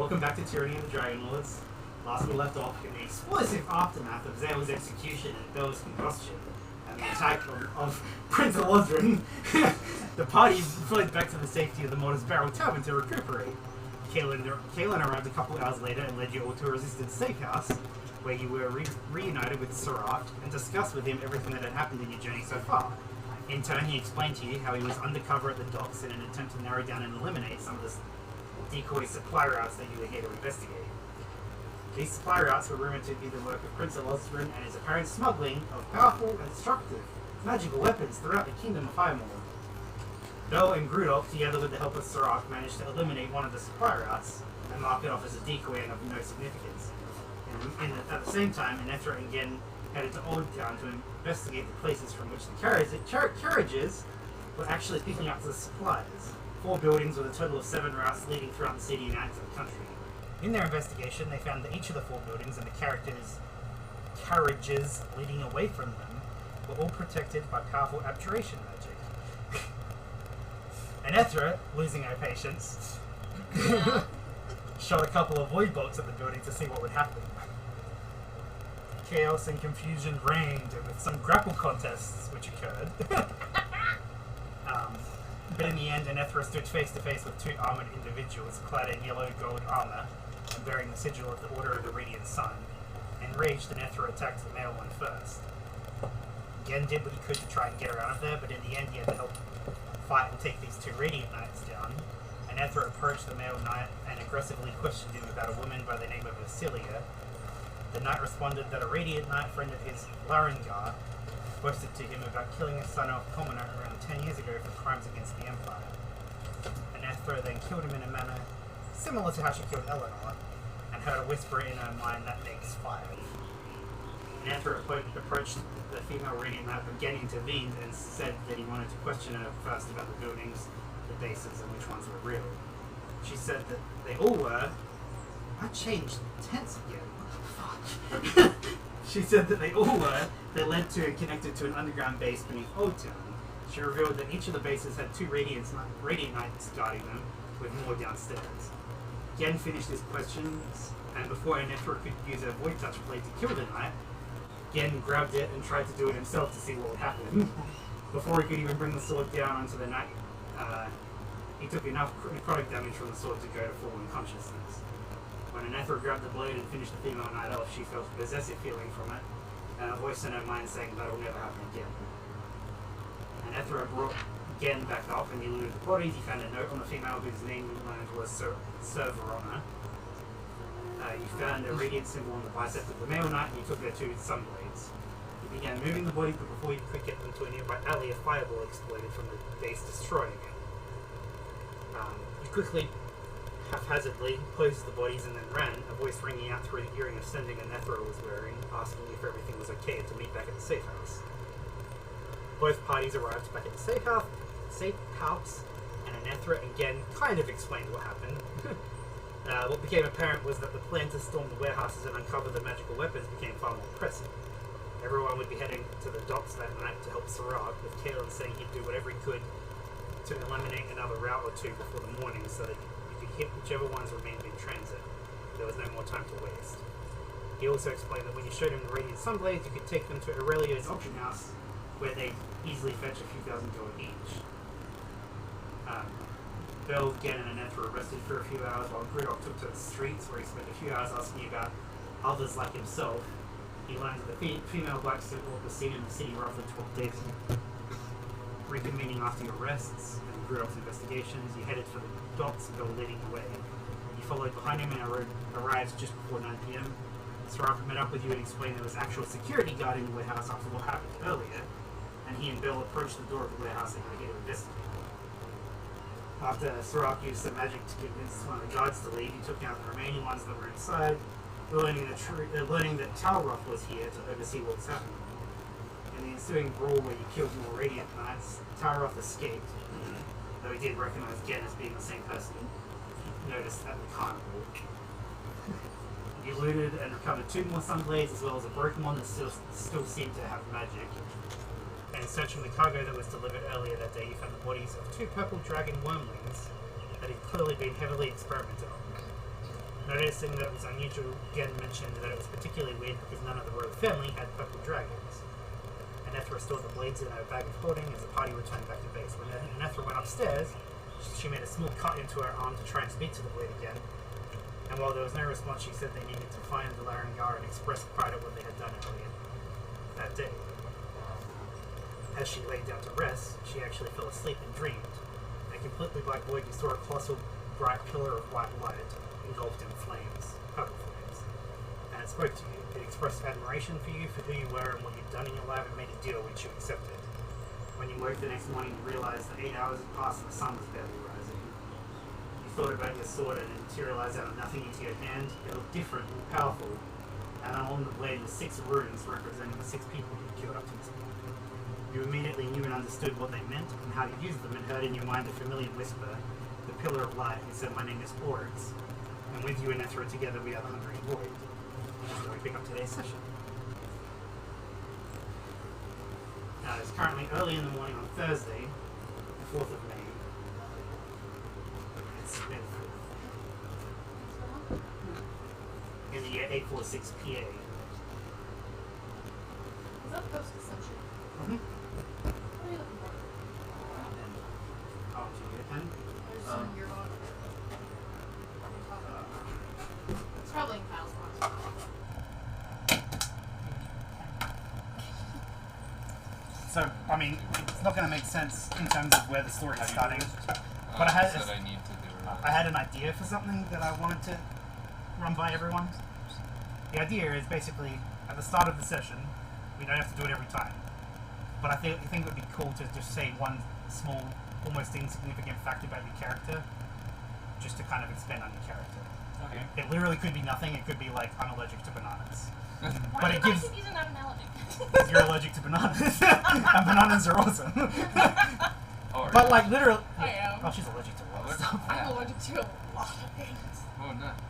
Welcome back to Tyranny and the Dragonlords. Last we left off in the explosive aftermath of Zael's execution and Bel's combustion and the attack of Prince Elodrin. The party fled back to the safety of the Mortis Barrel Tavern to recuperate. Kaelin arrived a couple hours later and led you all to a resisted steakhouse, where you were reunited with Sirach and discussed with him everything that had happened in your journey so far. In turn, he explained to you how he was undercover at the docks in an attempt to narrow down and eliminate some of the decoy supply routes that you were here to investigate. These supply routes were rumored to be the work of Prince Elodrin and his apparent smuggling of powerful and destructive magical weapons throughout the Kingdom of Firemore. Bel and Grudok, together with the help of Sirach, managed to eliminate one of the supply routes and mark it off as a decoy and of no significance. At the same time, Inethra and Gen headed to Old Town to investigate the places from which the carriages were actually picking up the supplies. 4 buildings with a total of 7 routes leading throughout the city and out into the country. In their investigation, they found that each of the 4 buildings and the carriages leading away from them were all protected by powerful abjuration magic. Inethra, losing her patience, shot a couple of void bolts at the building to see what would happen. Chaos and confusion reigned, with some grapple contests which occurred. But in the end, Inethra stood face to face with 2 armoured individuals clad in yellow gold armour and bearing the sigil of the Order of the Radiant Sun. Enraged, Inethra attacked the male one first. Gen did what he could to try and get her out of there, but in the end he had to help fight and take these 2 Radiant Knights down. Inethra approached the male knight and aggressively questioned him about a woman by the name of Vasilia. The knight responded that a Radiant Knight friend of his, Larengar, boasted to him about killing his son of Commoner around 10 years ago for crimes against the Empire. Anethra then killed him in a manner similar to how she killed Eleanor, and heard a whisper in her mind that makes 5. Anethra approached the female Radiant Knight, but again intervened and said that he wanted to question her first about the buildings, the bases, and which ones were real. She said that they all were... I changed tense again. What the fuck? She said that they all were, that led to and connected to an underground base beneath Old Town. She revealed that each of the bases had 2 Radiant Knights guarding them, with more downstairs. Gen finished his questions, and before Inethra could use her Void Touch blade to kill the knight, Gen grabbed it and tried to do it himself to see what would happen. Before he could even bring the sword down onto the knight, he took enough necrotic damage from the sword to go to full unconsciousness. When Inethra grabbed the blade and finished the female knight off, she felt a possessive feeling from it, and a voice in her mind saying that will never happen again. Inethra brought Gen back up and he looted the bodies. He found a note on the female whose name we learned was Sir Verona. You found a radiant symbol on the bicep of the male knight and you took their 2 sunblades. You began moving the bodies, but before you could get them to a nearby alley, a fireball exploded from the base, destroying it. You quickly, haphazardly, closed the bodies and then ran, a voice ringing out through the earring of sending Inethra was wearing, asking if everything was okay and to meet back at the safe house. Both parties arrived back at the safe house, and Inethra and Gen kind of explained what happened. What became apparent was that the plan to storm the warehouses and uncover the magical weapons became far more pressing. Everyone would be heading to the docks that night to help Sirach, with Kaelin saying he'd do whatever he could to eliminate another route or 2 before the morning so that you could hit whichever ones remained in transit. There was no more time to waste. He also explained that when you showed him the Radiant Sunblades, you could take them to Aurelio's auction house, where they easily fetch a few $1,000 each. Bel, Gen, and Inethra were arrested for a few hours while Grudok took to the streets, where he spent a few hours asking about others like himself. He learned that the female black suit was seen in the city roughly 12 days. Reconvening after your arrests and Grudok's investigations, you headed for the docks, Bel leading the way. You followed behind him and arrived just before 9 PM. Sirach met up with you and explained there was actual security guarding the warehouse after what happened earlier, and he and Bel approached the door of the warehouse and were here to investigate. After Sirach used some magic to convince one of the guards to leave, he took out the remaining ones that were inside, learning that Talroth was here to oversee what was happening. In the ensuing brawl where you killed more Radiant Knights, Talroth escaped, though he did recognize Gen as being the same person he noticed at the carnival. You looted and recovered 2 more sunblades as well as a broken one that still seemed to have magic. And searching the cargo that was delivered earlier that day, you found the bodies of 2 purple dragon wormlings that had clearly been heavily experimented on. Noticing that it was unusual, Gen mentioned that it was particularly weird because none of the royal family had purple dragons. Anethra stored the blades in her bag of hoarding as the party returned back to base. When Anethra went upstairs, she made a small cut into her arm to try and speak to the blade again. And while there was no response, she said they needed to find the Larangar and express pride at what they had done earlier that day. As she lay down to rest, she actually fell asleep and dreamed. In a completely black void, you saw a colossal bright pillar of white light engulfed in flames, purple flames. And it spoke to you. It expressed admiration for you, for who you were and what you'd done in your life, and made a deal which you accepted. When you woke the next morning, you realized that 8 hours had passed and the sun was barely rising. You thought about your sword and it materialized out of nothing into your hand. It looked different, more powerful, and on the blade were 6 runes representing the 6 people you killed up to this point. You immediately knew and understood what they meant and how to use them, and heard in your mind a familiar whisper, the pillar of light, who said, "My name is Oryx, and with you and Ethra together we are the Hungry Void." So we pick up today's session. Now it's currently early in the morning on Thursday, the 4th of May. It's been in the year 846 PA. Is that post-ascension? Mm-hmm. What are you looking for? Oh, do you get a pen? I just assumed you're on. It's probably in Kyle's box. So, I mean, it's not going to make sense in terms of where the story is starting. But I had an idea for something that I wanted to run by everyone. The idea is basically, at the start of the session, we don't have to do it every time. But I think it would be cool to just say one small, almost insignificant fact about your character, just to kind of expand on your character. Okay. It literally could be nothing. It could be like, I'm allergic to bananas. Why But do it you gives. think he's not an allergic? You're allergic to bananas, and bananas are awesome. Oh, But like literally. I am. Oh, she's allergic to a lot of stuff. I'm allergic to a lot of things. Oh, nice.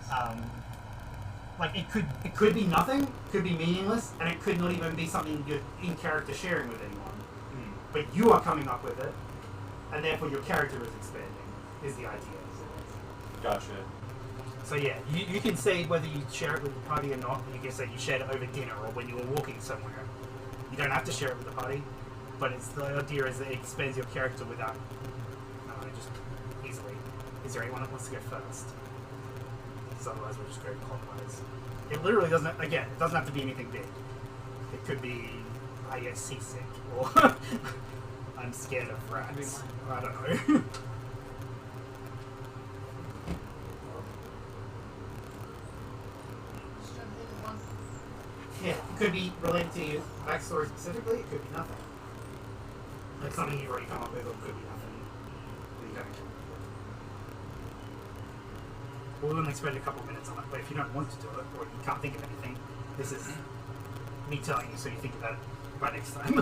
Like it could be nothing, could be meaningless, and it could not even be something you're in character sharing with anyone. But you are coming up with it, and therefore your character is expanding. Is the idea. Gotcha. So yeah, you can say whether you share it with the party or not. You can say you shared it over dinner or when you were walking somewhere. You don't have to share it with the party, but it's the idea is that it expands your character without just easily. Is there anyone that wants to go first? Because otherwise we'll just go clockwise. It literally doesn't. Again, it doesn't have to be anything big. It could be I get seasick or I'm scared of rats. I don't know. Just trying to think of one. Yeah, it could be related to your backstory specifically, it could be nothing. Like something you've already come up with, or it could be nothing. You don't. We'll only spend a couple minutes on it, but if you don't want to do it, or you can't think of anything, this is me telling you so you think about it by next time.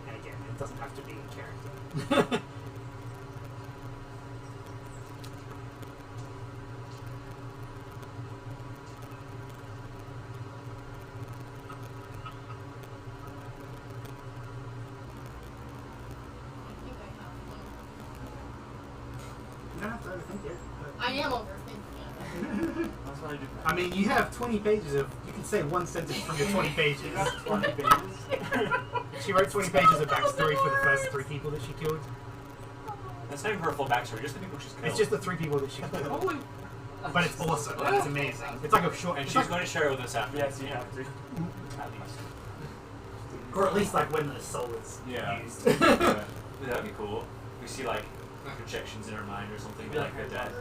And again, it doesn't have to be in character. I think I have one. You don't have to overthink it. But I am overthinking it. That's what I do. I mean, you have 20 pages of. You can say one sentence from your 20 pages. 20 pages. She wrote 20 pages of backstory for the first 3 people that she killed. That's not even her full backstory, just the people she's killed. It's just the 3 people that she killed. Holy. But it's awesome. And it's amazing. It's like a short. And It's she's like, going to share it with us after. Yes, you have to. At least. or at least like when the soul is Yeah. used. Yeah. That'd be cool. We see like projections in her mind or something like that.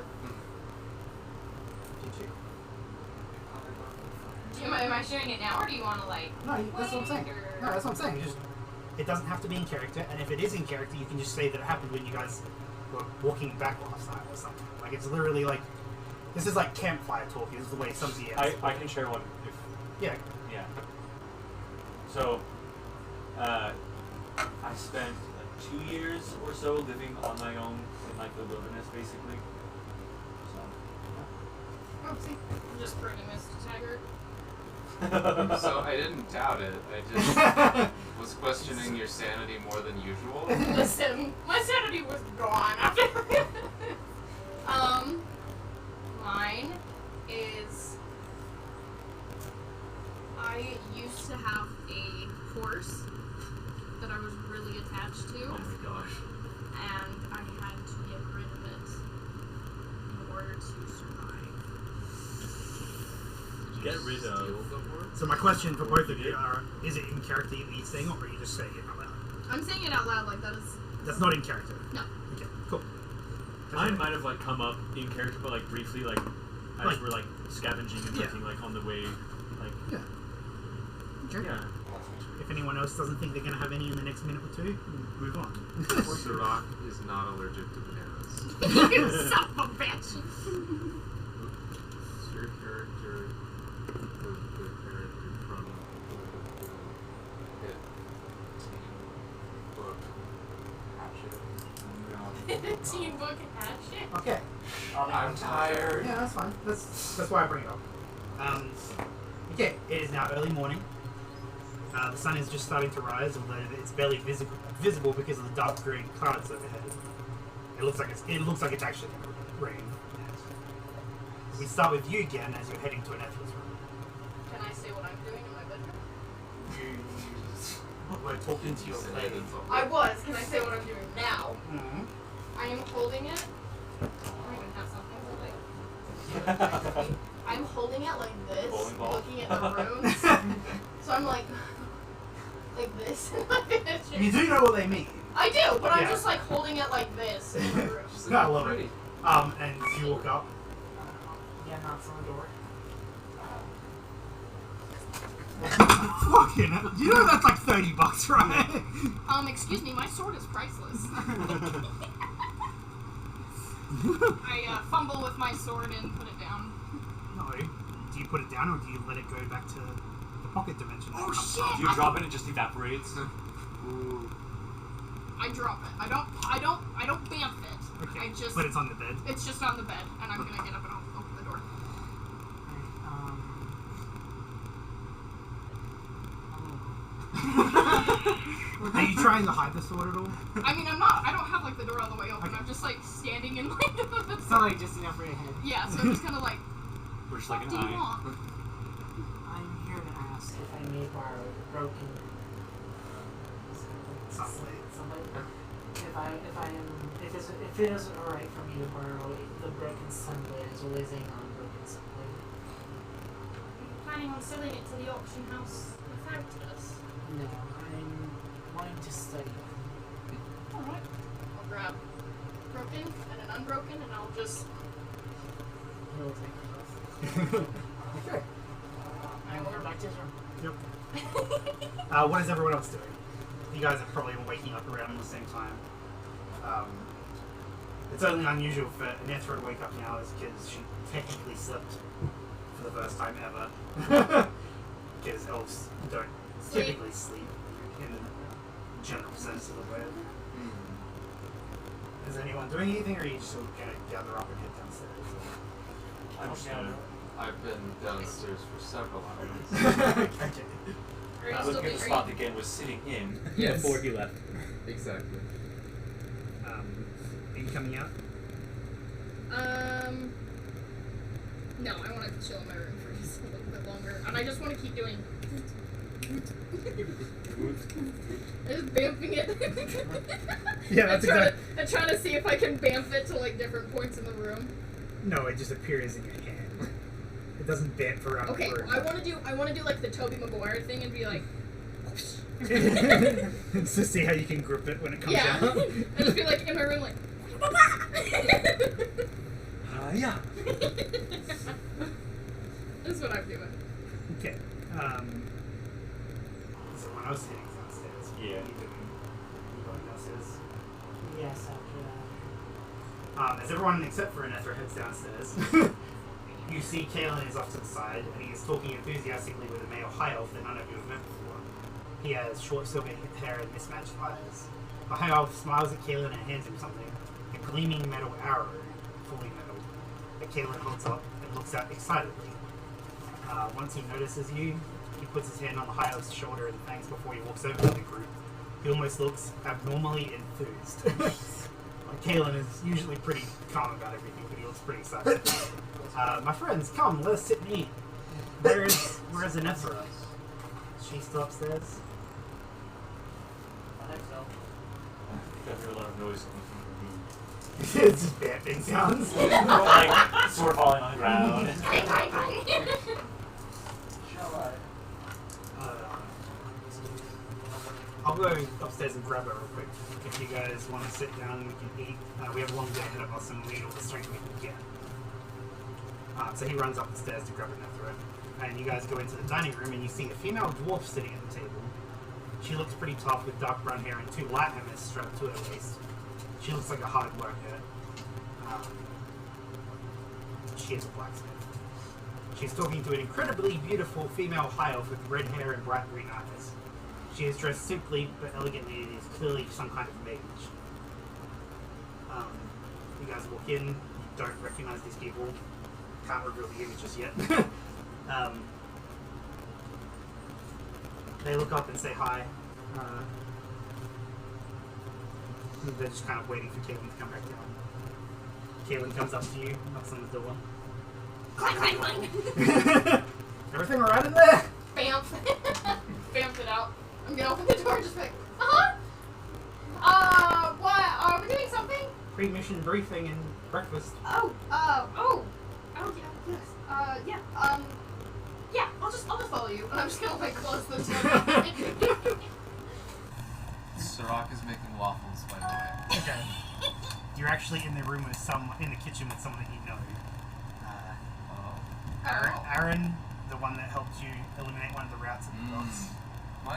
Am I sharing it now, or do you want to like? No, that's what I'm saying. Or... No, that's what I'm saying. Just it doesn't have to be in character, and if it is in character, you can just say that it happened when you guys were walking back last night or something. Like it's literally like this is like campfire talk. Is the way some I can share one if yeah. yeah. So I spent like 2 years or so living on my own in like the wilderness basically. So Oh, see, I'm just pretty Mr. Taggart. So I didn't doubt it. I just was questioning your sanity more than usual. Listen, my sanity was gone after. Mine is. I used to have a horse that I was really attached to, Oh my gosh. and I had to get rid of it in order to survive. Get rid of. Steal the horse? So my question for both of you are: is it in character you saying, or are you just saying it out loud? I'm saying it out loud like that is. That's not in character. No. Okay, cool. Mine might have like come up in character, but like briefly, like as Like- we're like scavenging and Yeah. looking like on the way, like Yeah. Okay. yeah. If anyone else doesn't think they're going to have any in the next minute or two, move on. Sirach is not allergic to bananas. You son of a bitch! Is your character the character from it book Hatchet? Teen book hatchet. Okay. I'm tired. Yeah, that's fine. That's why I bring it up. Okay, it is now early morning. The sun is just starting to rise, although it's barely visible because of the dark green clouds overhead. It looks like it's actually going to rain. We start with you again as you're heading to an Ethra's room. Can I say what I'm doing in my bedroom? We're talking to your lady. I was. Can I say what I'm doing now? Mm-hmm. I am holding it. I don't even have something like. I'm holding it like this, Bowling ball. looking at the runes. So I'm like this in my bedroom. You do know what they mean. I do, but I'm Yeah. just like holding it like this in my room. She's I like, love pretty. it. And you walk up. Yeah, knocks on the door. Fucking hell. You know that's like $30, right? Excuse me, my sword is priceless. I fumble with my sword and put it down. No. Do you put it down or do you let it go back to the pocket dimension? Oh, shit. Do you drop it and it just evaporates? Ooh. I drop it. I don't bamf it. Okay. I just But it's on the bed. it's just on the bed, and I'm gonna get up and open the door. Are you trying to hide the sword at all? I mean, I don't have like the door all the way open. Okay. I'm just like standing in like the It's not like just enough for your head. yeah. So I'm just kind of like, We're just like what an do you eye. want? I'm here to ask if I may borrow the broken. Somebody. If it isn't alright for me to borrow the broken sunblade or is a non-broken sunblade. Planning on selling it to the auction house without us? No, I'm wanting to study. All right. I'll grab broken and an unbroken, and I'll just. He'll take them both. Okay. I will go back to his room. Yep. What is everyone else doing? You guys are probably waking up around the same time. It's only unusual for Nethra to wake up now because she technically slept for the first time ever. Because elves don't typically sleep in the general sense of the word. Is anyone doing anything, or are you just sort of going to gather up and head downstairs? I'm just gonna I've been downstairs for several hours. Okay. Are you look still at the being? spot again was sitting in Yes. before he left. Exactly. Are you coming out? No, I want to chill in my room for just a little bit longer, and I just want to keep doing. Just bamping it. Yeah, that's I'm trying to see if I can bamf it to like different points in the room. No, it just appears in your hand. It doesn't bend around Okay, the room. I want to do like the Tobey Maguire thing and be like, Just to see how you can grip it when it comes yeah, out. and just be like in my room like. Yeah. That's what I'm doing. Okay. Is everyone else heading downstairs? Yeah. What are you doing? You going downstairs? Yes, after that. As everyone except for Anethra heads downstairs, you see Kalen is off to the side, and he is talking enthusiastically with a male high elf that none of you have met before. He has short silver hair and mismatched eyes. The high elf smiles at Kalen and hands him something, a gleaming metal arrow, fully metal, that Kalen holds up and looks at excitedly. Once he notices you, he puts his hand on the high elf's shoulder and thanks before he walks over to the group. He almost looks abnormally enthused. Like, Kalen is usually pretty calm about everything, but he looks pretty excited. My friends, come, let's sit and eat. Where's Anethra? She's still upstairs? I think so. I hear a lot of noise coming from the room. It's just bamping sounds. Like, sword falling on the ground. Shall I? I'll go upstairs and grab her real quick. If you guys want to sit down, we can eat. We have a long day ahead of us and we'll need all the strength we can get. So he runs up the stairs to grab Anethra. And you guys go into the dining room and you see a female dwarf sitting at the table. She looks pretty tough with dark brown hair and 2 light hammers strapped to her waist. She looks like a hard worker. She is a blacksmith. She's talking to an incredibly beautiful female high elf with red hair and bright green eyes. She is dressed simply but elegantly and is clearly some kind of mage. You guys walk in, you don't recognize these people. Can't reveal the image just yet. They look up and say hi. They're just kind of waiting for Caitlin to come back down. Caitlin comes up to you, knocks on the door. Clang, clang, clang. Everything alright in there? Bamf. Bamf it out. I'm gonna open the door and just be like, what? Are we doing something? Pre-mission briefing and breakfast. Oh, yeah, I'll just follow you. And I'm just gonna, like, close the door. Sirach is making waffles, by the way. Okay. You're actually in the room with in the kitchen with someone that you know. Aaron, the one that helped you eliminate one of the routes of the dogs,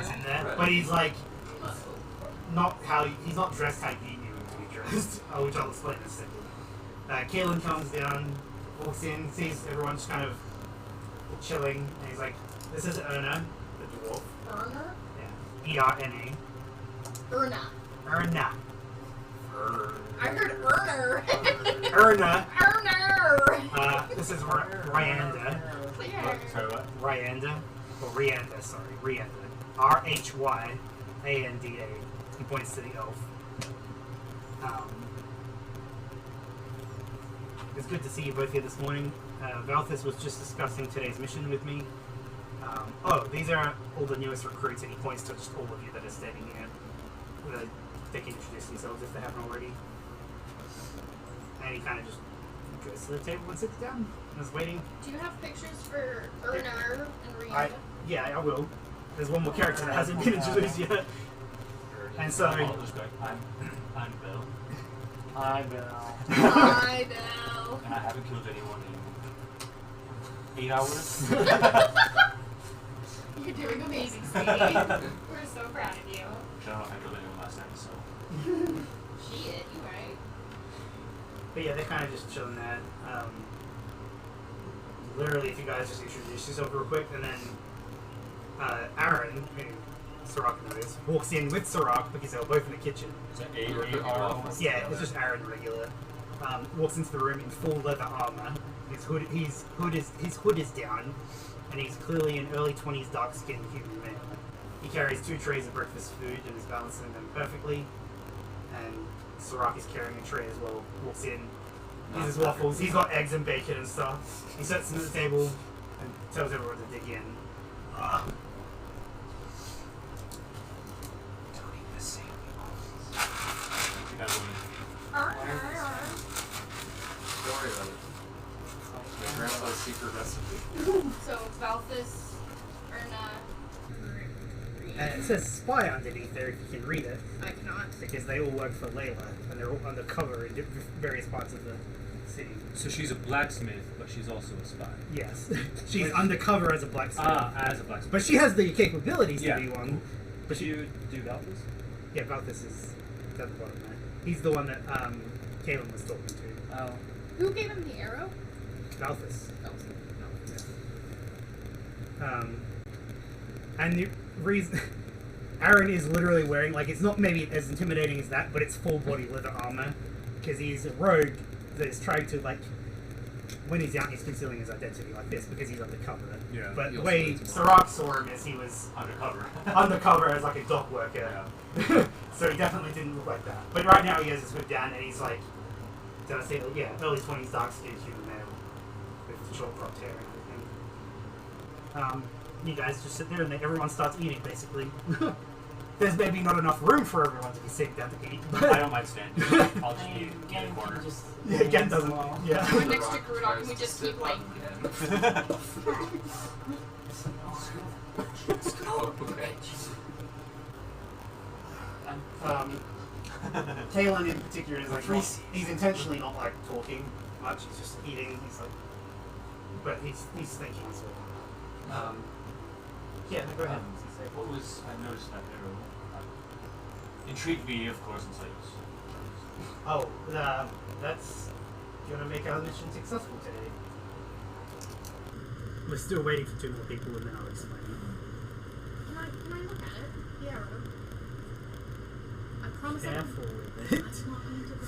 is in there. But he's like, he's not dressed how you knew him to be dressed, which I'll explain in a second. Kaelin comes down, walks in, sees everyone just kind of chilling, and he's like, this is Erna, the dwarf. Erna? Yeah. E-R-N-A. Erna. Erna. I heard Erner. Erna. Erner. This is Ryanda. Clear. Ryanda. Or Rianda, sorry. Rianda. R-H-Y-A-N-D-A. He points to the elf. It's good to see you both here this morning. Valthus was just discussing today's mission with me. These are all the newest recruits, and he points to just all of you that are standing here. They can introduce themselves if they haven't already. And he kind of just goes to the table and sits down and is waiting. Do you have pictures for Erner and Rihanna? Yeah, I will. There's one more character that hasn't been introduced yet. And so... I'm Bill. Hi, Bill. Hi, Bill. And I haven't killed anyone in 8 hours. You're doing amazing, Steve. We're so proud of you. I don't know if I killed anyone last time, so. Shit, you right. But yeah, they're kind of just chilling there. Literally, if you guys just introduce yourself real quick, and then Aaron, who Sirach knows, walks in with Sirach because they were both in the kitchen. Is that A-R? Yeah, it's just Aaron regular. Walks into the room in full leather armor. His hood is down, and he's clearly an early 20s dark-skinned human male. He carries 2 trays of breakfast food and is balancing them perfectly. And Sirach is carrying a tray as well. Walks in, eats his waffles. He's got eggs and bacon and stuff. He sits them at the table and tells everyone to dig in. Don't eat the same. Don't worry about it. My grandpa's secret recipe. So, Valthus, Erna. It says spy underneath there if you can read it. I cannot. Because they all work for Layla, and they're all undercover in various parts of the city. So she's a blacksmith, but she's also a spy. Yes. She's undercover as a blacksmith. As a blacksmith. But she has the capabilities Yeah. to be one. But Do you do Valthus? Yeah, Valthus is at the bottom there. He's the one that Kaelin was talking to. Oh. Who gave him the arrow? Valthus. Oh. Yeah. And the reason... Aaron is literally wearing, like, it's not maybe as intimidating as that, but it's full body leather armor. Because he's a rogue that is trying to, like, when he's out, he's concealing his identity like this because he's undercover. Yeah. But He the also way needs Sirach saw him is he was Undercover. undercover as like a dock worker. So he definitely didn't look like that. But right now he has his hood down and he's like, did I say that? Yeah, early 20s, dark skinned human male with short cropped hair and everything. You guys just sit there and everyone starts eating basically. There's maybe not enough room for everyone to be sitting down to eat. I don't mind standing. I'll just be in the corner. Yeah, Gen doesn't. Yeah. We're next to Grudok and we just keep like. Okay. Kalen in particular is like he's intentionally not like talking much. He's just eating. He's like, but he's thinking as well. Yeah, no, go ahead. What was I noticed that arrow? Intrigued me, of course, since I was. Oh, that's gonna make our mission successful today. We're still waiting for 2 more people, and then I'll explain. Can I look at it? The arrow. I promise I Careful with it. That's not going to break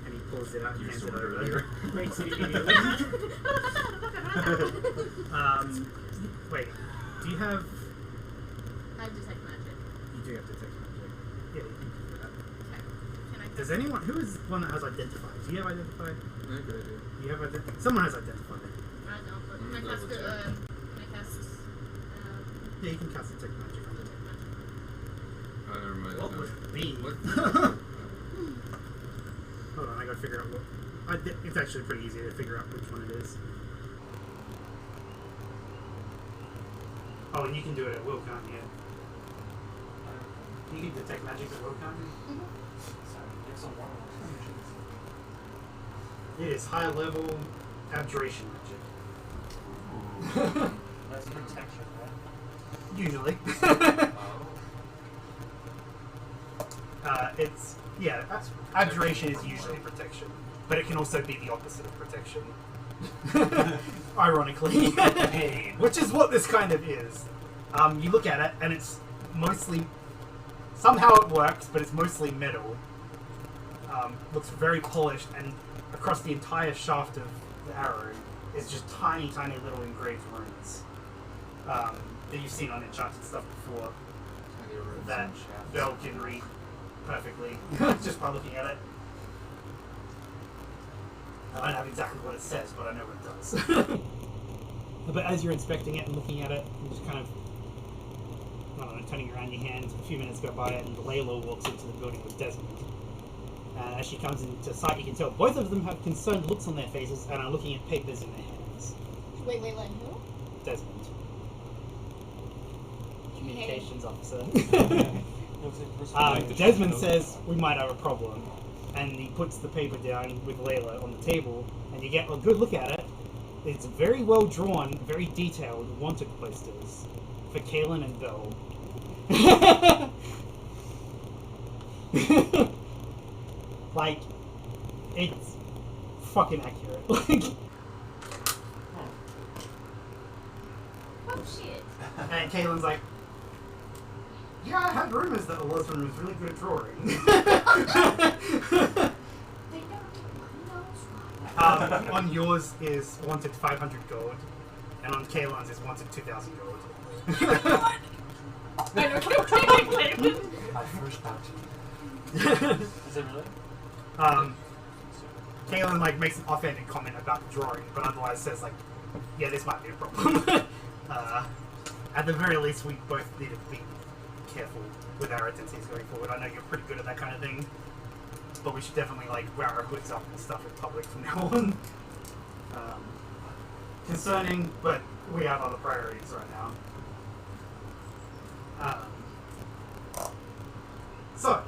And he pulls it out and hands it Used to over. earlier. Breaks it immediately. Wait, do you have? I have detect magic. You do have detect magic. Yeah, you can do that. Okay. Can I? Does anyone? Who is one that has identify? Do you have identify? Maybe I do. Do you have identify? Someone has identify. I don't. But can I Double cast it? check. Can I cast? Yeah, you can cast detect magic on Detect magic. Oh, never mind. What no. would it be? What? Hold on, I gotta figure out what. It's actually pretty easy to figure out which one it is. Oh, and you can do it at will, can't you? You can detect magic at will, can't you? It is high level abjuration magic. That's protection, right? Usually. It's yeah. Abjuration is usually protection, but it can also be the opposite of protection. Ironically, which is what this kind of is. You look at it, and it's mostly somehow it works, but it's mostly metal. Looks very polished, and across the entire shaft of the arrow is just tiny, tiny little engraved runes that you've seen on enchanted stuff before. That Belle can read perfectly just by looking at it. I don't have exactly what it says, but I know what it does. But as you're inspecting it and looking at it, you just kind of, I don't know, turning around your hands. A few minutes go by, and Layla walks into the building with Desmond. And as she comes into sight, you can tell both of them have concerned looks on their faces and are looking at papers in their hands. Wait, who? Desmond, communications officer. Desmond says we might have a problem, and he puts the paper down with Layla on the table, and you get a good look at it. It's very well drawn, very detailed wanted posters for Kaelin and Belle. Like, it's fucking accurate. Like, Oh shit. and Kaelin's like, yeah, I had rumors that Elizabeth was really good at drawing. They don't know. On yours is wanted 500 gold, and on Kaelin's is wanted 2,000 gold. I know. My first bounty. Is it really? Kaelin like makes an offhanded comment about the drawing, but otherwise says like, yeah, this might be a problem. At the very least, we both need to be careful with our identities going forward. I know you're pretty good at that kind of thing, but we should definitely like wear our hoods up and stuff in public from now on. Concerning, but we have other priorities right now. So,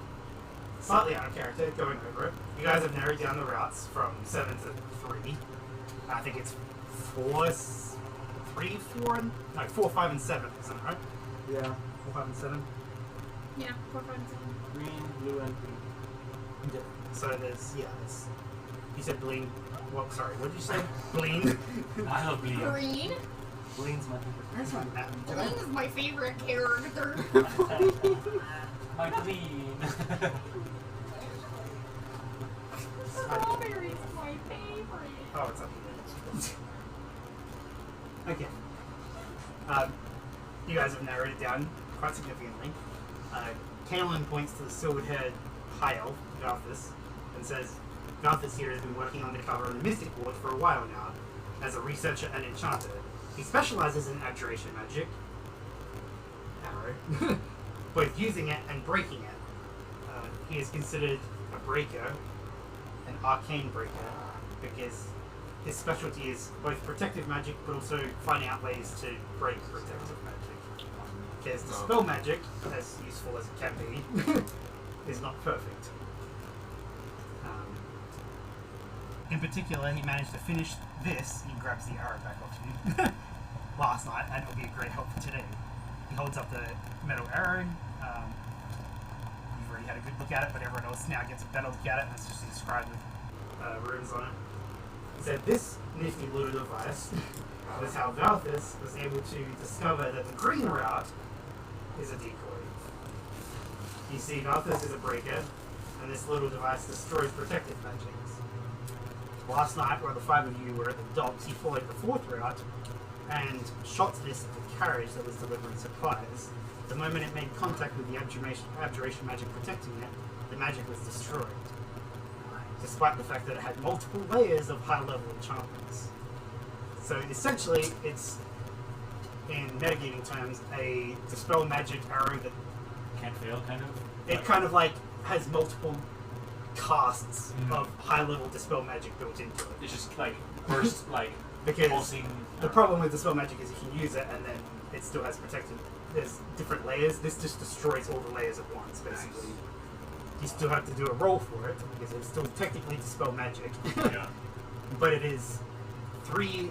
slightly out of character, going over it. You guys have narrowed down the routes from 7 to 3. I think it's 4, 5, and 7, isn't it, right? Yeah. 4, 5, and 7. Yeah, 4, 5, and 7. Green, blue, and pink. Yeah. So there's, you said Bleen. What, sorry, what did you say? Bleen? I love Bleen. Green? Bleen's my favorite. Where's my map? Did I- Green is my favorite character. My Bleen. Strawberry's my favorite. Oh, it's up here. you guys have narrowed it down quite significantly. Kaelin points to the silvered-haired high elf, Valthus, and says, Valthus here has been working undercover on the Mystic Ward for a while now, as a researcher and enchanter. He specializes in abjuration magic, arrow, both using it and breaking it. He is considered a breaker, an arcane breaker, because his specialty is both protective magic, but also finding out ways to break protective magic. Because the spell magic, as useful as it can be, is not perfect. In particular, he managed to finish this. He grabs the arrow back off you last night, and it'll be a great help for today. He holds up the metal arrow. You've already had a good look at it, but everyone else now gets a better look at it, and it's just described with runes on it. He said this nifty little device was how Valthus was able to discover that the green route is a decoy. You see, Valthus is a breaker, and this little device destroys protective magics. Last night, while the five of you were at the docks, he followed the fourth route and shot this at the carriage that was delivering supplies. The moment it made contact with the abjuration magic protecting it, the magic was destroyed, despite the fact that it had multiple layers of high-level enchantments. So essentially, it's, in metagaming terms, a dispel magic arrow that Can't fail, kind of? it kind of like has multiple casts of high-level dispel magic built into it. It's just like burst, like Because pulsing. the problem with dispel magic is you can use it and then it still has protected. There's different layers. This just destroys all the layers at once, basically. You still have to do a roll for it because it's still technically dispel magic. Yeah. But it is 3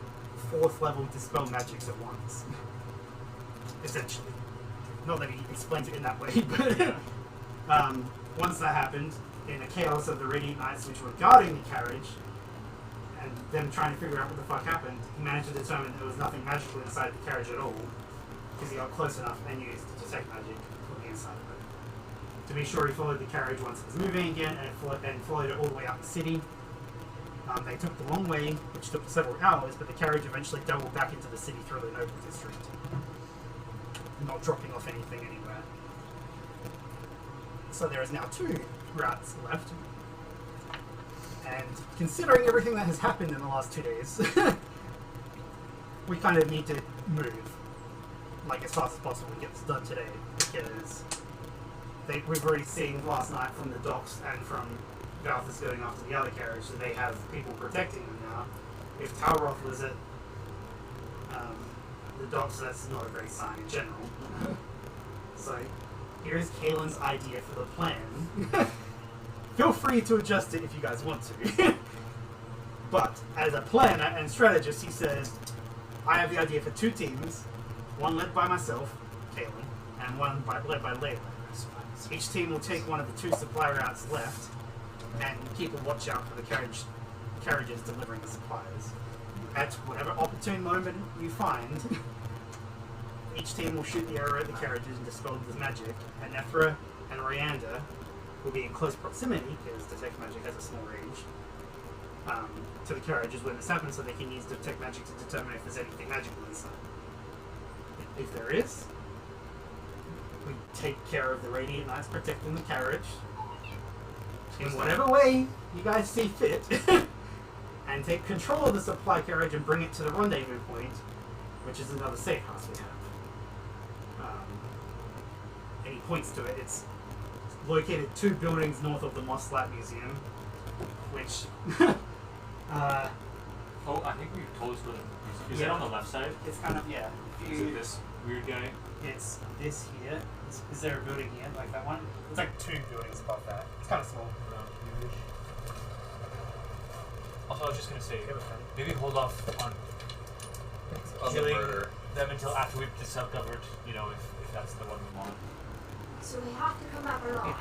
4th level dispel magics at once. Essentially. Not that he explains it in that way, but once that happened, in the chaos of the Radiant Knights which were guarding the carriage, and them trying to figure out what the fuck happened, he managed to determine there was nothing magical inside the carriage at all, because he got close enough and used detect magic from the inside of it. To be sure, he followed the carriage once it was moving again, and followed it all the way out the city. They took the long way, which took several hours, but the carriage eventually doubled back into the city through the Noble District, not dropping off anything anywhere. So there is now 2 routes left. And considering everything that has happened in the last 2 days, we kind of need to move, like, as fast as possible to get this done today, because we've already seen last night from the docks and from Valthus going after the other carriage that they have people protecting them now. If Talroth was at the docks, that's not a great sign in general. So here's Kaelin's idea for the plan. Feel free to adjust it if you guys want to. But as a planner and strategist, he says, I have the idea for 2 teams, one led by myself, Kaelin, and one led by Layla. Each team will take one of the 2 supply routes left and keep a watch out for the carriages delivering the supplies. At whatever opportune moment you find, each team will shoot the arrow at the carriages and dispel the magic, and Nethra and Rayanda will be in close proximity, because detect magic has a small range, to the carriages when this happens, so they can use detect magic to determine if there's anything magical inside. If there is, we take care of the Radiant Knights protecting the carriage in whatever way you guys see fit, and take control of the supply carriage and bring it to the rendezvous point, which is another safe house we have. And he points to it. It's located 2 buildings north of the Mosslat Museum, which Oh, I think we've told us what it is. Is it on the left side? it's kind of, yeah. Is it this weird guy? It's this here. Is there a building here like that one? It's like 2 buildings above that. It's kind of small. Also, I was just gonna say, It was fun. maybe hold off on On the killing murder. them until after we've discovered, you know, if that's the one we want. So they have to come out alive.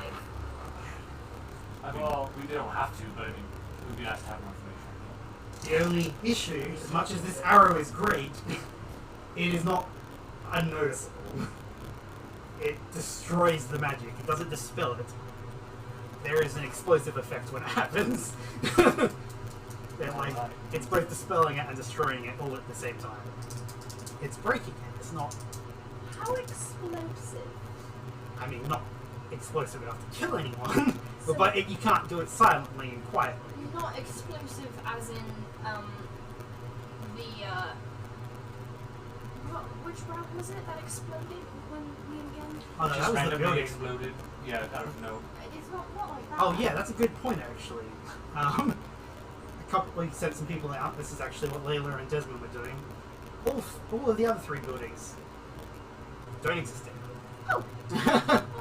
I mean, we don't have to, but I mean, it would be nice to have more information. The only issue, as much as this arrow is great, it is not unnoticeable. It destroys the magic. It doesn't dispel it. There is an explosive effect when it happens. They're like, it's both dispelling it and destroying it all at the same time. It's breaking it. It's not How explosive? I mean, not explosive enough to kill anyone, but you can't do it silently and quietly. Not explosive as in, which route was it that exploded when we again? Oh, no, Just that was the randomly building. exploded. Yeah, out of no. It's not like that. Oh yeah, that's a good point actually. We sent some people out. This is actually what Layla and Desmond were doing. All of the other 3 buildings don't exist anymore. Oh,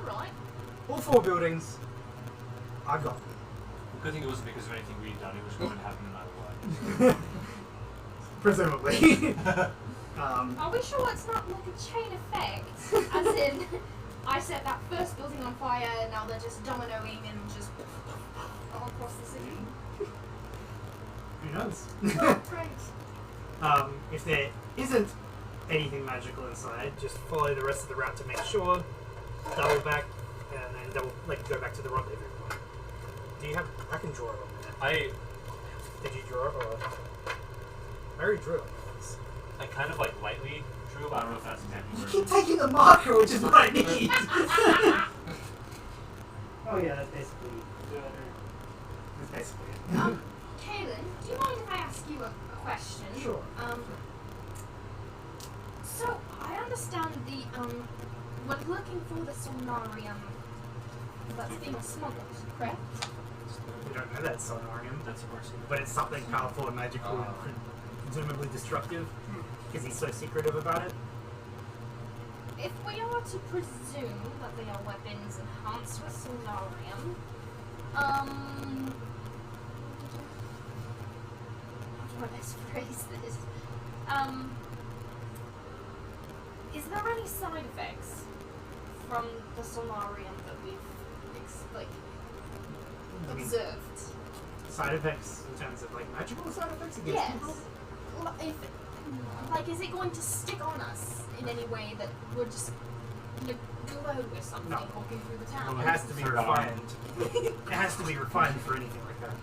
alright. All 4 buildings are gone. Good thing it wasn't because of anything we'd done. It was going to happen no matter what. Presumably. Are we sure it's not like a chain effect? As in, I set that first building on fire, and now they're just dominoing and just all across the city. Who knows? Great. If there isn't anything magical inside, just follow the rest of the route to make sure. Double back, and then go back to the rendezvous point. Do you have? I can draw it on there. Did you draw it or? I already drew it. I kind of like lightly drew, but I don't know if that's exactly You where. keep taking the marker, which is what I need. Oh yeah, that's basically. That's basically it. Kaylin, do you mind if I ask you a question? Sure. So I understand we're looking for the sonarium that's being smuggled, correct? We don't know that sonarium, That's a person. but it's something powerful and magical and presumably destructive, because he's so secretive about it. If we are to presume that they are weapons enhanced with sonarium, how do I best phrase this? Is there any side effects from the sonarium that we've I mean, observed? side effects in terms of magical side effects against Yes. people? Is it going to stick on us in any way that we're just glow with something No. walking through the town? It has to be refined. It has to be refined for anything like that.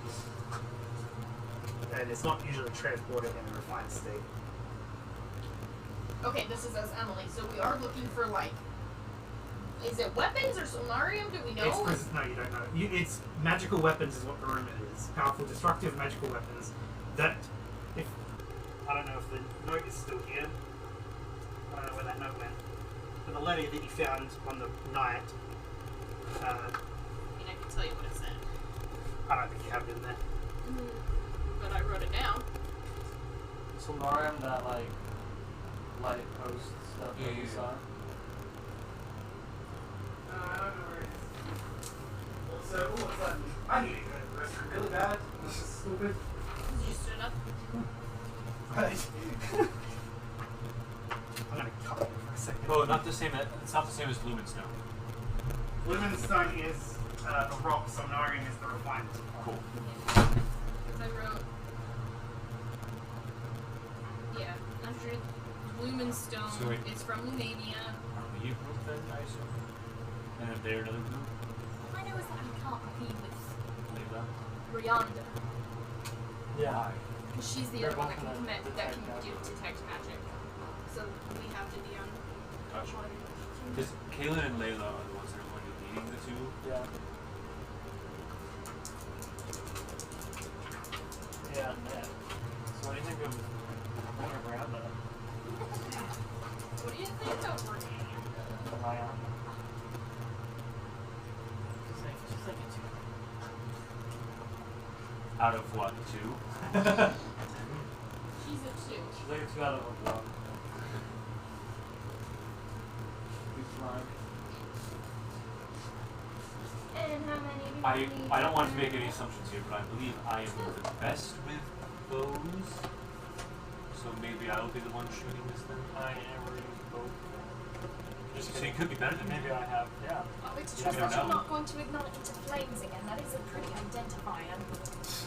And it's not usually transported in a refined state. Okay, this is as Emily, so we are looking for is it weapons or sonarium? Do we know? No, you don't know. It's magical weapons is what the rumor is. Powerful, destructive magical weapons. That, if I don't know if the note is still here. I don't know where that note went. But the letter that you found on the night, I mean, I can tell you what it said. I don't think you have it in there. But I wrote it down. Solarium, that light post stuff Yeah, that you yeah. saw. I don't know where it is. So, what's that? I need to go to the restroom really bad. This is stupid. You stood up. Right. I'm gonna cut it for a second. Oh, not the same. It's not the same as Lumenstone. Lumenstone is the rock, Sonarium is the refined. Cool. Because I wrote. Yeah, I drew Lumenstone. So wait. It's from Lumania. Are you group then, I assume? And if they're another group, All I know is that I can't compete with Layla. Rianda. Yeah. Because she's the They're other one that both can gonna detect magic. So we have to be on Gotcha. one. Because Kaylin and Layla are the ones that are going to be leading the two. Yeah. Yeah, man. So what do you think of Miranda? What do you think of Rianda? Ryan? She's like a two. Out of what, two? She's a 2. She's like a 2 out of a 1. Good slime. And how many? I don't want to make any assumptions here, but I believe I am the best with bows. So maybe I'll be the one shooting this then. I am reading both. So you could be better than me. Maybe I have, yeah. Are we to You trust never that you're know. not going to ignite into flames again? That is a pretty identifier.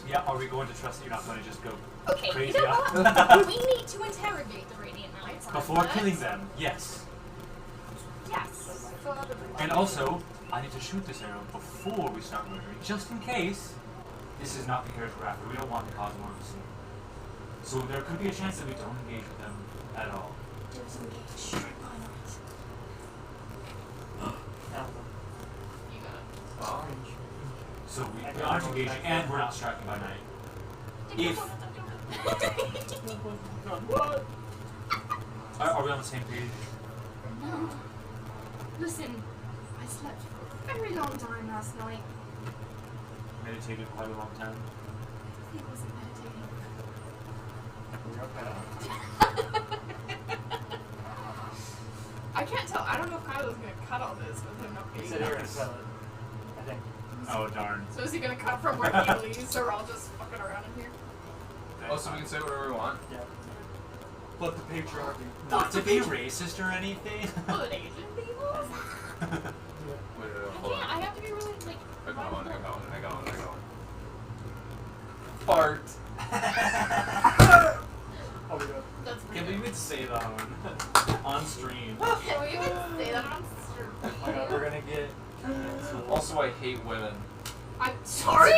Yeah, are we going to trust that you're not going to just go Okay, crazy you know out? what? We need to interrogate the Radiant Knights. Before killing them? Yes. Yes. For the And also, I need to shoot this arrow before we start murdering, just in case this is not the character we're after. We don't want to cause more of a scene. So there could be a chance that we don't engage with them at all. Disengage. Why not? So we aren't engaging, and we're not striking by night. If What? are we on the same page? No. Listen, I slept for a very long time last night. Meditated quite a long time. He wasn't meditating. I can't tell. I don't know if Kylo's gonna cut all this with him not He being said he there. was gonna sell it. I think. Oh darn. So is he gonna cut from where he leaves, or all just fucking around in here? Oh, so we can say whatever we want? Yeah. But the patriarchy. Not to be racist or anything. Good Asian people? Wait, hold Yeah, on. I have to be really, like... I got one. Fart. Oh my god. That's pretty Can we good. even say that on stream? Can we even say that on Oh my god, we're gonna get. Also, I hate women. I'm sorry?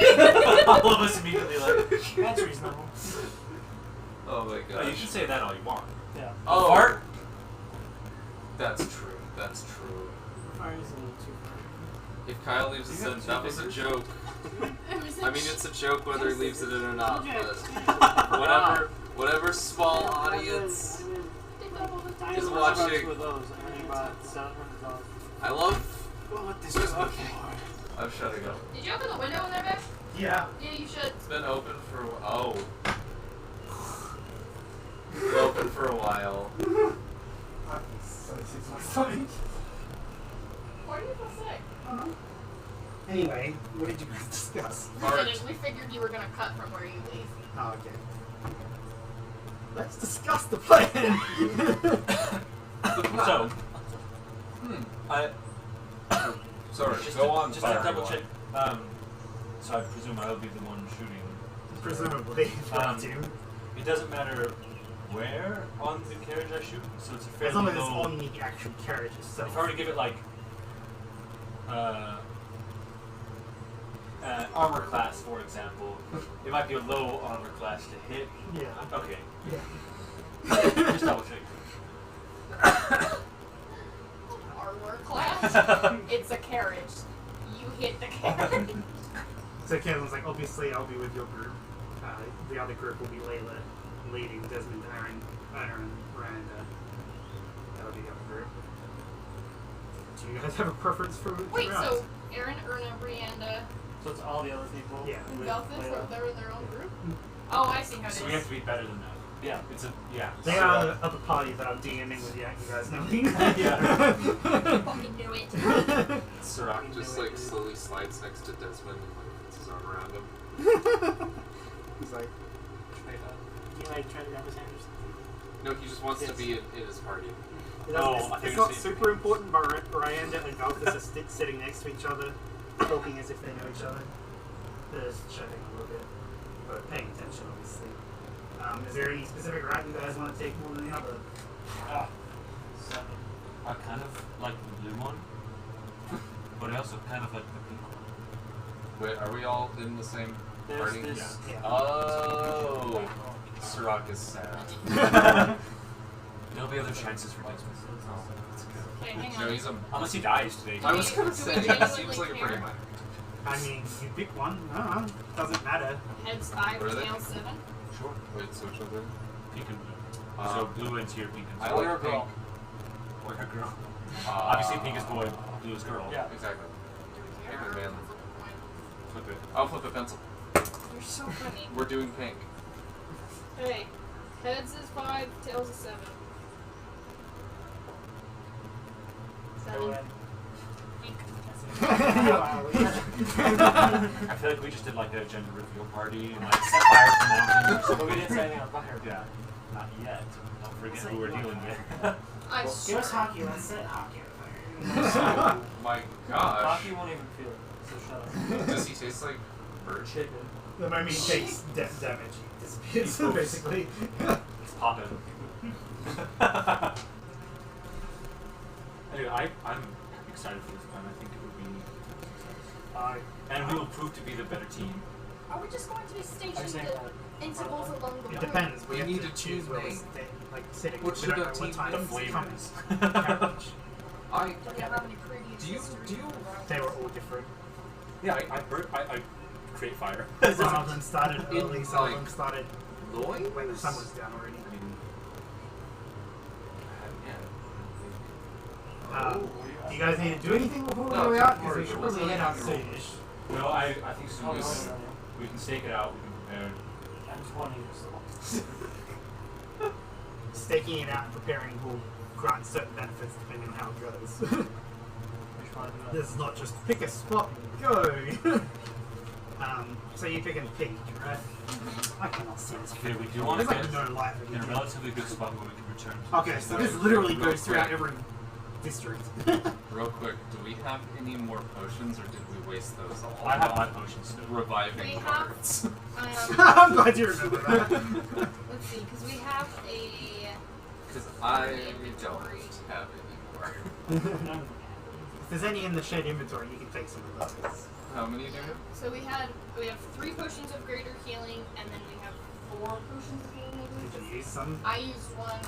All of us immediately like. That's reasonable. Oh my Oh, god. you should say that all you want. Yeah. Oh, Fart. That's true. That's true. Fire is a little too far. If Kyle leaves us in, that was a joke. It was I mean, it's a joke whether he leaves it in or not, Okay. but whatever small audience I is only bought watching. 2 of those. I only bought $700. I love. Oh, this is okay. I'm shutting up. Did you open the window in there, Vic? Yeah. Yeah, you should. It's been open for It's been open for a while. Why are you so sick? Anyway, what did you guys discuss? Fart. We figured you were gonna cut from where you leave. Oh, okay. Let's discuss the plan. So, I Sorry, just go to, on. just to double check. So I presume I'll be the one shooting. Presumably, Um, It doesn't matter where on the carriage I shoot, so it's a fairly as long as it's low. on the actual carriage itself. If I were to give it like armor class, for example, it might be a low armor class to hit. Yeah. Okay. Yeah. Just double check. Armor class? It's a carriage. You hit the carriage. So Kevin's like, obviously I'll be with your group. The other group will be Layla leading Desmond, Aaron, and Miranda. That'll be the other group. Do you guys have a preference for Wait, routes? so Aaron, Erna, Brianda, So it's all the other people. Yeah. and with Velthus, Layla. they're in their own group? Oh, I see how it So we have is. to be better than that. Yeah. It's a They so, are the other party that I'm DMing with you guys knowing. Fucking knew it. Sirach just like slowly slides next to Desmond and like puts his arm around him. He's like, Do you like try to grab his hand or something? No, he just wants to be in his party. it Oh, doesn't- I think it's it's not the- super important, but Miranda and Velthus are sitting next to each other, talking as if they know each other. They're just chatting a little bit, but paying attention, obviously. Is there any specific route you guys want to take more than the other? I kind of like the blue one, but I also kind of like the pink one. Wait, are we all in the same There's party? this. Yeah. Oh, Sirach is sad. There'll be other chances for Desmond. Okay, hang No, on. he's a. Unless he dies today. I was gonna Do we say, he genuinely seems like a pretty care? minor. I mean, you pick one. Doesn't matter. Heads 5, What are they? tails 7. Sure. Wait, so which one then? Pink and blue. So blue ends here, pink I is like boy. pink. Or a girl. Obviously pink is boy, blue is girl. Yeah. Exactly. Pink is man. Flip it. I'll flip a pencil. You're so funny. We're doing pink. Hey, heads is 5, tails is 7. Go 7. ahead. Pink. I feel like we just did like a gender reveal party and like set fire to mountains or But something. we didn't say anything on fire. Yeah. Not yet. Don't forget It's who we're like dealing with. I Give sure. us hockey. Let's set hockey on fire. Oh my gosh. Hockey won't even feel it. So shut up. Does he taste like bird shit? The moment he takes damage, he disappears, basically. It's popping. Anyway, I'm excited for this plan. I think it would be and we will prove to be the better team. Are we just going to be Are you stationed saying at that? intervals along the way? It depends. We have need to to choose choose where we're name. sitting. What We should don't our know team what time The it's flavors. coming. I. Do they have any previous Do you- history? do you- They were all different. Yeah, I create fire. Some of them started early, some of them started Lloyd? when the sun was down already. I mean, Do you guys need to do anything before we go out? Because we should probably head out soonish. No, I think soon we can stake it out, we can prepare. I'm 20 years old. Staking it out and preparing will grant certain benefits depending on how it goes. Which one do you This is not just pick a spot and go. So you pick a peak, right? I cannot see this. Okay, we do want to There's get like no light in a in relatively good spot where we can return to. Okay, so this literally goes throughout every district. real quick, do we have any more potions, or did we waste those all? I have my potions still. Reviving We have- cards. I'm glad you remember that. Let's see, because we have a. Because I don't have any more. If there's any in the shed inventory, you can take some of those. How many do you Yeah. have? So we have 3 potions of greater healing, and then we have 4 potions of healing. I Did believe. you use some? I used one,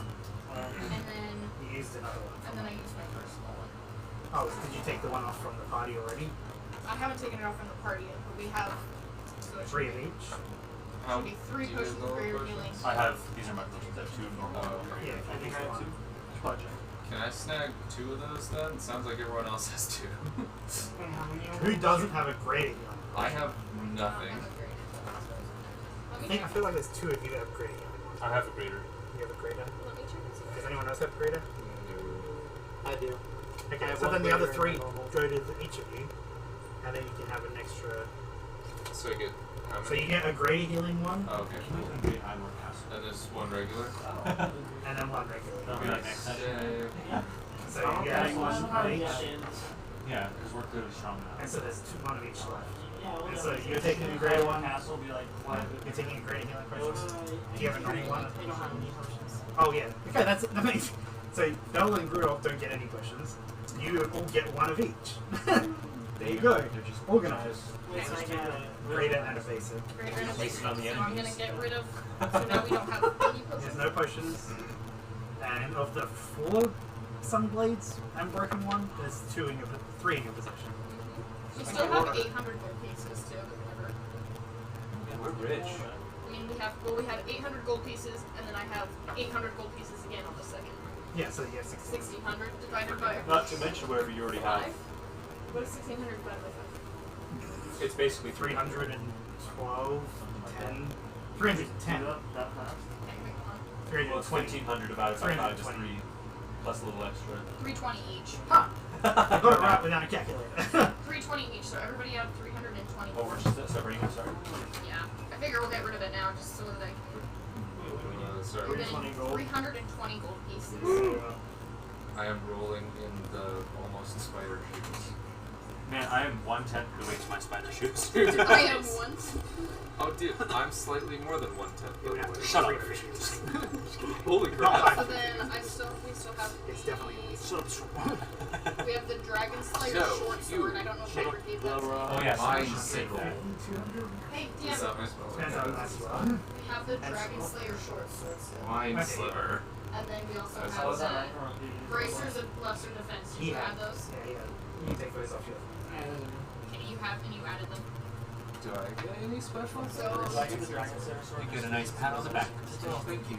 and then You used another one. I used my personal one. Oh, did you take the one off from the party already? I haven't taken it off from the party yet, but we have. So it 3 should of be- each? How Should be 3 do you potions guys of know greater potions? healing. I have, these are my potions, I have 2 normal. Yeah, I think I have 2. Which project? Can I snag 2 of those then? Sounds like everyone else has 2. Who doesn't have a grading one? I have I nothing. don't have a greater healing, so- Let me I check. feel like there's 2 of you that have grading one. I have a greater. You have a grader? Let me check this out. Does anyone else have a grader? I do. Okay, have so one then the other grader 3 and one normal. go to each of you, and then you can have an extra. So I get how many? So you get a greater healing one, Oh, okay. Can we upgrade Iron Castle? And there's 1 regular. and then 1 regular. That'll be like next time. So you get one of each, Yeah, because we're clearly strong now. and so there's 1 of each left. Yeah, well, And so definitely. you're taking a greater one. Castle will be like You're taking a greater healing potion. Do you have a normal one? I don't have any potions. Oh yeah. Okay, that makes. So Bell and Rudolph don't get any potions. You all get 1 of each. There you go. They're just Organized. Wait, so I get a Greater and a basic. Greater and a Based basic. on the So I'm enemies. gonna get rid of. So now we don't have any There's potions. no potions. And of the 4 Sunblades and Broken one, there's 3 in your possession. We still have 800 gold pieces too. Remember? Yeah, we're rich. I mean, we had 800 gold pieces, and then I have 800 gold pieces again on the second. Yeah, so you have 16. 1600 divided by Not to mention whatever you already have. 5. What is 1600 divided by 5? It's basically 312, 10. 310. That fast? Okay, wait, hold on. Well, it's 320. 1,500 divided by 5 is 320. 3, plus a little extra. 320 each. Ha! I got it right without a calculator. 320 each, so everybody had 320 Oh, we're gold. just separating, I'm sorry. Yeah. I figure we'll get rid of it now just so that I can. Sorry. We're 320 getting gold. 320 gold pieces. I am rolling in the almost spider shoes. Man, I am 1/10 the way to my spider shoes. I am one. Oh, dude, I'm slightly more than 1/10 the way. Shut up. Holy Not crap. So then we still have. It's definitely. We have the Dragon Slayer So, short sword. I don't know if I gave that to you. Oh, yeah, Mine so single. Hey, Is that DM, my spell? Depends on that well. we have the Dragon Slayer short sword still. Mine sliver. And then we also That's have all the Bracers of Lesser Defense. Did you Yeah. add those? Yeah. You can take those off your. Okay, you added them. Do I get any special? So- Do I get the Dragon Slayer sword? You get a nice pat on the back. Thank you.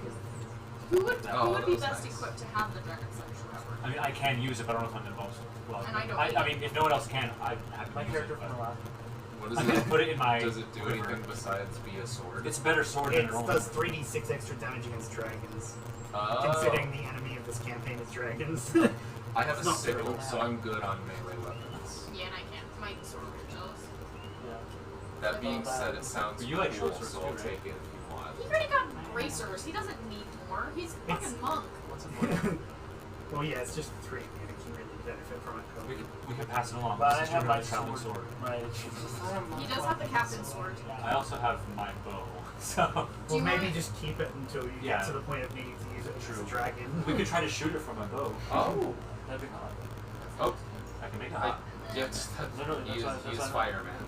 Who would Oh, be that was best nice. equipped to have the Dragon Slayer short sword? I mean, I can use it, but I don't know if I'm the most. Well, And I don't I mean, if no one else can, I'm happy to My use character it. from the last. What is I'm gonna it? put it in my. Does it do quiver. anything besides be a sword? It's a better sword than It your own. does 3d6 extra damage against dragons. Oh. Considering the enemy of this campaign is dragons. I have It's a not sickle, terrible. so I'm good on melee weapons. Yeah, and I can't. My sword is jealous. Yeah. That being said, it sounds But you like cool, short swords so too, I'll right? take it if you want. He already got bracers. He doesn't need more. He's a It's- fucking monk. What's it well, yeah, it's just 3 units. You really benefit from it. We can pass it along. But I This is have your my traveling sword. sword. Right. He does have the captain's sword. I also have my bow. So Do Well, you maybe want- just keep it until you Yeah. get to the point of needing to use it as a True. dragon. we could try to shoot it from my bow. Oh! That'd be hot. Oh! I can make it I, hot. yes, Literally, he is, that's he is what I know. fireman.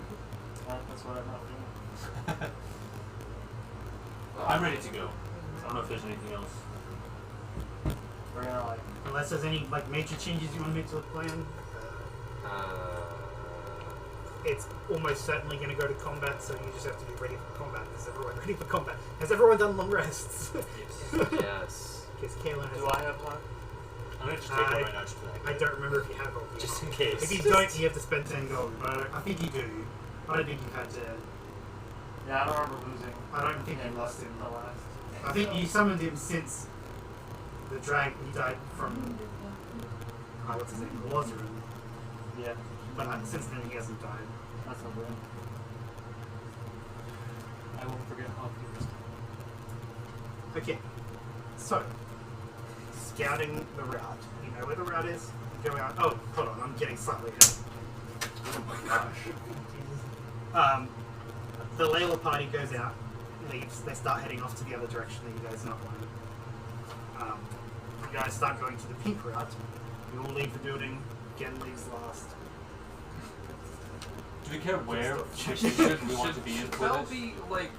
That's what I'm not doing. I'm ready to go. I don't know if there's anything else. We're gonna like. Unless there's any like major changes you want to make to the plan. Uh, it's almost certainly going to go to combat, so you just have to be ready for combat. Is everyone ready for combat? Has everyone done long rests? Yes. Because Kaelin has. Do I have time? I'm gonna just take it right now just for that. I don't remember if you have gold. Just in case. If you don't, you have to spend 10 gold. But I think you do. I don't think you had to. Yeah, I don't remember losing. I don't think Yeah, you lost him. the last. I think you summoned him since the dragon. He died from. What's his name? Lazarin. Yeah, But since then he hasn't died. that's not bad. I won't forget how to do this. Okay. So, scouting the route. You know where the route is? You go out. Oh, hold on. I'm getting slightly ahead. Oh my gosh. The Layla party goes out, leaves. They start heading off to the other direction that you guys not going. You guys start going to the pink route. You all leave the building. Gen leaves last. Do we care where? Which Should district we want to be in? Bell be like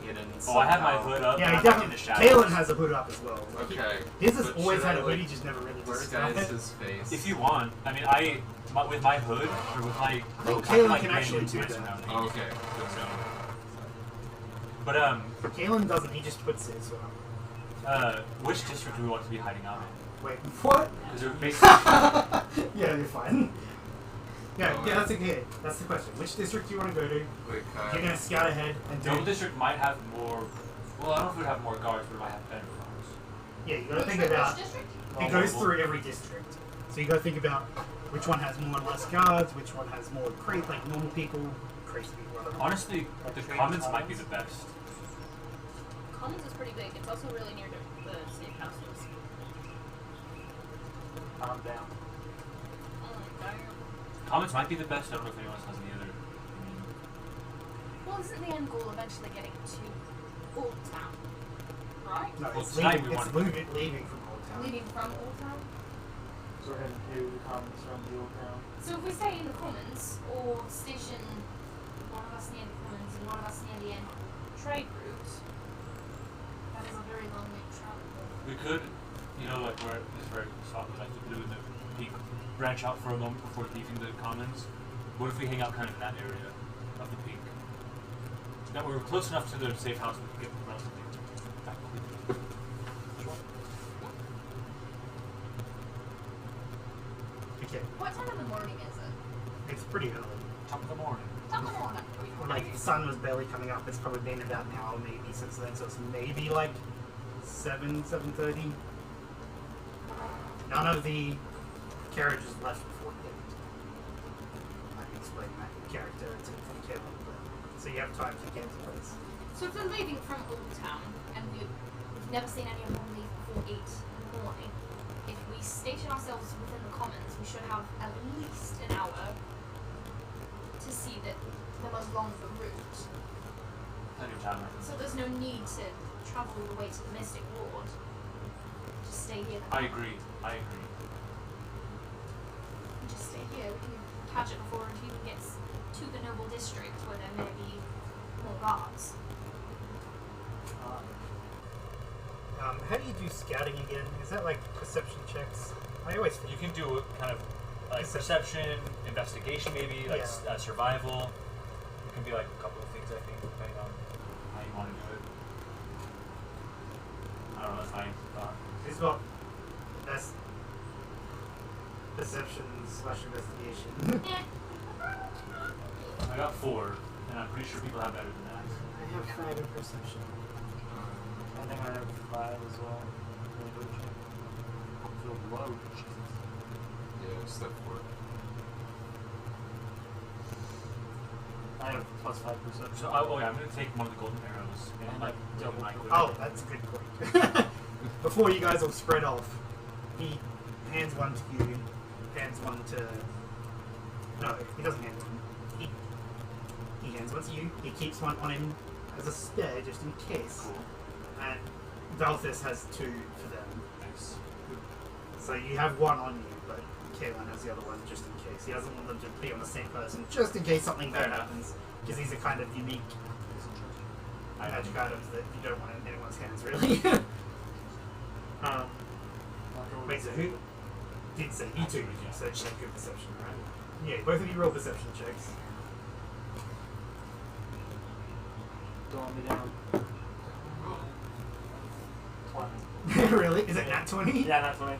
hidden? Oh, I have my somehow? hood up. Yeah, and he I'm like in definitely. the shadows. Kalen has a hood up as well. Okay. His has But always should had I, a hood. He like, just never really disguise disguised it. his face. If you want, I mean, with my hood or with my think cloak, Kalen like, can blend actually into do my that. surroundings. Oh, okay. Good to know. But Kalen doesn't. He just puts his which district do we want to be hiding out in? Wait, what? Because they're basically Yeah, you're fine. Yeah, Oh, yeah, yeah. that's okay. That's the question. Which district do you want to go to? Quick, You're gonna scout ahead and Dome do. district might have more. Well, I don't know if it would have more guards, but it might have better guards. Yeah, you gotta Which think one? about. Which district? It goes through every district, so you gotta think about which one has more and less guards, which one has more like normal people, crazy people. I don't know. Honestly, the commons might be the best. Commons is pretty big. It's also really near the safe houses. I'm down. Oh, damn. Commons might be the best. I don't know if anyone else has any other. Well, isn't the end goal eventually getting to Old Town? Right? No, Well, it's tonight leaving. we It's wanted- leaving from Old Town. Leaving from Old Town? So we're heading to the commons from the old town. So if we stay in the Commons, or station one of us near the Commons and one of us near the end trade route, that is a very long way to travel. We could, like where this very spot we like to do in the peak, branch out for a moment before leaving the commons. What if we hang out kind of in that area of the peak? That we were close enough to the safe house we could get relatively back quickly. Okay, What time in the morning is it? it's pretty early. Top of the morning. Top of the morning. Like the sun was barely coming up. It's probably been about an hour maybe since then, so it's maybe like 7:30. None of the carriages left before it. I can explain that character to Kevin, so you have time to get to place. So if we're leaving from Old Town, and we've never seen anyone leave before 8 in the morning, if we station ourselves within the Commons, we should have at least an hour to see the most longer route. Plenty of time. So there's no need to travel all the way to the Mystic Ward. Just stay here. I agree. Just stay here. We can catch it before it even gets to the Noble District, where there may be more guards. How do you do scouting again? Is that like perception checks? I always You can do kind of like perception, investigation, maybe like Yeah. survival. It can be like a couple of things, I think, depending on How you want to do it? I don't know. That's my thought. It's got that's perception/investigation. I got 4, and I'm pretty sure people have better than that. I have 5 in perception. I think I have 5 as well. Feel low. Yeah, step 4. I have plus 5 perception. So, I'm going to take one of the golden arrows and like double my quick. Oh, that's a good point. Before you guys all spread off, he hands one to you, hands one to. No, he doesn't hand one. He hands one to you. He keeps one on him as a spare, just in case. Cool. And Valthus has 2 for them. Nice. So you have one on you, but Kaelin has the other one just in case. He doesn't want them to be on the same person, just in case something bad happens. Because these are kind of unique magic items that you don't want in anyone's hands, really. Wait, so who did say you two? So check your perception, right? Yeah, both of you roll perception checks. Going me down. 20. Really? Is it nat 20? Yeah, nat 20.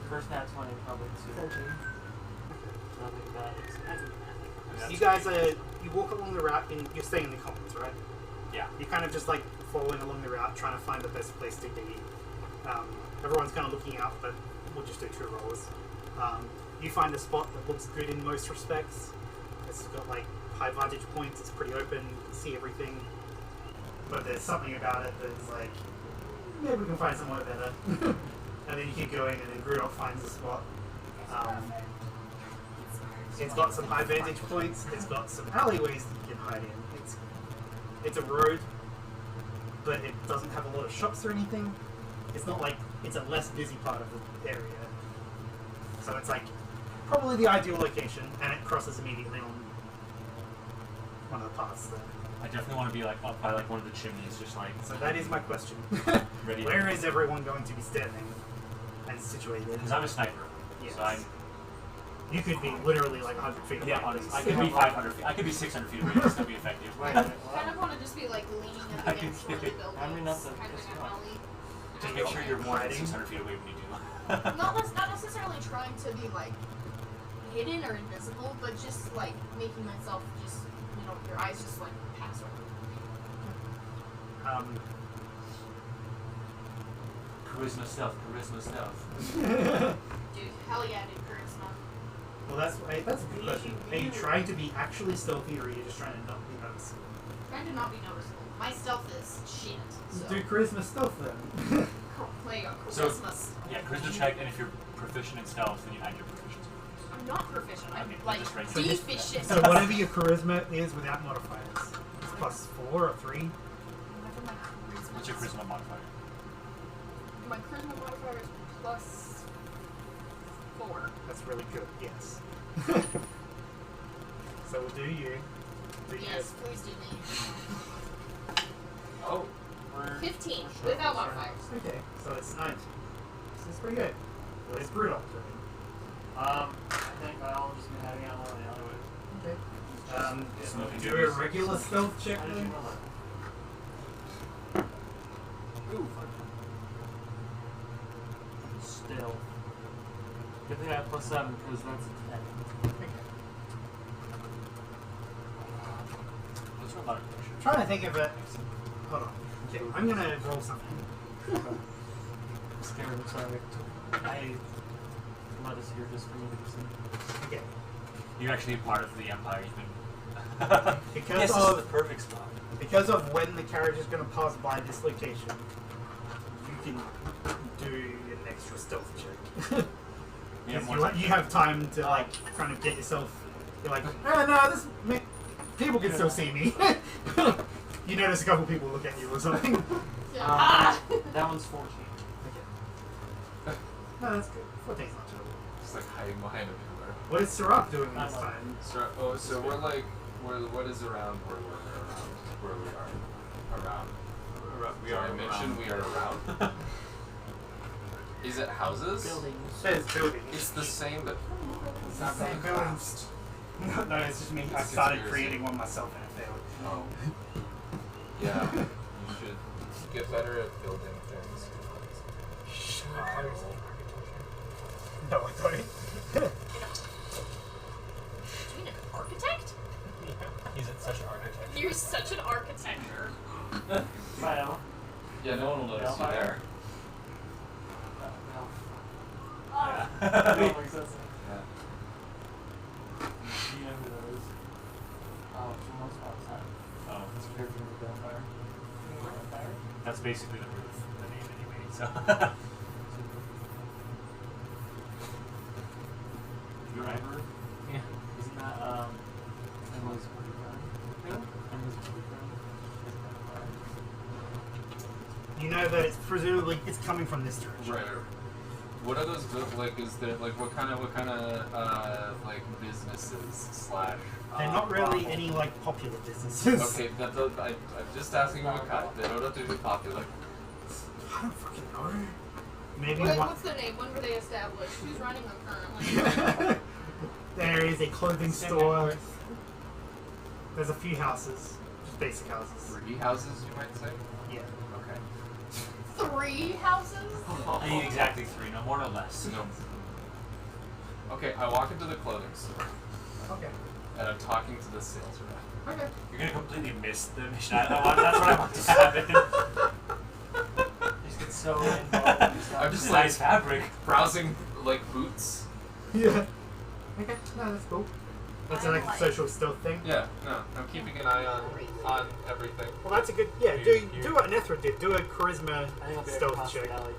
First nat 20, probably 2. Nothing bad. You guys you walk along the route and you're staying in the commons, right? Yeah. You're kind of just like following along the route, trying to find the best place to be. Everyone's kind of looking out, but we'll just do 2 rolls. You find a spot that looks good in most respects. It's got like high vantage points, it's pretty open, you can see everything. But there's something about it that's like, maybe we can find somewhere better. And then you keep going, and then Grudok finds a spot. It's got some high vantage points, it's got some alleyways that you can hide in. It's a road, but it doesn't have a lot of shops or anything. It's not like it's a less busy part of the area. So it's like probably the ideal location, and it crosses immediately on one of the paths there. I definitely want to be like up by like one of the chimneys, just like. So that is my question. Ready. Where is everyone going to be standing and situated? Because I'm a sniper. Yes. So I'm. You could be literally like 100 feet away. Yeah, honestly, I could be 500 feet. I could be 600 feet away and still be effective. Wait, I kind of want to just be like leaning up I against can one of the buildings. I mean, that's a- kind of in an alley. Just make sure you're more than 600 feet away when you do. Not necessarily trying to be like hidden or invisible, but just like making myself just, you know, your eyes just like pass over. Charisma stealth, charisma stealth. Dude, hell yeah, dude, charisma. Well, that's a good question. Are you trying to be actually stealthy, or are you just trying to not be noticeable? Trying to not be noticeable. My stealth is shit. So. Do charisma stealth then. Play on So- charisma. Yeah, charisma check, and if you're proficient in stealth, then you add your proficiency. I'm not proficient. I'm Okay, like just right. deficient. So whatever your charisma is without modifiers, it's plus 4 or 3. Whatever my charisma What's your is. charisma modifier? My charisma modifier is plus 4. That's really good. Yes. So we'll do you. Do you. Yes, please do me. Oh, 15 without modifiers. Okay. So it's 9. So it's pretty good. Well, it's brutal. I think I'll just be heading out one of the alleyways. Okay. Smoking Do a duties. regular stealth check How did you then. know that? Ooh, fuck. Still. Good thing I have plus 7 because that's a 10. What's your modification? Trying to think of it. Hold on. Okay, I'm gonna roll something. I'm scared, I'm sorry. I let us here just for me to see. Okay. You're actually part of the Empire. You've been. Because Yes, this is of the perfect spot. because of when the carriage is going to pass by this location, you can do an extra stealth check. You have more you, time. you have time to like kind of get yourself. You're like, oh no, people can still see me. You notice a couple people look at you or something. Yeah. Ah! That one's 14. Okay. No, that's good. 14's not terrible. just like hiding behind a pillar. What is Sirach doing this time? So we're like, what is around where we are? Around. We are I mentioned we are around. Is it houses? Buildings. Says buildings. It's the same, but It's not very same buildings. No, it's just me. I It's started conspiracy. creating one myself and it failed. oh, yeah. You should get better at building things. No, I don't. Being an architect? He's such an architect. You're such an architecture. Well. Yeah, no one will notice you there. That makes sense. Yeah. Do you know who that is? Oh, from most spots. Oh, It's a character from the Vampire. Vampire? that's basically the root of the name anyway. So. You're right. Yeah. Isn't that, Emily's boyfriend? Who? Emily's boyfriend. You know that it's presumably it's coming from this direction. Right. What are those like? Is there like what kind of like businesses slash? They're not really any like popular businesses. Okay, I'm just asking what kind. They don't have to be popular. I don't fucking know. Maybe Wait, one. what's their name? When were they established? Who's running them currently? There is a clothing store. There's a few houses, just basic houses. 3 houses, you might say? Yeah. Okay. 3 houses? I need exactly 3, no more, no less. No. Okay, I walk into the clothing store, Okay. and I'm talking to the sales rep. Okay. You're gonna completely miss the mission. That's what I want to happen. Just get so involved. I'm just Nice fabric. browsing, like, boots. Yeah. Okay. No, that's cool. That's I like a like- social stealth thing. Yeah, no, I'm keeping an eye on everything. Well, that's a good. Yeah. You- Do what Nethra did. Do a charisma I think I'll be stealth across check. the alley.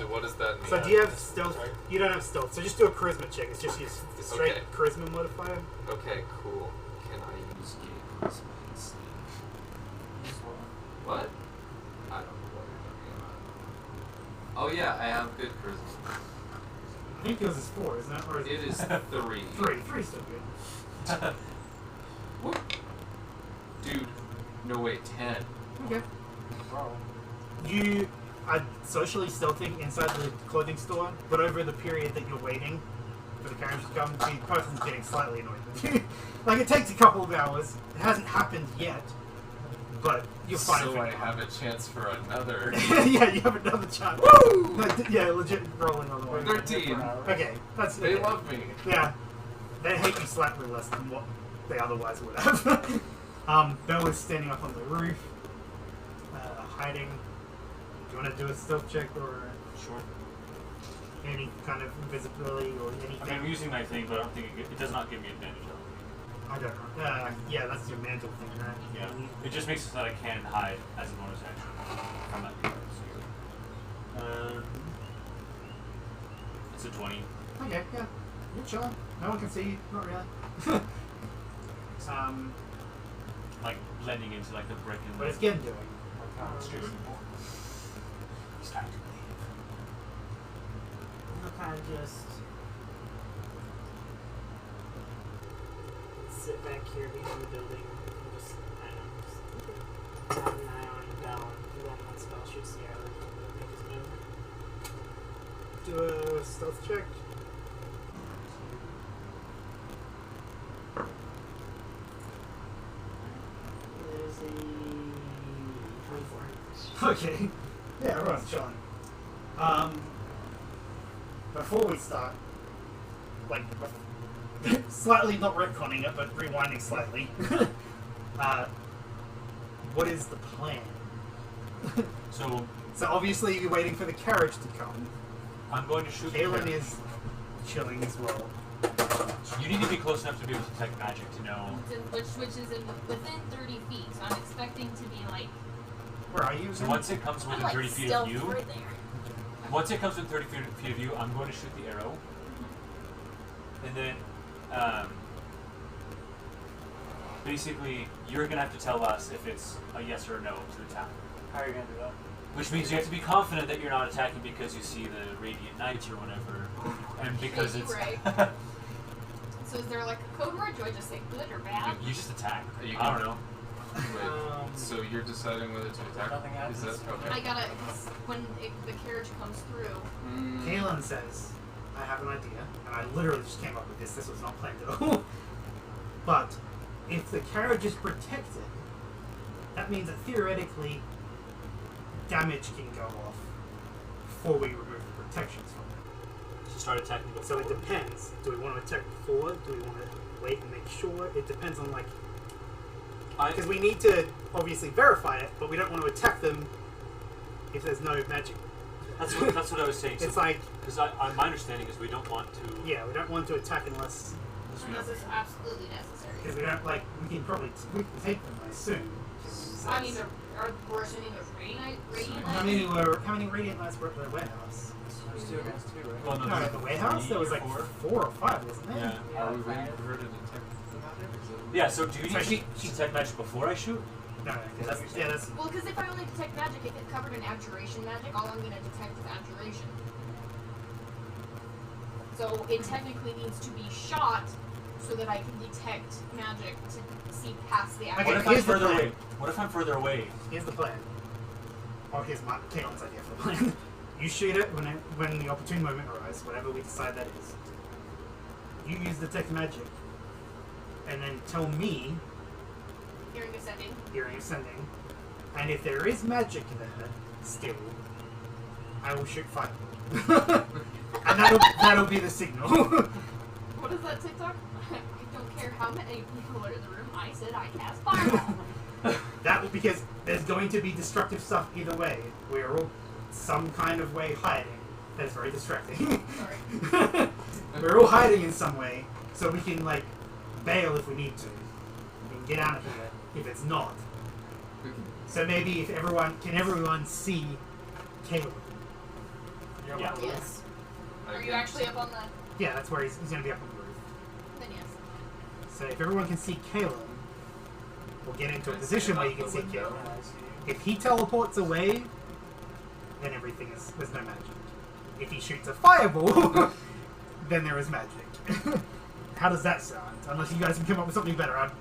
What does that mean? So do you have stealth? Sorry. You don't have stealth, so just do a charisma check. It's just your straight Okay. charisma modifier. Okay, cool. Can I use charisma instead? What? I don't know what you're talking about. Oh yeah, I have good charisma. I think yours is 4, isn't it? Or is It is 3. 3. 3's still good. What? Dude, no wait, 10. Okay. Wow. You are socially stealthing inside the clothing store, but over the period that you're waiting for the carriage to come, the person's getting slightly annoyed with you. Like, it takes a couple of hours. It hasn't happened yet, but you're fine. So I have a chance for another. Yeah, you have another chance. Woo! Like, yeah, legit rolling on the way. 13. Okay, that's They okay. love me. Yeah, they hate you slightly less than what they otherwise would have. Belle is standing up on the roof, hiding. Do you want to do a stealth check or Sure. any kind of invisibility or I anything? mean, I'm using my thing, but I don't think it does not give me advantage though. I don't know. Yeah, that's your mantle thing, right? Yeah. It just makes it so that I can hide as a bonus action from that card. So. It's a 20. Okay, yeah. You're chilling. No one can see you. Not really. Like blending into like the brick and But it's getting doing. it's just it's time to leave. I'll kind of just sit back here behind the building and just, I don't know, just have an eye on Bell and let that spell shoots the arrow and make his move. Do a stealth check. There's a 24. Okay. Yeah, everyone's chilling. Before we start, like, slightly not retconning it, but rewinding slightly. What is the plan? So So obviously you're waiting for the carriage to come. I'm going to shoot the Kaelin carriage. is chilling as well. You need to be close enough to be able to detect magic to know. Which is within 30 feet, so I'm expecting to be like. Where are you? So once it comes I'm within like 30 feet of stealth you, right there. once it comes within 30 feet of you, I'm going to shoot the arrow. And then, basically, you're going to have to tell us if it's a yes or a no to attack. How are you gonna do that? Which means you have to be confident that you're not attacking because you see the radiant knights or whatever, and because Yeah, it's right. So is there like a code word? Do I just say good or bad? you just attack. You I don't know. Wait, so you're deciding whether to attack? Nothing happens. Is that okay? I gotta, cause when the carriage comes through, Kaelin says, I have an idea, and I literally just came up with this. This was not planned at all. But if the carriage is protected, that means that theoretically damage can go off before we remove the protections from it. So start attacking before. So it depends. Do we want to attack before? Do we want to wait and make sure? It depends on, like, because we need to obviously verify it, but we don't want to attack them if there's no magic. That's what I was saying. It's like, Because my understanding is we don't want to. yeah, we don't want to attack unless, unless it's absolutely necessary. because we don't, like, we can probably we can take them, I assume. I mean, we're assuming there's radiant How many radiant knights were at the warehouse? There's 2 against 2, right? Well, No, at the warehouse there was like 4 or 5, wasn't there? Yeah. Are we waiting for her to detect the magic? Is it- Yeah. So do you So need to detect magic before I shoot? No, that's, yeah, that's Well, because if I only detect magic, if it's covered in abjuration magic, all I'm going to detect is abjuration. So it technically needs to be shot so that I can detect magic to see past the Okay, What abjuration. if I'm here's the further plan. away? What if I'm further away? here's the plan. Or here's my Kaelin's idea for the plan. You shoot it when the opportune moment arises, whatever we decide that is. You use detect magic, and then tell me Hearing ascending. Hearing ascending. And if there is magic there, still, I will shoot fireball. And that'll be the signal. What is that TikTok? I don't care how many people are in the room. I said I cast fireball. That will, because there's going to be destructive stuff either way. We're all some kind of way hiding. That's very distracting. Sorry. We're all hiding in some way, so we can like bail if we need to. We can get out of here if it's not. So maybe if everyone see Caleb? Yeah. Yes. Are you actually up on the? Yeah, that's where he's going to be up on the roof. Then yes. So if everyone can see Caleb, we'll get into a position where you can see Caleb. If he teleports away, then there's no magic. If he shoots a fireball, then there is magic. How does that sound? Unless you guys can come up with something better.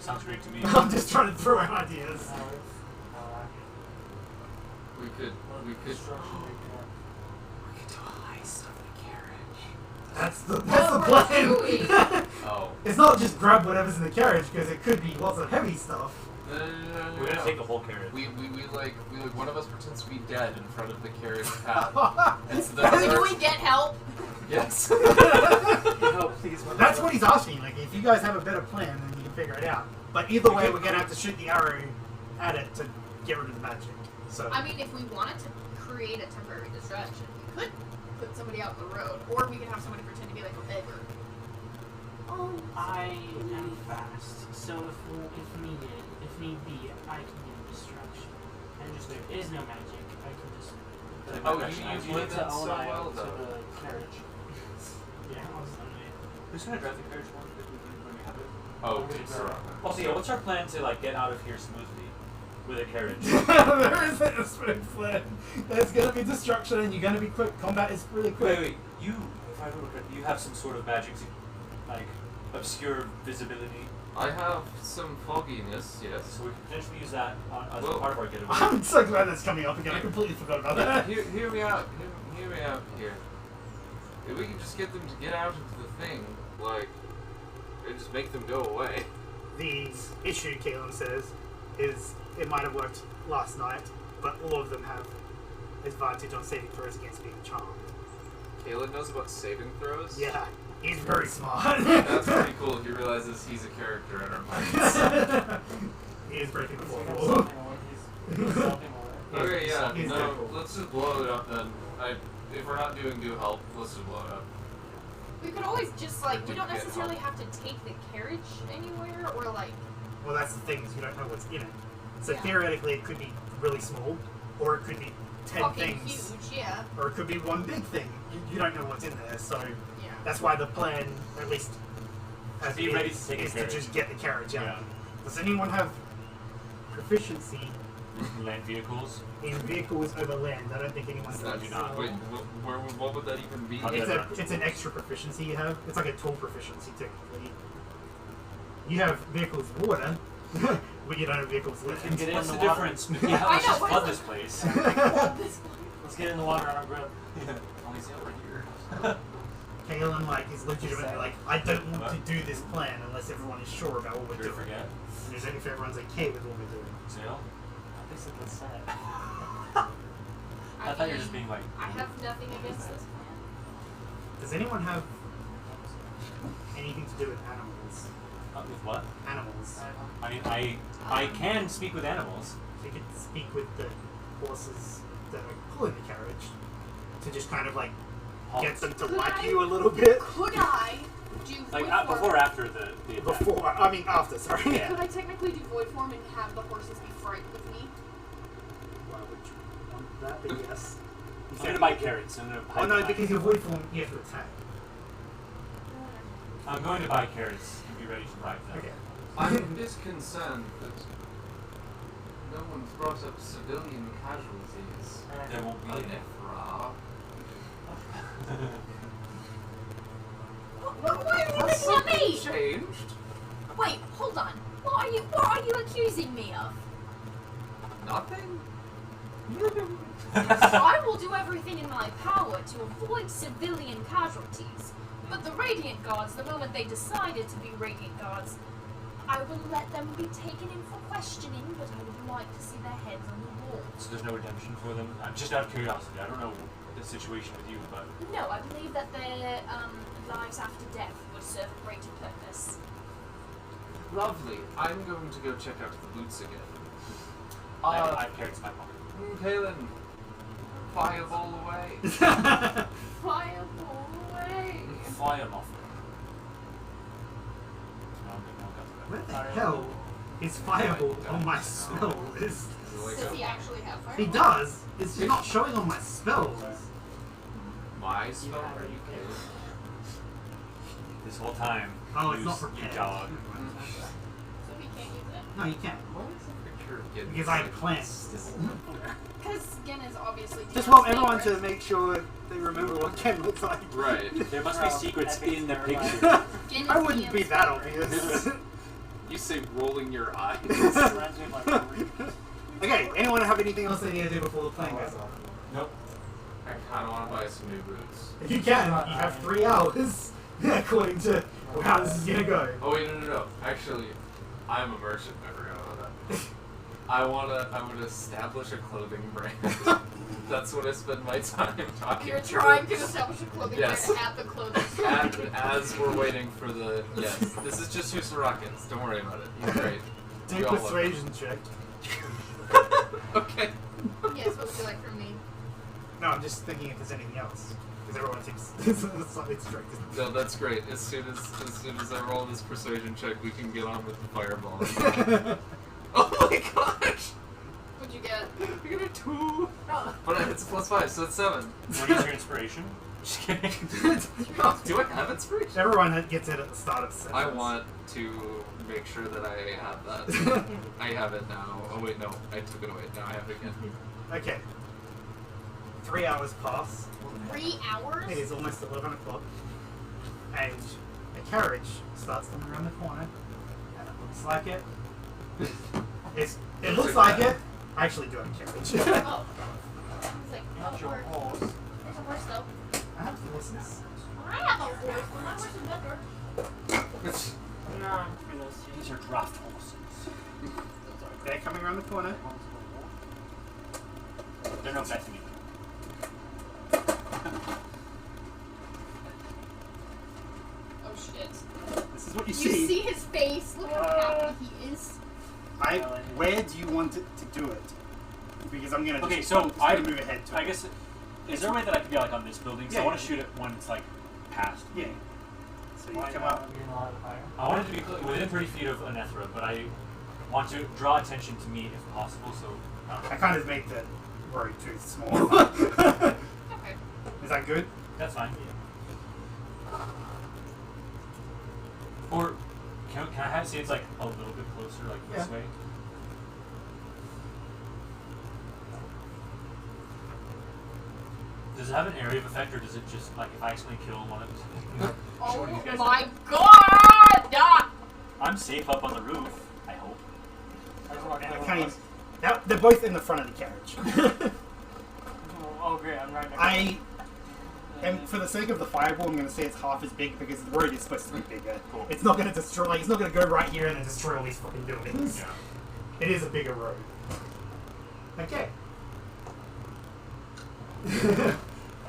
Sounds great to me. I'm just trying to throw out ideas. We could Destruction they do a heist of the carriage. That's the Ratatouille. plan. Oh. It's not just grab whatever's in the carriage, because it could be lots of heavy stuff. No. We're gonna take the whole carriage. We like one of us pretends to be dead in front of the carriage path. And so Do we get help? Yes. No, please. That's what he's asking. Like, if you guys have a better plan, then you can figure it out. But either way, we're gonna have to shoot the arrow at it to get rid of the magic. So. I mean, if we wanted to create a temporary distraction, we could put somebody out in the road, or we could have somebody pretend to be like a beggar. Oh. I am fast, so if need be, I can get a distraction. And if there is no magic, I can just. Oh, you played that so eye well, to though. the carriage. Yeah, Who's gonna drive the carriage when we have it? Oh, it's Also, yeah, what's our plan to like get out of here smoothly with a carriage? There isn't a smooth plan. There's gonna be destruction, and you're gonna be quick. Combat is really quick. Wait, you, if I remember correctly, you have some sort of magic, like obscure visibility. I have some fogginess, yes. So we can potentially use that as Well, part of our getaway. I'm so glad that's coming up again. I completely forgot about that. Hear me out. Hear me out here. If we can just get them to get out of the thing, like, and just make them go away. The issue, Kaelin says, is it might have worked last night, but all of them have advantage on saving throws against being charmed. Caleb knows about saving throws? Yeah, he's very smart. That's pretty cool. He realizes he's a character in our minds. He is breaking the He's got fourth something wall. on. He's something on. Okay, yeah, He's no, dead. let's just blow it up then. If we're not doing do help, let's just blow it up. We could always just like, we don't Get necessarily help. have to take the carriage anywhere, or like, Well, that's the thing, is you don't know what's in it. So Yeah. theoretically, it could be really small, or it could be 10 fucking things, huge, yeah. or it could be one big thing. You don't know what's in there, so Yeah. that's why the plan, at least as Be it ready is, to take a is to carriage. just get the carriage out. Yeah. Does anyone have proficiency Land vehicles. in vehicles over land? I don't think anyone does. do not. Wait, what would that even be? It's an extra proficiency you have. It's like a tool proficiency technically. You have vehicles water, but you don't have vehicles We land. can get in What's the the water. difference? I Yeah, know, let's just what flood is this place. Well, this Let's get in the water on our grip. Only say over here. Kaelin is legitimately like, I don't want to do this plan unless everyone is sure about what we're Sure to doing. forget. And there's only if everyone's okay with what we're doing. Sail. I think it's sad. I thought you were just being like. I have nothing against this plan. Does anyone have anything to do with animals? With what? Animals. I mean, I can speak with animals. So you could speak with the horses that are pulling the carriage to just kind of get them to Could like I- you a little bit. Could I do Like void form? before or after the attack? After, sorry. Yeah. Could I technically do void form and have the horses be frightened with me? Why would you want that? But yes. I'm gonna buy carrots. I'm gonna. Oh hide no, behind- because your void form, you have to attack. I'm going to buy carrots and be ready to ride them. Okay. I'm just concerned that no one's brought up civilian casualties. There won't be any. Why are you looking at me? Changed? Wait, hold on. What are you accusing me of? Nothing? I will do everything in my power to avoid civilian casualties. But the Radiant Guards, the moment they decided to be Radiant Guards, I will let them be taken in for questioning, but I would like to see their heads on the wall. So there's no redemption for them? I'm just out of curiosity. I don't know the situation with you, but No, I believe that their lives after death would serve a greater purpose. Lovely. I'm going to go check out the boots again. I've carried my pocket. Palin, fireball away. Fireball away! Fire off. Where the hell is Fireball on my spell list? Does he actually have fireball? He does. It's not showing on my spells. My spell? Are you kidding? This whole time. Oh, it's use not you prepared. dog. So he can't use it. No, you can't. What is the picture of getting Because I have plans still. Because Gen is obviously Just Gen's want everyone to favorite. make sure they remember what Ken looks like. Right. There must be secrets in the picture. Gen is I wouldn't Gen's be that favorite. obvious. You say rolling your eyes. Okay, anyone have anything else they need to do before the plane goes off? Nope. I kind of want to buy some new boots. If you can, you have 3 hours, according to how this is gonna go. Oh wait, no. Actually, I'm a merchant. I forgot about that. I would establish a clothing brand. That's what I spend my time talking. You're to. trying to establish a clothing Yes. brand at the clothing store. And as we're waiting for the this is just who Sorokin is. Don't worry about it. He's great. Do We all love persuasion check. Okay. Yes, what would you like from me? No, I'm just thinking if there's anything else. Because everyone thinks it's strict. No, that's great. As soon as I roll this persuasion check, we can get on with the fireball. Oh my gosh! What'd you get? I got a 2. Oh. But it's a +5, so it's 7. What is your inspiration? Just kidding. Oh, do I have inspiration? Everyone gets it at the start of the sentence. I want to make sure that I have that. I have it now. Oh wait, no, I took it away. Now I have it again. Okay. 3 hours pass. 3 hours? It is almost 11 o'clock. And a carriage starts coming around the corner. And it looks like it. It looks like it. I actually do have a carriage. Oh. It's like, Not your horse. horse. There's a horse though. I have horses. I have a horse, but my horse is better. No, These are draft horses. They're coming around the corner. They're no bet to me. Oh shit. This is what you You see his face. Look how happy he is. Where do you want it to do it? Because I'm gonna. Okay, just, so I'm just I gonna move ahead to I it. guess is there a way that I could be like on this building? So Yeah, I want yeah. to shoot it when it's like past. Yeah. So you why come not? up. You're not a fire. I want it to be within 30 feet of an Ethra, but I want to draw attention to me if possible. So I kind of make the road too small. Okay. Is that good? that's fine. Or can I have see it's like a little bit closer, like this Yeah. way? Does it have an area of effect, or does it just like if I accidentally kill one of them? Oh my god! Ah! I'm safe up on the roof. I hope. I just want to And I kill can't one. even, they're both in the front of the carriage. Oh great, I'm right next I am, for the sake of the fireball, I'm going to say it's half as big because the road is supposed to be bigger. Cool. It's not going to destroy, like, it's not going to go right here and then destroy all these fucking buildings. Yeah. It is a bigger road. Okay.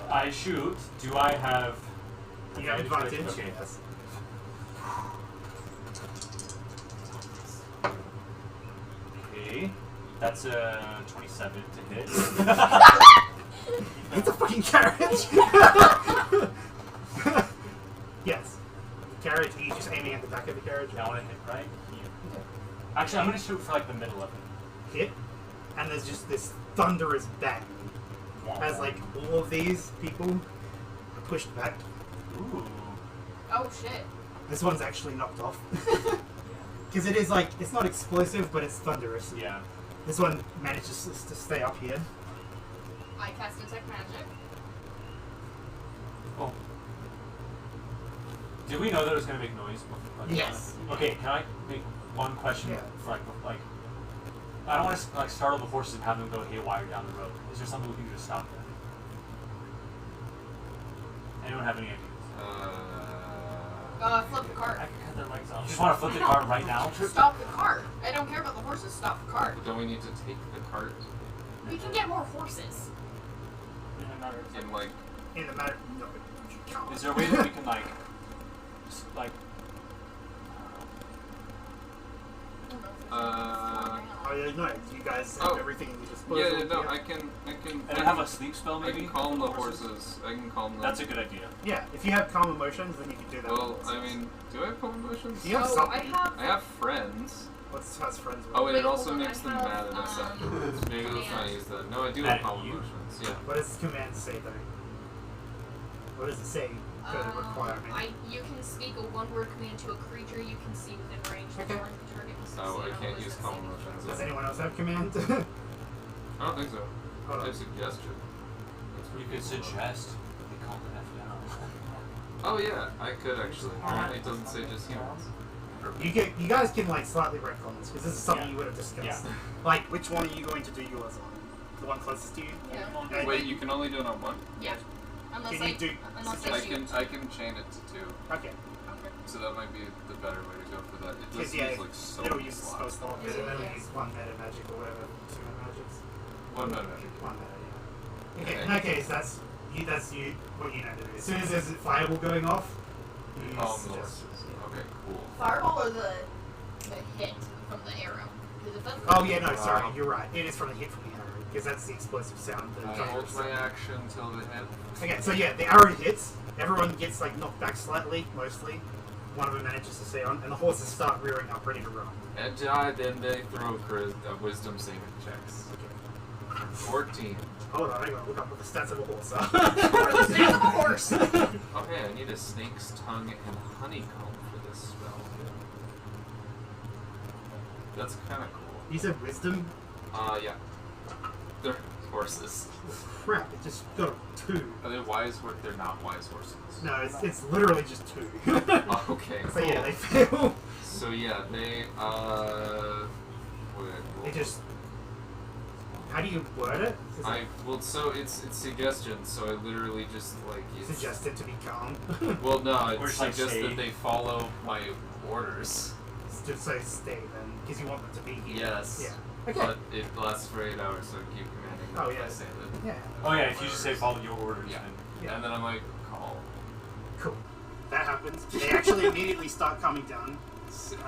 I shoot. Do I have? You have advantage. Okay. Yes. Okay. That's a 27 to hit. It's a fucking carriage! Yes. Carriage, are you just aiming at the back of the carriage? I want to hit right here. Actually, I'm gonna shoot for like the middle of it. Hit, and there's just this thunderous bang. As like all of these people are pushed back. Ooh. Oh shit. This one's actually knocked off. Because it is like, it's not explosive, but it's thunderous. Yeah. This one manages to stay up here. I cast detect magic. Oh. Did we know that it was gonna make noise? Like, Yes. Okay. Can I make one question? Yeah. For like, I don't want to like startle the horses and have them go haywire down the road. Is there something we can do to stop that? Anyone have any ideas? Flip a cart. I can cut cut their legs You off. just want to flip the cart right now? Stop the cart. I don't care about the horses. Stop the cart. Don't we need to take the cart We can get more horses. In a matter of in like? In the matter, no, you can't. Is there a way that we can like Oh yeah, no, you guys have Oh. everything at your disposal. Yeah, no, I can. and have a sleep spell I maybe? can calm the horses. I can calm them. That's a good idea. Yeah, if you have calm emotions, then you can do that. Well, with I horses. mean, do I have calm emotions? You have So something. I have. friends. What's has friends with? Oh, wait, it Wait, also hold on, makes I them have, mad and upset. Maybe let's not use that. No, I do Mad have at calm you? emotions. Yeah. What does command say though? What does it say for the requirement? You can speak a one-word command to a creature you can see within range of Okay. the target. Oh, I can't use calm emotions. Does anyone else have command? I don't think so. Hold I on. have suggestion. You could suggest that they calm the F down. Oh yeah, I could actually. It doesn't say just humans. You guys can like slightly retcon this because this is something Yeah. you would have discussed. Yeah. Like, which one are you going to do yours on? The one closest to you? Yeah. Okay. Wait, you can only do it on one? Yeah. Unless Can I, you do unless I I shoot. can chain it to 2. Okay. Okay. So that might be the better way to go for that. It Because does yeah, use like so it'll many use the slots. spell slot, Yeah. and then it'll use one meta magic or whatever. 2 meta magics. One meta magic. One meta, yeah. Okay, Okay. in that case, that's you what you know to do. As soon as there's a fireball going off, you Calm use the just- horses. Okay, cool. Fireball or the hit from the arrow? Because if that's Oh yeah, no, sorry, you're right. It is from the hit from the arrow, because that's the explosive sound. I hold my action till the hit. Okay, so yeah, the arrow hits. Everyone gets like knocked back slightly, mostly. One of them manages to stay on, and the horses start rearing up, ready to run. And then they throw wisdom saving checks. Okay. 14. Hold on, I gotta look up what the stats of a horse are. the stand of a horse. Okay, I need a snake's tongue and honeycomb for this spell. That's kind of cool. You said wisdom? Yeah. They're horses. Crap, it just got a 2. Are they wise horses? They're not wise horses. No, it's literally just 2. Okay, So cool. yeah, they fail. So yeah, they They just. How do you word it? Is so it's suggestions. So I literally just like it suggested to be calm? Well, no, Or it just, like, suggests stay. that they follow my orders. Just say stay then, because you want them to be here. Yes. Yeah. Okay. But it lasts for 8 hours, so I keep commanding them Oh, if yeah. I say that. Yeah. Oh yeah, if you just say follow your orders, Yeah. then Yeah. And then I'm like, call. Cool. That happens. They actually immediately start coming down. Sick.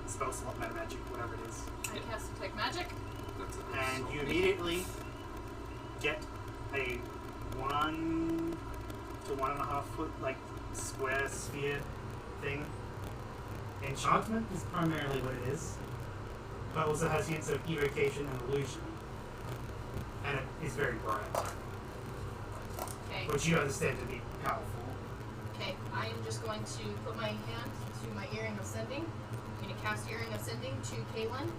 Spell slot, meta magic, whatever it is. I cast detect magic. That's it. And you immediately get a 1 to 1.5 foot like square sphere thing. Enchantment is primarily what it is, but also has hints of evocation and illusion, and it is very bright, Okay. which you understand to be powerful. Okay. I am just going to put my hand to my earring of sending. I'm going to cast earring of sending to Caitlin. And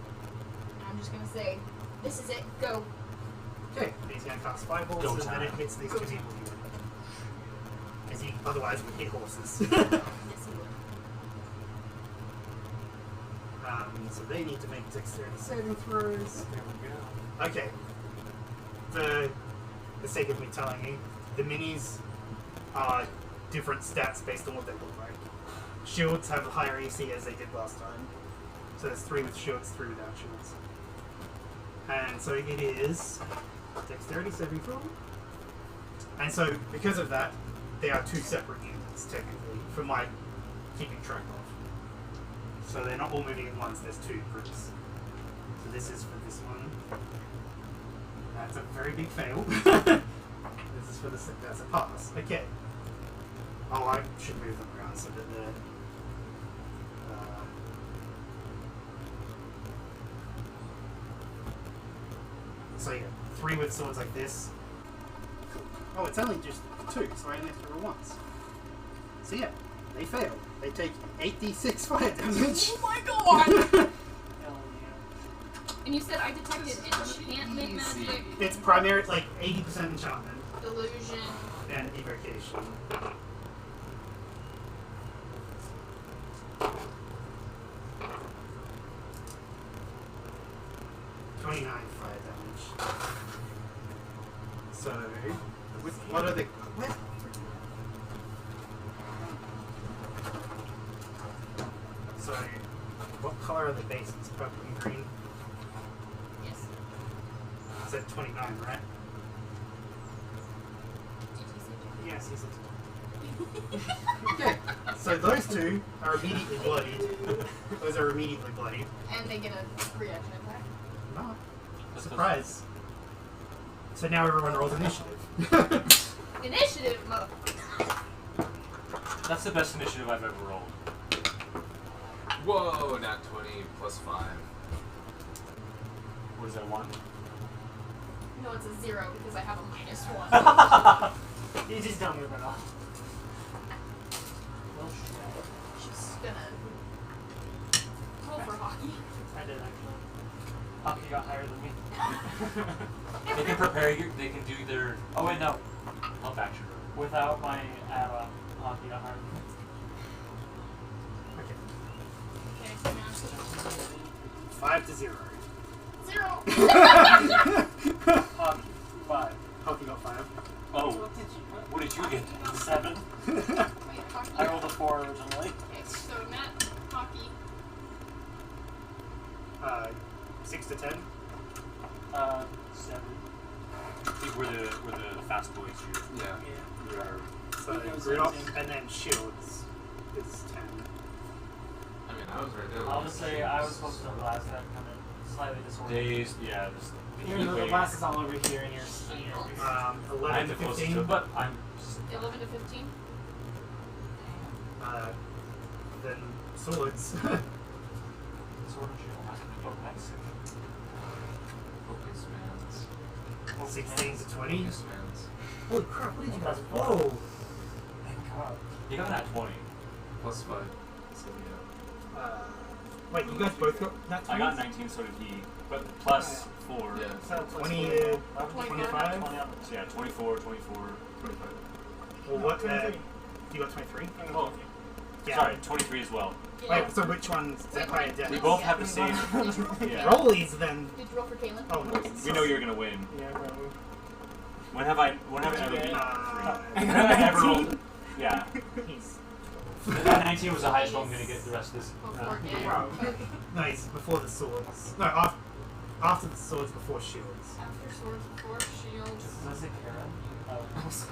I'm just going to say, "This is it. Go." Okay, he's going to cast fireballs, Go and then it time. hits these 2 people here. As he otherwise would hit horses. Yes, you would. So they need to make dexterity saving throws. There we go. Okay. For the sake of me telling you, the minis are different stats based on what they look like. Shields have a higher AC as they did last time. So there's 3 with shields, 3 without shields. And so it is dexterity saving throw. And so because of that, they are 2 separate units technically for my keeping track of. So they're not all moving at once, there's 2 groups. So this is for this one. That's a very big fail. This is for the that's a pass. Okay. Oh, I should move them around so that they're. So yeah, 3 with swords like this. Cool. Oh, it's only just 2, so I only have to roll once. So yeah, they fail. They take 8d6 fire damage. Oh my god! Hell yeah. And you said I detected enchantment Easy. magic, It's primarily like 80% enchantment illusion. and evocation. $29 fire damage. So, what are the? Where? the base is purple and green. Yes. I said 29, right? Yes, he said. Okay. So those two are immediately bloodied. Those are immediately bloodied. And they get a reaction attack. No. Surprise. So now everyone rolls initiative. Initiative, motherfucker. That's the best initiative I've ever rolled. Whoa, nat 20 plus 5. What is that, 1? No, it's a 0 because I have a -1. You just don't move at all. Well, Just gonna roll for hockey. I did actually. Hockey got higher than me. They can prepare you, they can do their... Oh wait, no. Help action. Without my add-on, hockey got higher than me. Okay. Okay, so now 5 to 0. 0. Hockey, 5. Hockey got 5. Oh, What did you? what did you get? 7. Wait, hockey. I rolled a 4 originally. Okay, so Matt, hockey. 6 to 10. 7. I think we're the fast boys here. Yeah. Yeah. We are... So He goes Gridlock 17. and then Shields is 10. I mean, I was right there. I'll just say I was supposed to last that kind of slightly disorganized. Days, yeah, just... Even though the glass is all over here and you're 11 I'm to the closest 15. to it, but I'm... 11 to 15. Then Swords. Sword and shield. Oh, nice. Focus mans. 16 to 20. Focus mans. Holy crap, what did you guys Whoa. roll? Thank God. You got that 20. Plus 5. So, Wait, you guys both got that 20? I got 19, so did he. But plus 4. yeah. So plus 20, 20, 25? 20 up. So yeah, 24, 24, 25. Well, what? 23. You got 23? Oh, Yeah. sorry, 23 as well. Wait, so which one's that higher death? We both have the same. Did you roll for Yeah. Caitlin? Rollies then. Did you roll for Caitlin? Oh, no. We know you're gonna win. Yeah, probably. When have I ever beaten 3? Uh, When have I ever rolled? Yeah. he's 19 was the highest roll I'm gonna get the rest of this. Before, yeah. Wow. Nice, before the swords. No, after the swords, before shields. After swords, before shields, Was it Karen? Oh.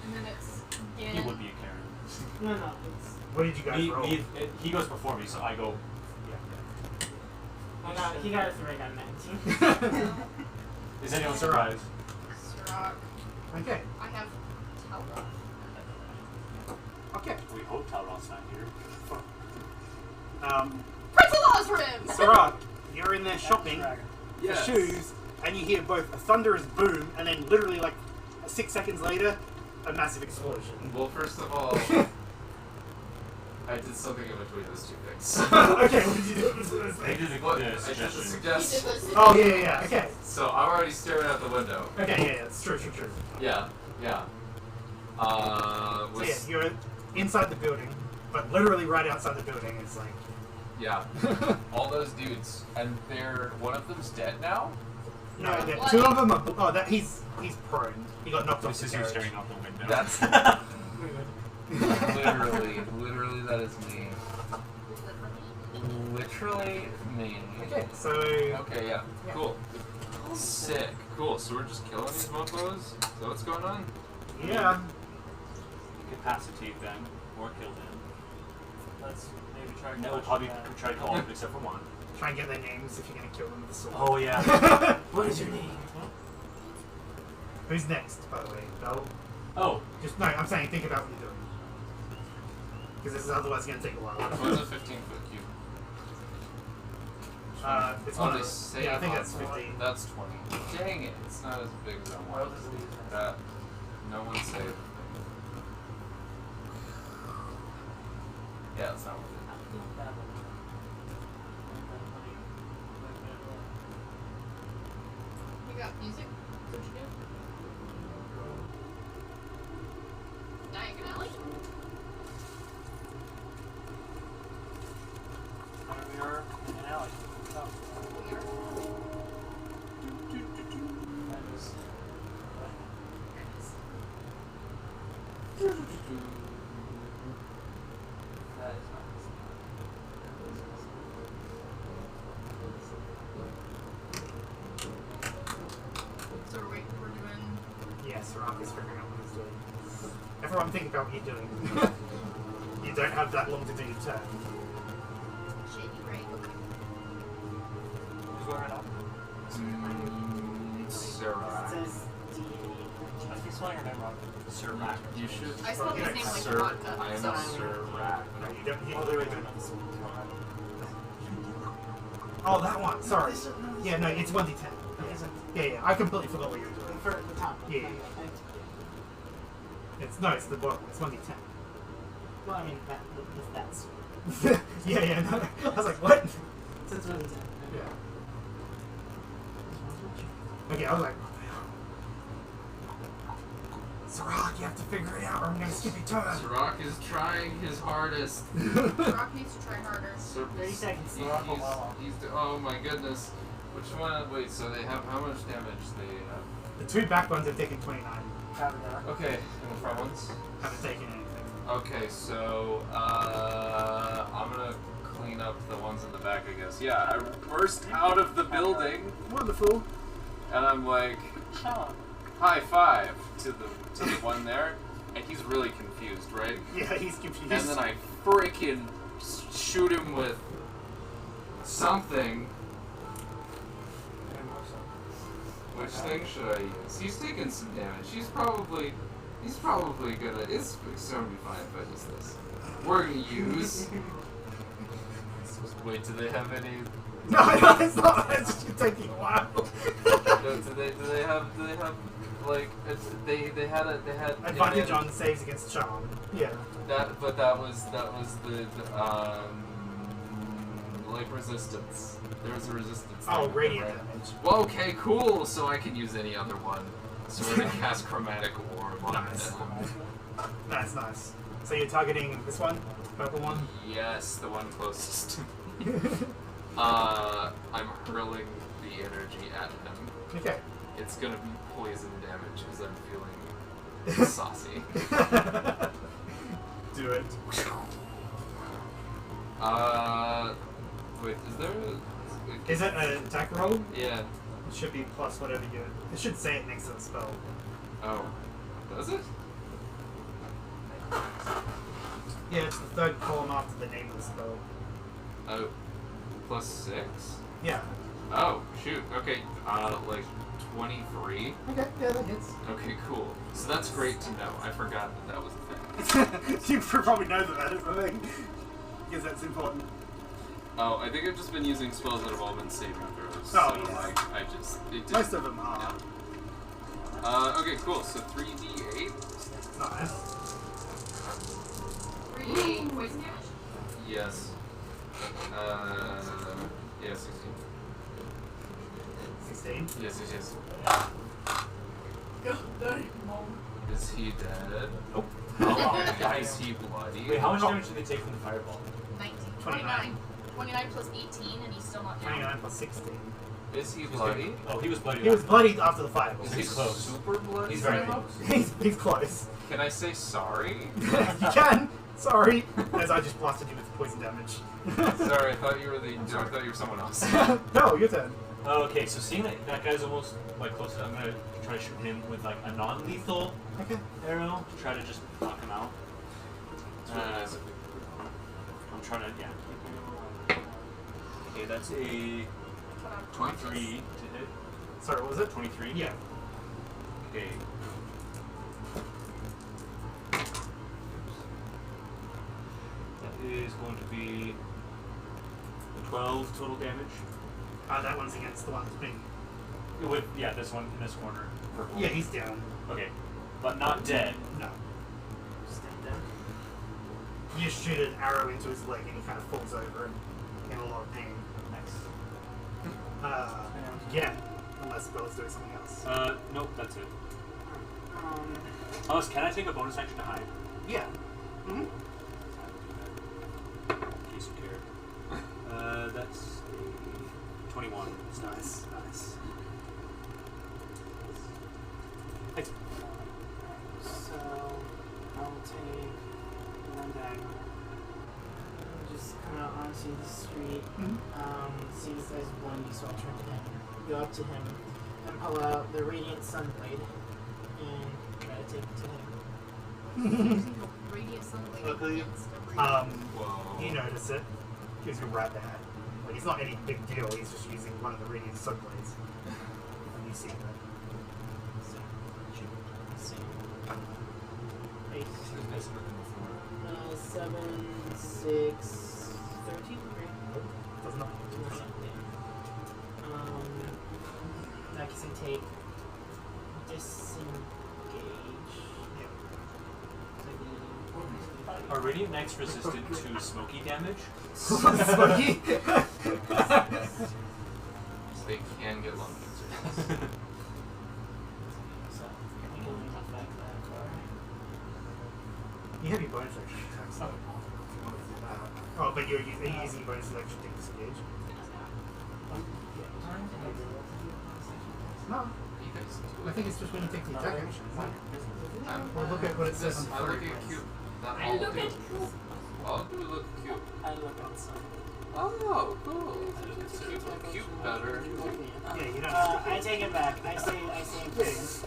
and then it's He again. would be a Karen. No, no. It's, What did you guys roll? He goes before me, so I go. he got a 3, I got a 19. Is anyone surprised? Sirach. Okay. I have Talra. Okay. We hope Talron's not here. Pretzel Osrim! Sarah, you're in there shopping Dragon. for Yes. shoes, and you hear both a thunderous boom, and then literally like 6 seconds later, a massive explosion. Well, first of all, I did something in between those two things. Okay, what did you do? They did What? the I did the suggestion. suggestion. Oh, yeah, okay. So I'm already staring out the window. Okay, yeah, it's true. Yeah, yeah. So yeah, you're inside the building, but literally right outside the building, it's like... Yeah. All those dudes, and one of them's dead now? No, Yeah. the What? 2 of them are... Oh, he's prone. He got knocked off This the is you carriage. staring out the window. That's literally that is me. Literally me. Okay, so... Okay, yeah, Yeah. cool. Sick. Cool, so we're just killing these mofos? Is that what's going on? Yeah. Incapacitate them or kill them. Let's maybe try And then we'll probably try to kill all of them except for one. Try and get their names if you're going to kill them with a sword. Oh yeah. What is your name? Who's next, by the way? Bell? Oh, Just, no, I'm saying think about what you're doing. Because this is otherwise going to take a while. What's a 15-foot cube? It's Oh, one they of say yeah, I think on that's 50. That's 20. Dang it, it's not as big as I What wanted. is it? That. No one saved. Yeah, it's not worth it. You got music? What'd you do? Diagon Alley? We are in an alley. Oh. We are. That is. That is not. Everyone think about what you're doing. You don't have that long to do your turn. Shady break. Who's going right now? It Sirac. says I think spelling your name wrong. Sirac. You should. I spelled his name like Sir, vodka. I am so Sirac. No, you don't. You Oh, literally wait, don't. wait. Oh, that one. Sorry. Yeah, no, it's 1d10. Yeah. I completely forgot what you were doing. For the top. Yeah. It's the bottom. It's 1d10. Well, I mean, that's. yeah. No. I was like, what? So it's really 10. Yeah. Okay, I was like, Sirac, you have to figure it out or I'm gonna skip your turn. Sirac is trying his hardest. Rock needs to try harder. 30 seconds. Oh my goodness. Which one? Wait, so they have how much damage they have? The two back ones have taken 29. Okay, and the front ones? Haven't taken anything. Okay, so I'm gonna clean up the ones in the back, I guess. Yeah, I burst out of the building. Wonderful. And I'm like, high five to the one there, and he's really confused, right? Yeah, he's confused. And then I freaking shoot him with something. Which thing should I use? He's taking some damage. He's probably gonna. It's gonna be fine if I use this. We're gonna use. Wait, do they have any? No, it's not. It's just taking a while. No, do they have like they had Advantage on saves against charm. Yeah. that was the like resistance. There was a resistance. Oh, thing, radiant right? damage. Well, okay, cool. So I can use any other one. So we're gonna cast Chromatic Orb on Nice. them. That's nice. So you're targeting this one, purple one. Yes, the one closest to me. I'm hurling the energy at him. Okay. It's gonna be poison damage because I'm feeling saucy. Do it. Wait, is there Is it an attack roll? Yeah. It should be plus whatever you. It should say it next to the spell. Oh. Does it? Yeah, it's the third column after the name of the spell. Oh. +6? Yeah. Oh, shoot. Okay, like 23? Okay, yeah, that hits. Okay, cool. So that's great to know. I forgot that was a thing. You probably know that is the thing. Because that's important. Oh, I think I've just been using spells that have all been saving throws. Oh, so, yeah. like, it didn't. Most of them are. Okay, cool. So 3d8? Nice. 3d8 poison damage? Yes. Yeah, 16. 16. Yes. Good. Is he dead? Nope. Oh, is he bloody? Wait, how much damage did they take from the fireball? 19. 29. 29 plus 18, and he's still not down. 29 plus 16. Is he bloody? Oh, he was bloody. He was bloodied after the fireball. Is He's he close. super bloody? He's very close. He's close. Can I say sorry? You can. Sorry. As I just blasted you with poison damage. Sorry, I thought you were I thought you were someone else. No, your turn. Oh, okay, so seeing that guy's almost like close, I'm gonna try to shoot him with like a non-lethal Okay. arrow to try to just knock him out. It's really nice of you. I'm trying to, yeah. Okay, that's a 23 to hit. Sorry, what was it? 23? Yeah. Okay. That is going to be 12 total damage. That one's against the one that's being. With, yeah, this one in this corner. Purple. Yeah, he's down. Okay. But not dead. No. Stand down. You just shoot an arrow into his leg and he kind of falls over and in a lot of pain. Nice. Yeah. Unless Bella's doing something else. Nope, that's it. Unless, can I take a bonus action to hide? Yeah. Mm-hmm. In case you care. That's a 21. It's nice. Nice. Thanks. So, I'll take one dagger. Just come out onto the street. See this guy's bloody, so I'll turn to him. Go up to him and pull out the Radiant Sunblade and try to take it to him. Radiant sunlight Luckily, against a Whoa. you notice it. Gives you a rat bad. Like, it's not any big deal, he's just using one of the radiant sunblades. And you see that. Eight. She was messing with him before. 7, 6, 13, right? Does not. I guess I take disengage. Are Radiant Knights resistant to smoky damage? Smoky? They can get lung cancer. So, we can affect that. You have your bonus action attacks. Oh, but are you using bonus action to disengage? No. You guys do I think it's just when you take the attack action. Well, look at what it says on the I look front. at cute. Not I all look do. at All do look cute. I look outside. Oh, cool. It's cute. Cute better. Yeah, you don't. I take it back. I say imprisoned.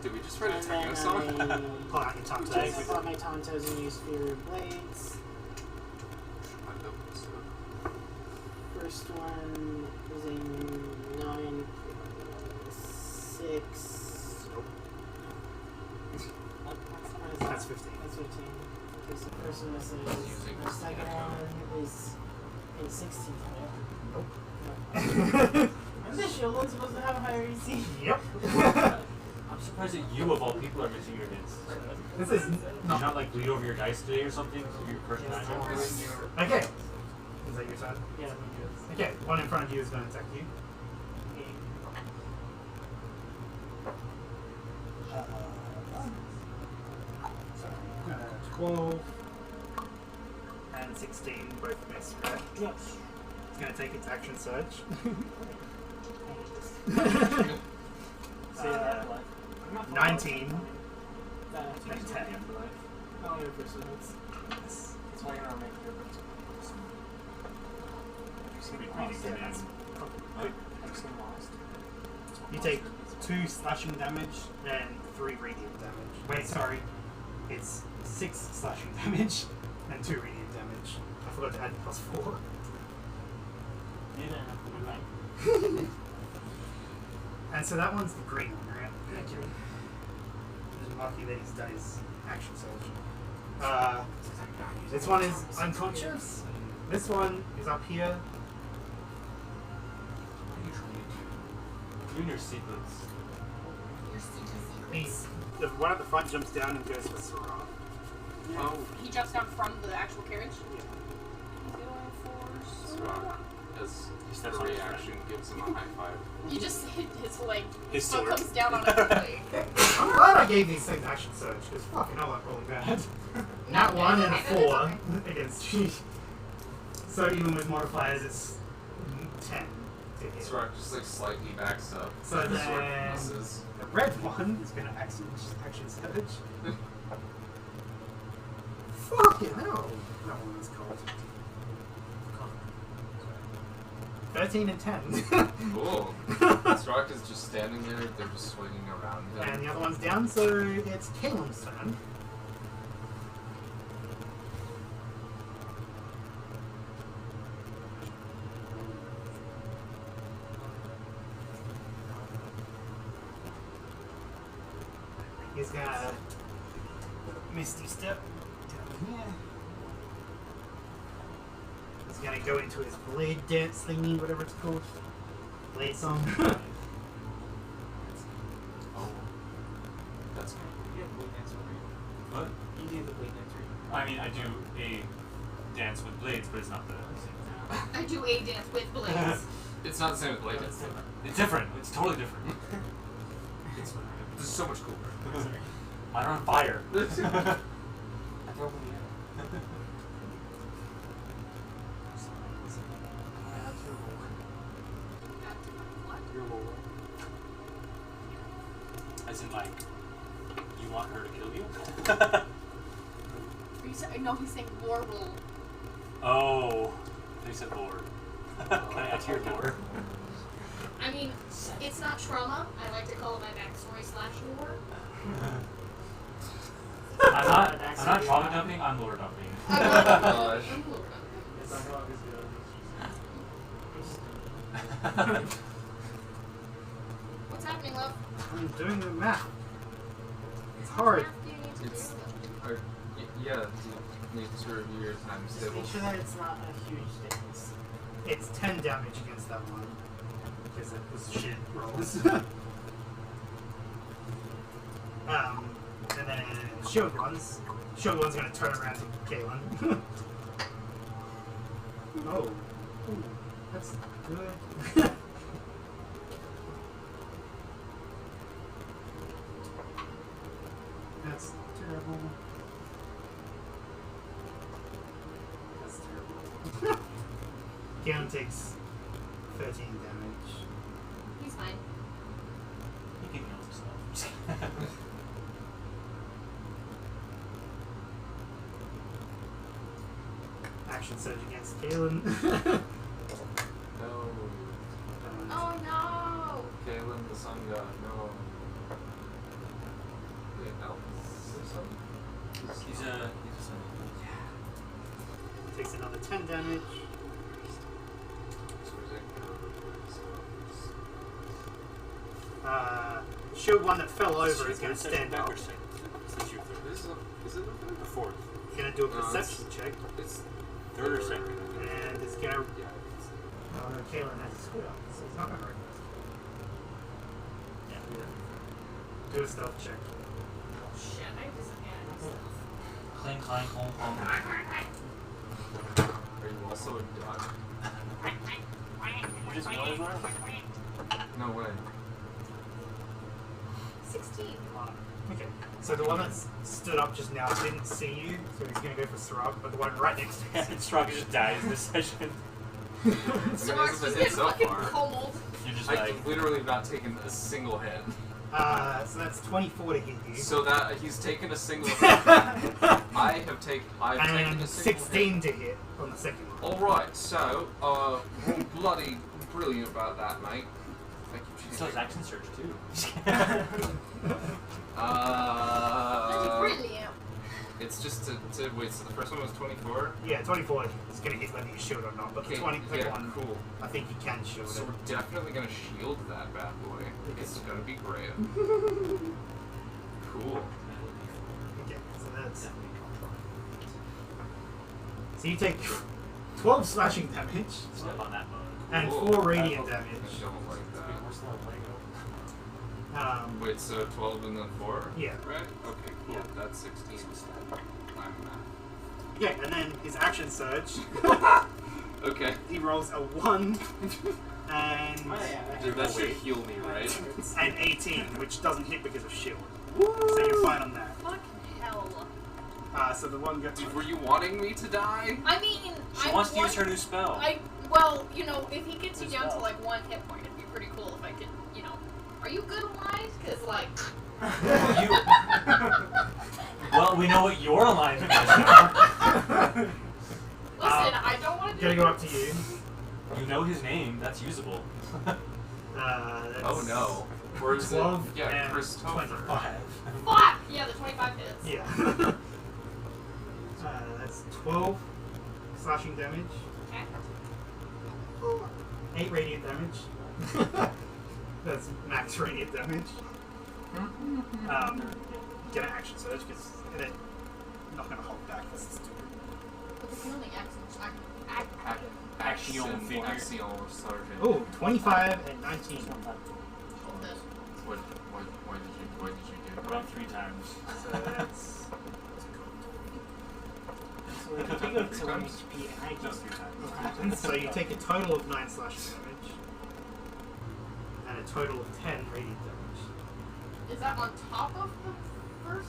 Did we just write a And techno then song? Pull out your top I toes. pull out my tontos and use Fear Blades. First one is a 9, 6. That's 15. That's 15. Okay, so first one is the second one is a 16. Right? Is this shield one supposed to have a higher EC? Yep. I'm surprised that you, of all people, are missing your hits. This is Did you not like bleed over your dice today or something? Your first Yes, nine that rolls? was- okay. Is that your turn? Yeah, Okay, one in front of you is going to attack you. So, 12 and 16 both miss, correct? yes. It's going to take its action surge. Say that life. 19 That and 10. Oh, your person hits. Yes. That's why you're not making your person. I'm just lost. You take 2 slashing damage and 3 radiant damage. Wait, sorry. It's 6 slashing damage and 2 radiant damage. I forgot to add +4. You didn't have to do that. And so that one's the green one, right? Just lucky that he's done his action surge. This one is unconscious. This one is up here. What are you trying to do? You and your sequence. your secret He's the one at the front jumps down and goes for Sarah. Oh, He jumps down from the actual carriage. Yeah. He's going for this rock as steps a on his reaction gives him a high five. You just hit his leg. His Foot sword. comes down on a leg. I'm glad I gave these things action surge because fucking hell, I'm rolling bad. Nat 1 and a 4 against you. So even with modifiers, it's 10 to hit. This rock just like slightly backs up. So the sword then- misses. The red one is going to action surge. Fucking hell. That one was cold. 13 and 10. Cool. This rock is just standing there. They're just swinging around him. And the other one's down, so it's Caleb's turn. He's got Misty Step down here. He's gonna go into his blade dance thingy, whatever it's called. Blade song. Oh, that's good. You have blade dance over you. What? You do the blade dance over I mean, I do a dance with blades, but it's not the same. I do a dance with blades. It's not the same with blade dance. It's different. It's totally different. This is so much cooler. Mine are on fire. I throw them in the air. Your roll. As in, like, you want her to kill you? No, he's saying warble. Oh, they said lore. Can I add to your lore? I mean, it's not trauma. I like to call it my backstory /lore. I'm not Yes. I'm not trauma dumping, I'm lore dumping. I'm Oh not- gosh. I'm lore Yes, dumping. I know this What's happening, love? I'm doing the math. It's What hard. math do you need to It's- do? Yeah, you need to review your times Just table. make sure that it's not a huge difference. It's 10 damage against that one. Because it was shit rolls. And then shield ones. Shield one's gonna turn around to Kaylin. Oh. Ooh, that's good. That's terrible. That's terrible. Kaylin takes 13 damage. He's fine. He can heal himself. Action surge against Kaylin. No. Oh no! Kaylin, the sun god, no. Yeah, no. The sun. He's a son. Takes another 10 damage. Shield one that fell over is going to stand up. Since you're third. Is it the third? Or fourth. He's going to do a No, it's- perception check. It's Third or second. And it's going to. Yeah. It's, Oh no, Kaylin has a screw up, so he's not going to hurt. Yeah. Do a stealth check. Oh shit, I disadvantage myself. Clang, clang, home, home. are you also a dog? You just know as well? No way. 16. Okay. So the one that stood up just now didn't see you, so he's going to go for Srog, but the one right next to him. Strong just dies this session. So I mean, Mark's this just is a hit getting so fucking far. pummeled. You're just I like, literally have not taken a single hit. So that's 24 to hit you. So that he's taken a single hit. I've taken and a single 16 hit. to hit on the second one. Alright, so, bloody brilliant about that, mate. Thank you, he still has action search too. That's brilliant. It's just to wait, so the first one was 24? Yeah, 24 is going to hit whether you shield or not, but the Okay, 20 yeah, one, cool. I think you can shield So it. we're definitely gonna shield that bad boy. It's gonna be great. Cool. Okay, so that's. So you take 12 slashing damage Step on that bug. and Cool. 4 radiant I damage. don't like that. We're still at Lego. Wait, so 12 and then 4? Yeah. Right? Okay, cool. Yeah. That's 16. I'm Yeah, and then his action surge, okay. he rolls a 1 and Oh, yeah. Dude, that should heal me, right? an 18, which doesn't hit because of shield. So you're fine on that. Fucking hell. So the one got. Dude, were you wanting me to die? I mean, She wants to use her new spell. Well, you know, if he gets you New down to spell. like 1 hit point, it'd be pretty cool if I could, you know. Are you good alive? Because, like. Well, we know what your alignment is now. Listen, I don't want to do Gonna go up to you. You know his name. That's usable. That's Oh no. Or is 12 it? Yeah, and Christopher. 25. Fuck! Yeah, the 25 hits. Yeah. That's 12 slashing damage, Okay. 8 radiant damage. That's max radiant damage. Get an action surge because they're not going to hold back. This is stupid. But they can only action. Axial figure. Axial sergeant. Oh, 25 and 19. What did you do? Run 3 times. So that's. So if you go to 1 HP and I No, just 3 times. So you take a total of 9 slashing damage and a total of 10 radiant damage. Is that on top of the first?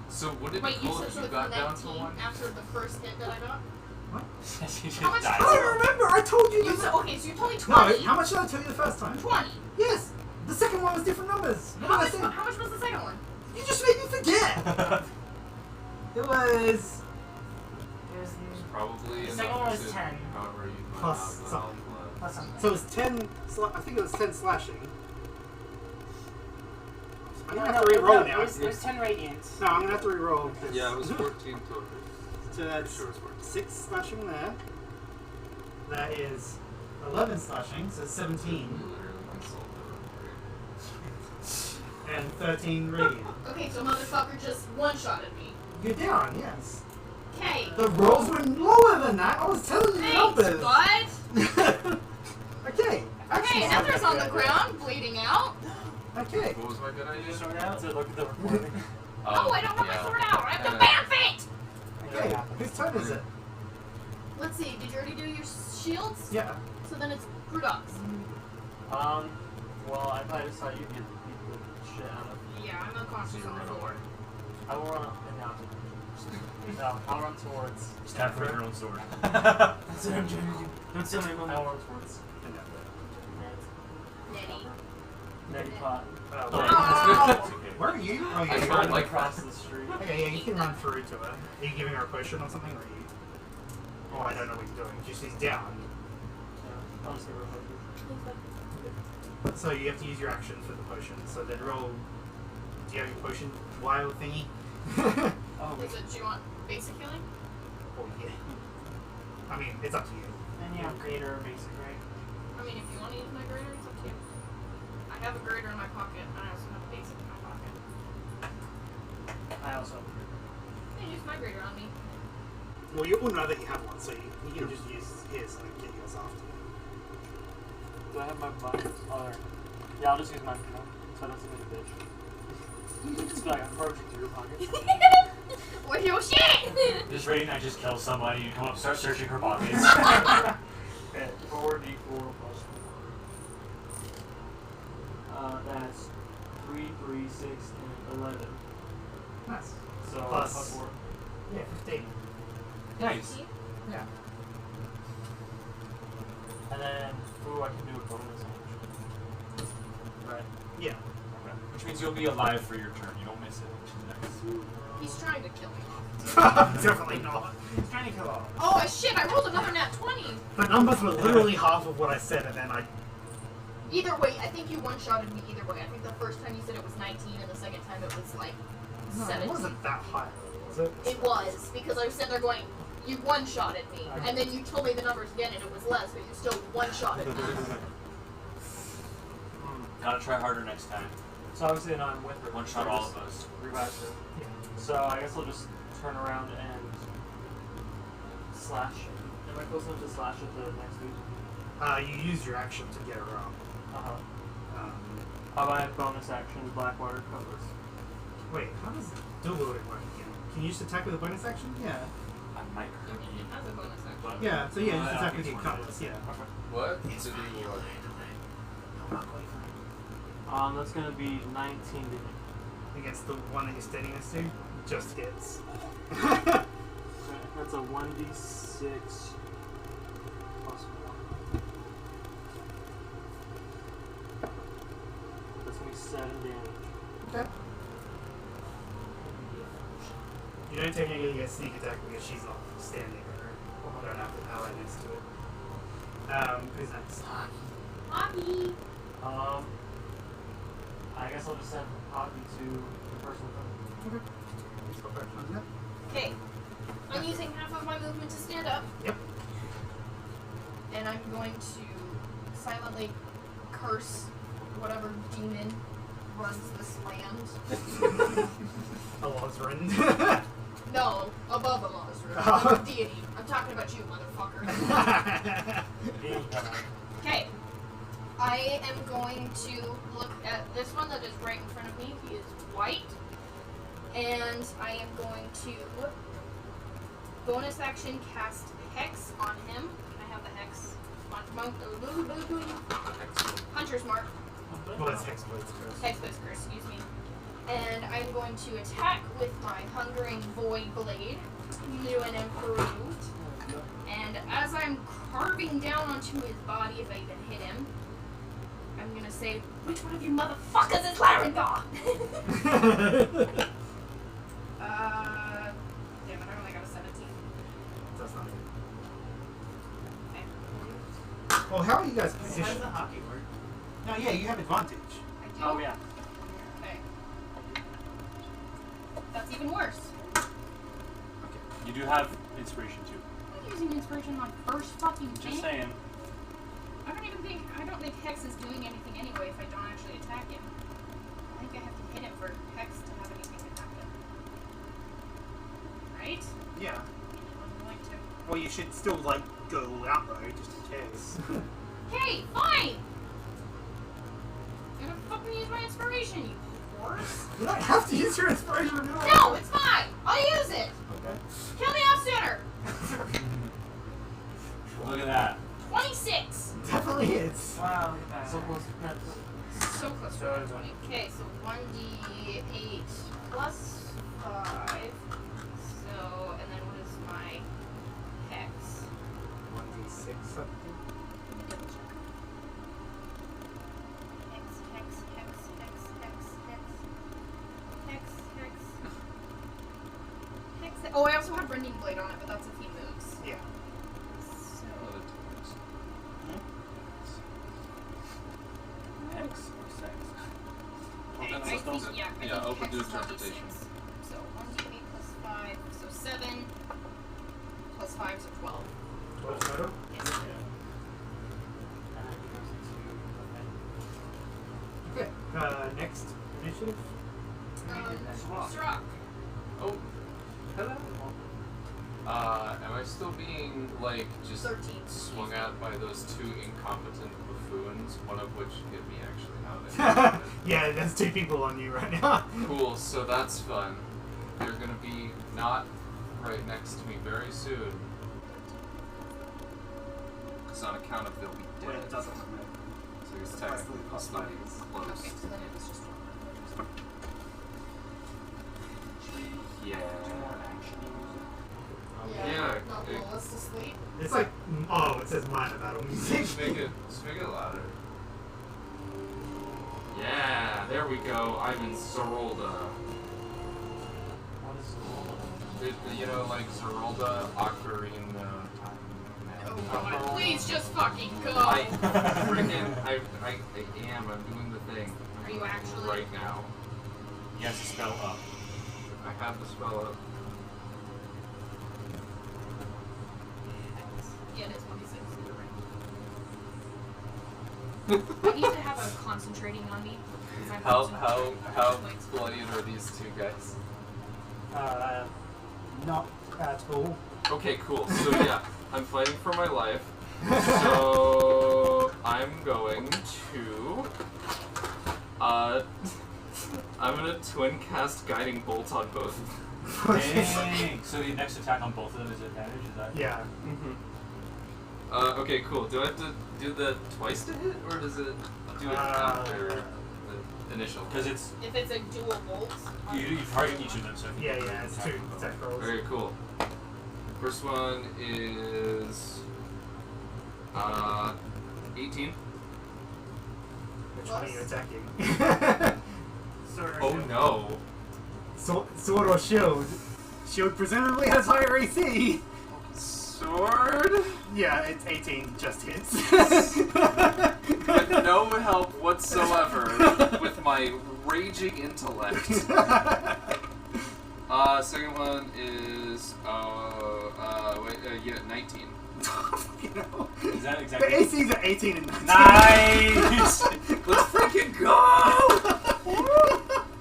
So would it be Wait, you cool said if so you it's got down 19 to 1? after the first hit that I got? She just How much dies. I don't remember! I told you You this! said, okay, so you told me No, 20. how much did I tell you the first time? 20. Yes! The second one was different numbers! What How did I much, say? how much was the second one? You just made me forget! It was. There's Probably The enough second one was to 10. However you Plus have the something. health plus something. So it was 10. I think it was 10 slashing. I I'm gonna have to re-roll now. It was 10 radiant. No, I'm gonna have to re-roll. Yeah, it was 14 total. So that's Sure, it's 14. 6 slashing there. That is 11 slashing, so 17. Literally, my soul never And 13 radiant. Okay, so motherfucker just one-shotted me. You're down, yes. Okay. The rolls were lower than that. I was telling you Thanks, numbers. bud. Okay. Okay, Heather's on the ground, bleeding out. Okay. What was my good idea? Sort out to look at the recording. Oh, I don't have my sword out. I have to ban feint. Okay. Whose turn is it? Let's see. Did you already do your shields? Yeah. So then it's Brewdog's. Well, I probably just thought you'd get beat the shit out of. Yeah, I'm unconscious on the floor. I will run up and down. No, I'll run towards. Stab for your own sword. That's what I'm trying to do. Don't tell me I'll run towards. Nettie. Nettie pot. Oh. Where are you? Oh, I yeah, tried, you're like, across the street. Okay, yeah, you can run through to her. Are you giving her a potion or something, or are you? Oh, I don't know what you're doing. Just she's down. Yeah, I'll just give her a potion. So you have to use your action for the potion. So then roll. Do you have your potion wild thingy? Oh, Is it, do you want basic healing? Oh yeah. I mean, it's up to you. And you have greater or basic, right? I mean, if you want to use my grater, it's up to you. I have a grater in my pocket, and I also have a basic in my pocket. I also. You can use my grater on me. Well, you all know that you have one, so you can just use his and get yours after. Do I have my butt? Oh, there. Yeah, I'll just use mine for now, so I don't seem like a bitch. Just be like, I'm purging through your pockets. Where's your shit? Just ready, I just kill somebody, you come up, start searching her pockets. Okay, 4d4 plus 4. That's 3, 3, 6, and 11. Nice. So, Plus- 4. Yeah, 15. Nice. Yeah. And then, ooh, I can do a bonus action. Right. Yeah. Okay. Which means you'll be alive for your turn, you don't miss it, which is nice. He's trying to kill me. Definitely not. He's trying to kill all. Oh shit! I rolled another nat 20. The numbers were literally half of what I said, and then I. Either way, I think you one-shotted me either way. I think the first time you said it was 19, and the second time it was like No, 17. it wasn't that high, was it? It was, because I was sitting there going, you one-shotted me, and then you told me the numbers again and it was less, but you still one-shotted me. Gotta try harder next time. So obviously now I'm with her. One shot all of us. Revive her. Yeah. So I guess I'll just turn around and slash. Am I close enough to slash at the next dude? You used your action to get her up. Uh-huh. How about I have bonus action, Blackwater covers? Wait, how does dual wielding work again? Can you just attack with a bonus action? Yeah. I might I hurt mean, you. it has a bonus action. But Yeah, so yeah, I just don't attack think with your it's one of cutlass, those. yeah. Okay. What? It's To do fine, what? I'm not quite fine. That's gonna be 19 to hit. Against the one that you're standing next to, just hits. Okay, that's a 1d6 plus 1. That's gonna be 7 damage. Okay. You don't technically get sneak attack because she's not standing there. You don't have to ally next to it. Who's next? Hockey! I guess I'll just send Poppy to the person with them. Okay. Let's go back on that. Okay. I'm using half of my movement to stand up. Yep. And I'm going to silently curse whatever demon runs this land. Alazrin. No, above Alazrin. Oh. I'm a deity. I'm talking about you, motherfucker. Okay. I am going to look at this one that is right in front of me. He is white. And I am going to bonus action cast Hex on him. I have the Hex on Hunter's Mark. Well, that's Hexblade's curse. Hexblade's curse, excuse me. And I'm going to attack with my Hungering Void Blade, new and improved. And as I'm carving down onto his body, if I even hit him, I'm gonna say, which one of you motherfuckers is Larendar? Damn it, I only got a 17. That's not good. Okay. Well, how are you guys How does positioned? the hockey work? No, yeah, you have advantage. I do. Oh, yeah. Okay. That's even worse. You do have inspiration too. I'm using inspiration on first fucking thing. Just saying. I don't think Hex is doing anything anyway if I don't actually attack him. I think I have to hit him for Hex to have anything to happen. Right? Yeah. I'm going to. Well, you should still, like, go all out, though, just in case. Hey, fine! You're gonna fucking use my inspiration, you horse. You don't have to use your inspiration now. No, it's fine! I'll use it! Okay. Kill me off sooner! Look at that. 26! Definitely hits. Wow, look at that. So close to that. So close to 120. Okay, so 1d8 plus 5. So, and then what is my Hex? 1d6 something. Double check. Hex, Hex, Hex, Hex, Hex, Hex. Hex, Hex. Hex. Oh, I also have Rending Blade on it, but that's if he moves. Yeah. So, X or sex? okay, I think, yeah, I Yeah, think open Hex to is 1d6. interpretation. So 1d8 plus 5, so 7 plus 5, so 12. 12 total? Yes. Okay. Next initiative? Struck. Oh, hello. Am I still being, like, just 13. swung at by those two incompetent buffoons, one of which hit me actually now that Yeah, there's 2 people on you right now. Cool, so that's fun. They're gonna be not right next to me very soon. Because on account of they'll be Wait, dead. it doesn't look good. So it's Plus technically the plus close. five. Okay, so then it was just 1. Yeah. Not it- Lois to sleep. It's like, oh, it says minor battle music. Just make it louder. Yeah, there we go. I'm in Zerolda. What is You know, like Zerolda, Ocarina. Oh god, please just fucking go! I freaking, I am. I'm doing the thing. Are you actually? Right now. Yes, spell up. I have the spell up. Yeah, it is 1d6. You're right. I need to have a concentrating on me. 'Cause I'm How points. bloodied are these two guys? Not at all. Okay, cool. So yeah, I'm fighting for my life. So I'm going to I'm gonna twin cast Guiding Bolt on both of them. Dang. So the next attack on both of them is advantage, is that? Yeah. Okay, cool. Do I have to do the twice to hit, or does it do it after the initial? Because it's If it's a dual bolt. you target each of them, so if you Yeah, can yeah, it's attack 2 them both. attack rolls. Very cool. First one is 18. Which one are you attacking? Oh no. Sword or shield? Shield presumably has higher AC. Sword? Yeah, it's 18, just hits. With no help whatsoever with my raging intellect. Second one is 19. Fucking hell. Is that The exactly? AC's at 18 and 19. Nice! Let's freaking go!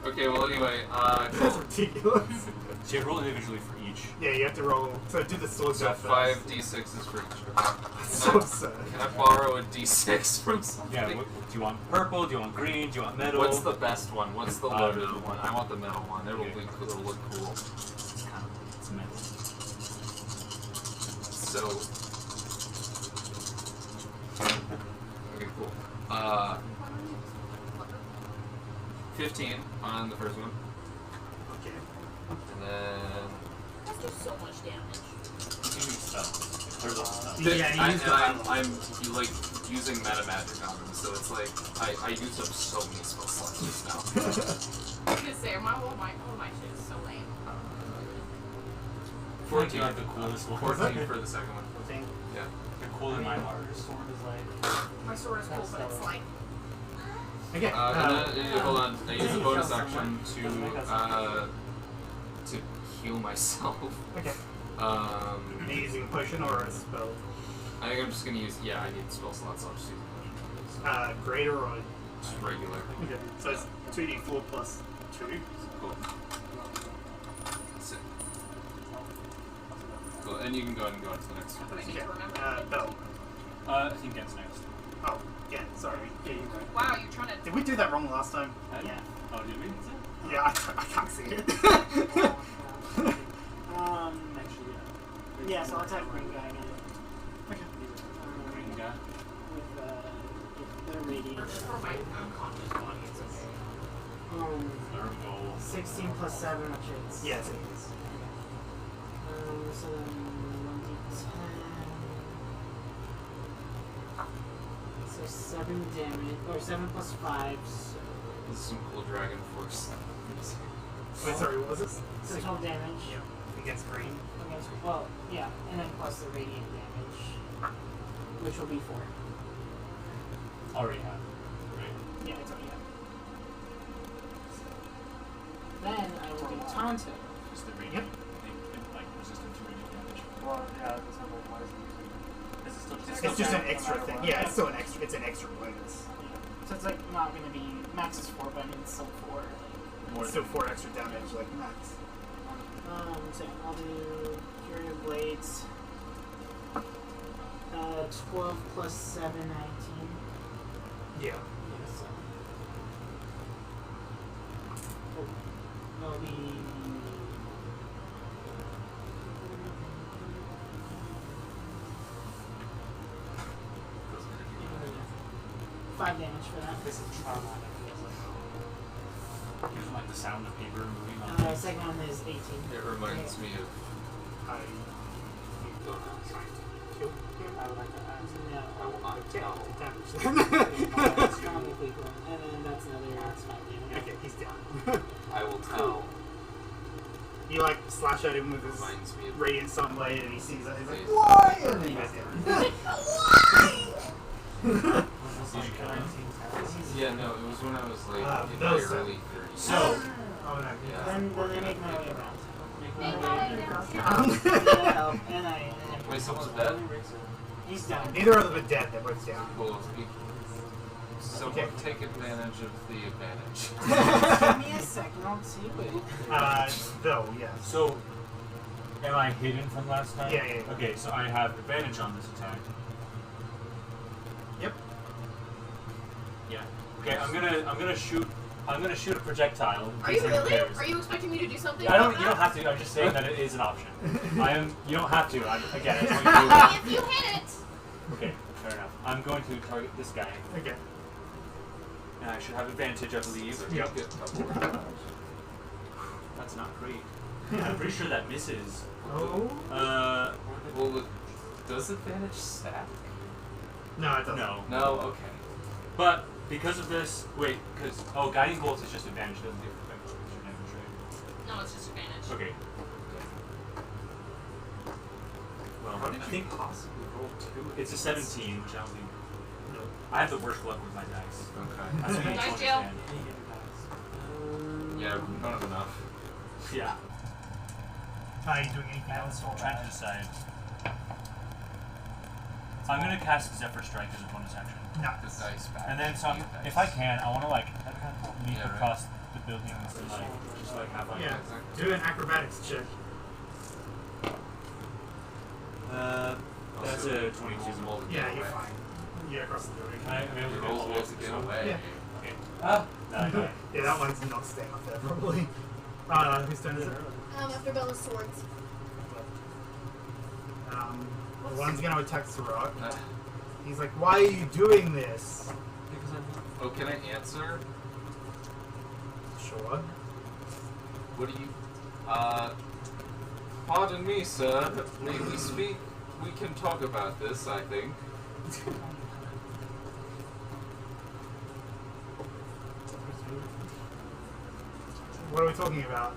Okay, well anyway, That's cool. ridiculous. So you roll individually for each. Yeah, you have to roll. So do the sword So stuff 5 d6s for each. That's so absurd. Can I borrow a d6 from something? Yeah. Do you want purple? Do you want green? Do you want metal? What's the best one? What's the loaded metal. one? I want the metal one. It'll Okay. look cool. It's kind of it's metal. So. Okay, cool. 15 on the first one, Okay. and then. That's just so much damage. You can use spells. There's also spells. Yeah, you use the I'm like using meta magic on them, so it's like I used up so many spell slots just now. I was gonna say, all my shit is so lame. 14. Like the coolest one. 14 for the second one. 14. Yeah. They're cooler than mine are. Sword is like. My sword is cool, but it's like. Okay. And then, hold on. I use a bonus action to heal myself. Okay. Are you using a potion or a spell? I think I'm just gonna use. Yeah, I need spell slots. I'll just use potion. Greater or Just regular. okay. So it's 2d4 plus 2. Cool. Sick. Cool, and you can go ahead and go on to the next one. I need to remember. Bell. I think Gen's next. Oh, yeah. Sorry. Yeah, you're right. Wow, you're trying to. Did we do that wrong last time? Yeah. Oh, did we? Yeah, I can't see it. Actually, Yeah, so I'll attack Green Guy again. Okay. Green guy. With the radiant. For my unconscious body, it's okay. Thermal. 16 plus 7, which is. Yes, it is. So then 1d10. So 7 damage, or 7 plus 5. So, This is some cool dragon force. Wait, sorry, what was this? so 12 damage. Yeah. Against green. Against, well, yeah, and then plus the radiant damage, which will be 4. Already have. Right. Yeah, it's already up. Then I will do Tonto. Just the radiant. Like resistant to radiant damage. well, yeah, that's not like wise. Is it still just It's just an no extra matter thing. what? Yeah, it's still an extra. It's an extra bonus. So it's like not going to be max is 4, but it's still 4. More It's still 4 extra damage, like max. So I'll do Fury of Blades. 12 plus 7, 19. Yeah. Yeah, so. Oh, that'll be. 5 damage for that. This is traumatic. Using like the sound of paper moving on. Second one is 18. It reminds me of. I. I would like to ask. No. I will not tell. That's strongly people. And then that's another 5 damage. Okay, he's down. I will tell. You like slash at him with his Reminds me of. radiant sunlight, and he sees that. He's like, Please. "Why?" And then he goes down. Yeah, no, it was when I was like in my those- early 30s. So, Oh no. Yeah. Then I make my way around. Make my way down. That'll help. And I. Wait, someone's dead? He's down. Neither of them are dead. They're both down. Cool. Someone Okay. take advantage of the advantage. Give me a second, I'll see what. Though, yes. so am I hidden from last time? Yeah, yeah, yeah. Okay, so I have advantage on this attack. Yep. Yeah. Okay, I'm gonna shoot a projectile. in Are case you anyone really? cares. Are you expecting me to do something? I don't. about You don't that? have to. I'm just saying that it is an option. You don't have to. Again, it's only If you hit it. okay, fair enough. I'm going to target this guy, Okay. and I should have advantage, I believe. Yep. Get double. That's not great. I'm pretty sure that misses. Oh. Well, does advantage stack? No, it doesn't. No. No. Okay. But because of this, because guiding bolts is just advantage, doesn't do extra damage, right? No, it's just advantage. Okay. Well, How I did you think possibly roll 2? it's a 17, which I don't think. No. I have the worst luck with my dice. Okay. That's what you need to Dice jail. understand. Yeah, not enough. Yeah. Are you doing anything I'm else? still trying to decide. I'm gonna cast Zephyr Strike as a bonus action. The Nice. dice back. And then, so The dice. if I can, I want to leap Yeah, right. across the buildings and just have Yeah. Do an acrobatics check. That's a 22. Yeah, you're fine. Yeah, across the building. I'm able to go Rolls all the way will to to the get top. away. Yeah. Okay. Ah! No. Yeah, that one's not staying up there probably. Whose turn is it? After Bella's swords. The one's gonna attack Sirach. Uh, He's like, "Why are you doing this?" Oh, can I answer? Sure. What do you? Pardon me, sir. May we speak? We can talk about this, I think. What are we talking about?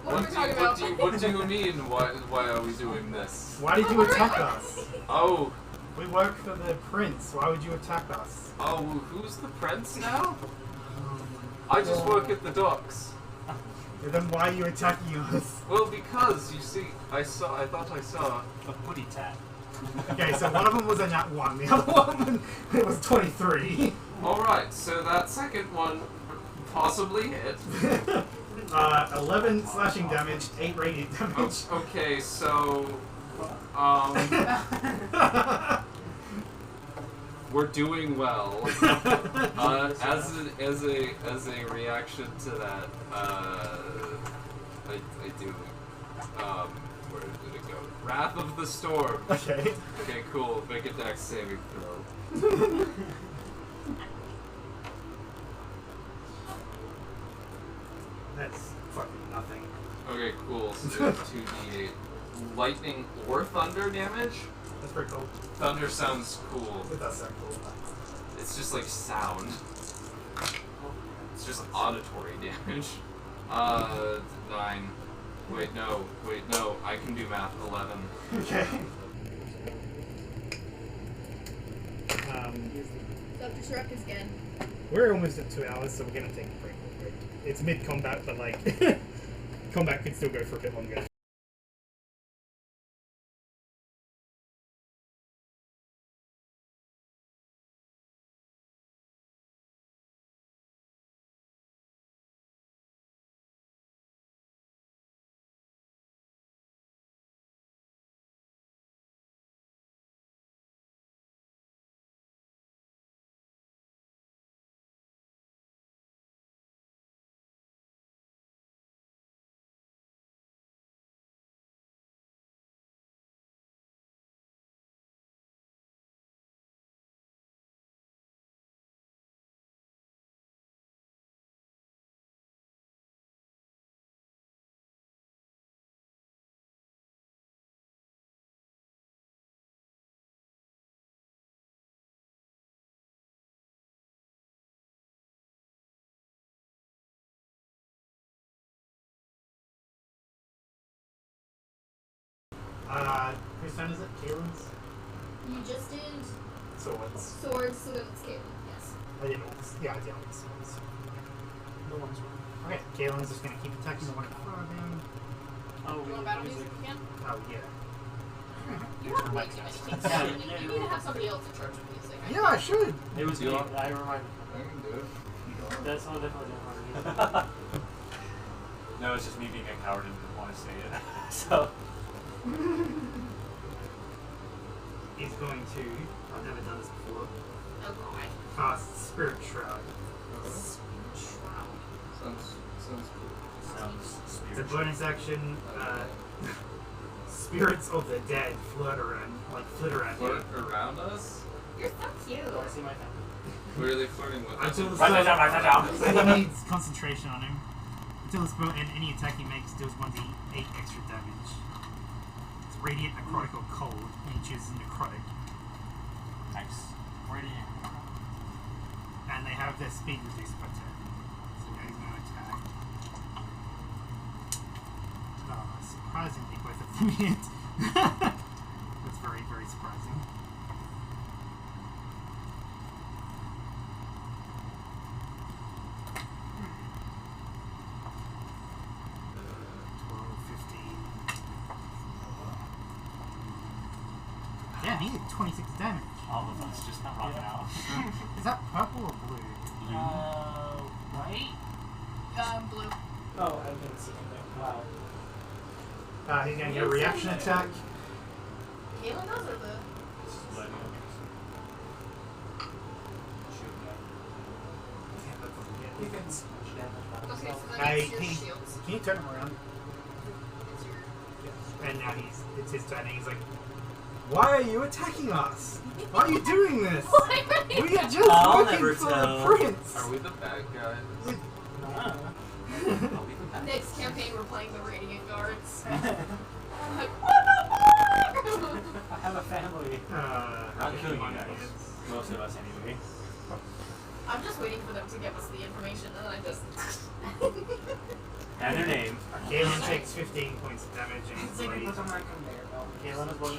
What are we talking about? What do you mean? Why are we doing this? Why did you attack us? Oh, We work for the prince. Why would you attack us? who's the prince now? I just work at the docks. Then why are you attacking us? Well, because, you see, I thought I saw... A putty tat. Okay, so one of them was a nat 1, the other one it was 23. Alright, so that second one possibly hit. 11 slashing damage, 8 radiant damage. Okay, so... we're doing well. As a reaction to that, I do. Where did it go? Wrath of the Storm. Okay. Okay, cool. Make a dex saving throw. That's fucking nothing. Okay, cool. So there's 2d8. Lightning or thunder damage? That's pretty cool. Thunder sounds cool. It does sound cool. It's just like sound. It's just auditory damage. 9. Wait, no. I can do math. 11. Okay. Dr. Shrek is again. We're almost at 2 hours, so we're gonna take a break real quick. It's mid-combat, but like, combat could still go for a bit longer. Whose turn is it? Kalen's? You just did Swords. swords, so then it's Caitlin, yes. I did all this. Yeah, I did all the swords. The one's wrong. Okay, Kalen's just gonna keep attacking the one in front of him. Oh, Do you want battle music again? Oh, yeah. You have way too many things. You need to have somebody else in charge of music. Yeah, I should. It was You me. want- I remind I can do it. That's all definitely No, it's just me being a coward and didn't want to say it. So, He's going to. I've never done this before. Oh god. Cast Spirit Shroud. Shroud. Sounds cool. sounds It's a spiritual. bonus action. Spirits of the dead flirt around Flirt you. around us? You're so cute. I see my family. Who are they flirting with? Until the Write that down, write that down. spell he needs concentration on him. Until the spell and any attack he makes deals 1d8 extra damage. It's radiant, necrotic, or cold, and he chooses necrotic. Nice. Radiant. And they have their speed reduced by 10. So now he's going to attack. Oh, surprisingly, both of them hit. That's very, very surprising. Yeah, he did 26 damage. All of us just not rocking out. Is that purple or blue? Right? Blue. Oh, I didn't see anything. Wow. He's going to get a reaction attack. Caitlin does or the... You can smash damage by Okay, yourself. so then it's your shields. Can you turn him around? It's your... And now it's his turn and he's like, why are you attacking us? Why are you doing this? Why are you... We are just I'll looking never for tell. the prince. Are we the bad guys? Nah. Are we the bad Next campaign, we're playing the Radiant Guards. I Like, what the fuck? have a family. Not killing you guys. Most of us, anyway. I'm just waiting for them to give us the information, and then I just... And their name. Galen takes 15 points of damage and It's he's like like, it on my conveyor belt. Caitlin is one.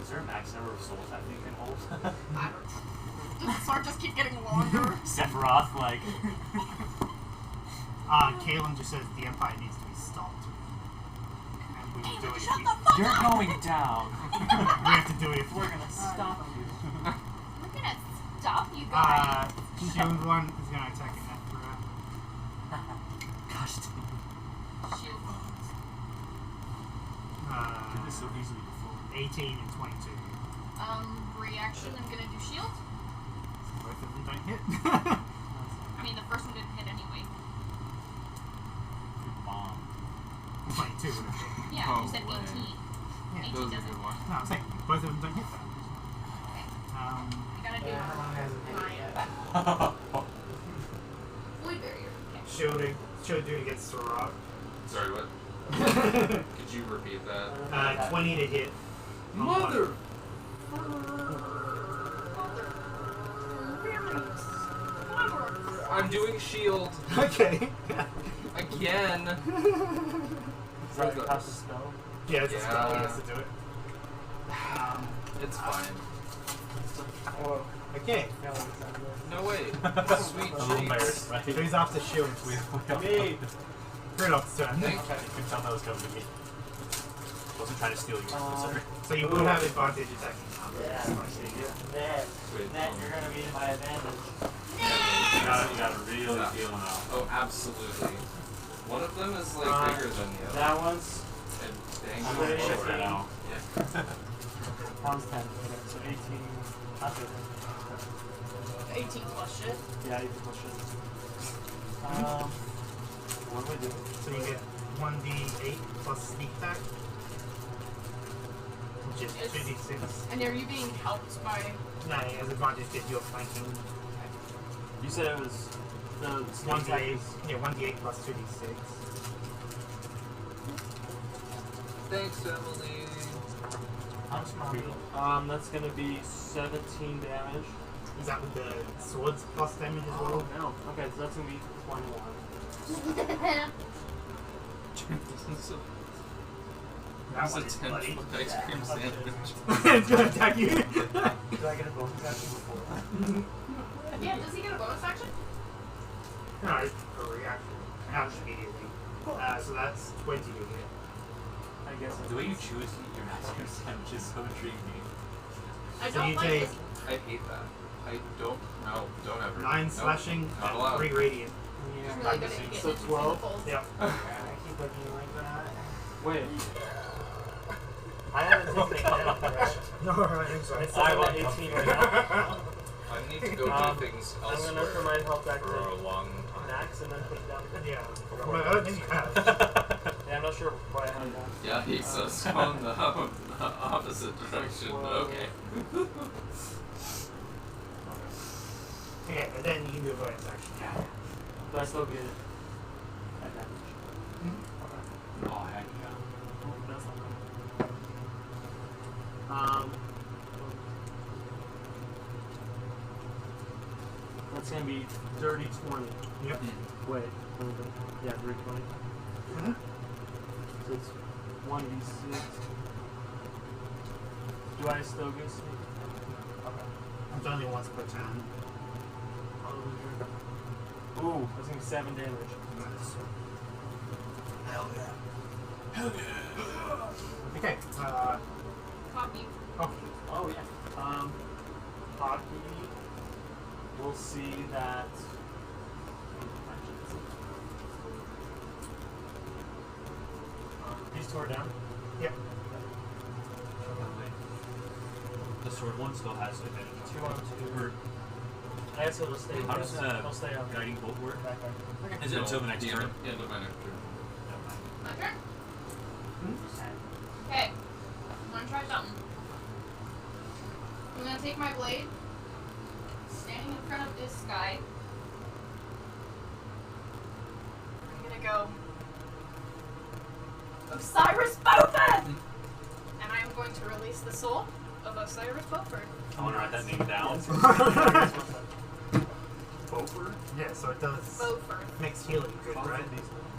Is there a max number of souls that thing can hold? I don't know. Does the sword just keep getting longer? Sephiroth, like. Kalen just says the Empire needs to be stopped. And we will do it if we... You're going down. We have to do it if We're gonna stop you. We're gonna stop you guys. Shield one is gonna attack an Emperor. Gosh dang. Shield. Did this so easily before. 18 and 22. Reaction, I'm gonna do shield. Both of them don't hit. I mean, the first one didn't hit anyway. Bomb. 22 would have hit. Yeah, Oh, you said 18. boy. 18 Yeah. Those are doesn't. good ones. No, I'm saying both of them don't hit that. Okay. Um, I gotta do Yeah, everyone hasn't hit it yet. void barrier. Okay. shield dude against Sorok. Sorry, what? Could you repeat that? 20 to hit. Mother! I'm doing shield Okay. again. Is that like cast a spell? Yeah, it's a spell. He Yeah. has to do it. It's fine. Whoa. Okay. No way. Sweet A little cheeks. embarrassed, right? Who's after shield? Me. Gridlock's turn. Thank You could tell that was coming to me. Wasn't trying to steal you. Sorry. So you will have advantage attacking. Yeah. Wait, That you're gonna be my advantage. You gotta really Yeah. feel him out. Oh, absolutely. One of them is like bigger than the other. That one's And dang, I'm you gonna know, shift right now. Yeah. pounds 10. So 18. After 18 plus shit. Yeah, 18 plus shit. What do we do? So you get 1d8 plus sneak attack. Which is It's- 2d6. And are you being helped by? No, he has advantage because you're flanking. You said it was the 1d8. Yeah, 1d8 plus 2d6. Thanks, Emily. That's gonna be 17 damage. Is that with the swords plus damage as well? No. Okay, so that's gonna be 21. That It's a one is bloody. 10-foot ice cream sandwich. It's gonna attack you. Did I get a bonus action before? Yeah, does he get a bonus action? No, it's a reaction. Ouch immediately. So that's 20 to hit. I guess The way you choose your ice cream sandwich is so intriguing. I So don't you like take this. I hate that. I don't. No, don't ever. 9 Nope. slashing Not and allowed. 3 radiant. He's Yeah. really good at getting So into 12? folds. Yep. I keep looking like that. Wait. I haven't taken a hit already. No, I think so. It's about 18 right now. I need to go do things I'm gonna elsewhere put my health back for to a long time. max and then put it down. Yeah. Well, I don't think you have. Yeah, I'm not sure why I have that. Yeah, he's us going the opposite direction. Okay. Okay, and then you can do a bonus action. Yeah. Do I still get it? Advantage. Oh, heck yeah. That's not bad. That's gonna be dirty 20. Yep. Wait, yeah, dirty 20. Mhm. So it's 1d6. Do I still get sneak? Okay. It's only once per turn. Ooh, that's gonna be 7 damage. Hell yeah. Okay, Copy. Hockey. Oh yeah. Hockey. We'll see that. He's tore down. Yep. The sword one still has advantage. 2 on 2. Or I guess he'll just stay. how does He'll stay up. guiding bolt work? Back there. Is it until the next turn? End of my next turn. My turn. Okay. I'm gonna try something. I'm gonna take my blade, standing in front of this guy. I'm gonna go Osiris Beaufort! And I am going to release the soul of Osiris Beaufort. I want to write that name down. Beaufort? Yeah, so it does. Beaufort. Makes healing good, right?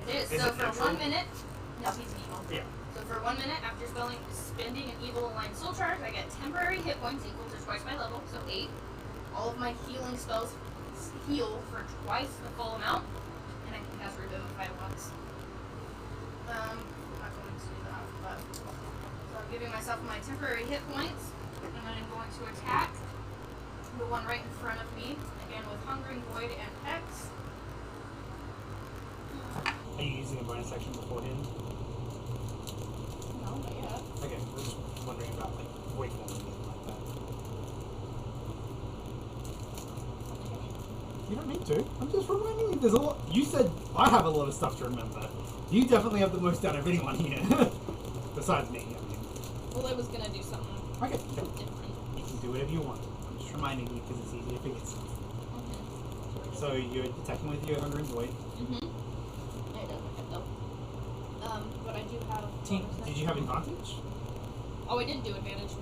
It is. Is So it for neutral? 1 minute, no, he's evil. Yeah. So for 1 minute, after spending an evil aligned soul charge, I get temporary hit points equal to twice my level, so 8. All of my healing spells heal for twice the full amount, and I can cast Revivify once. I'm not going to do that, but so I'm giving myself my temporary hit points, and then I'm going to attack the one right in front of me, again with Hungering Void and X. Are you using a bonus action beforehand? No, not yet. Okay, I was just wondering about like void form and anything like that. You don't need to. I'm just reminding you. There's a lot. You said I have a lot of stuff to remember. You definitely have the most out of anyone here, besides me. I mean. Well, I was gonna do something Okay. different. You can do whatever you want. I'm just reminding you because it's easy to forget stuff. So you're attacking with your Hungering Void. Mm-hmm. I don't know though. But I do have. Did you have advantage? Oh, I did do advantage. I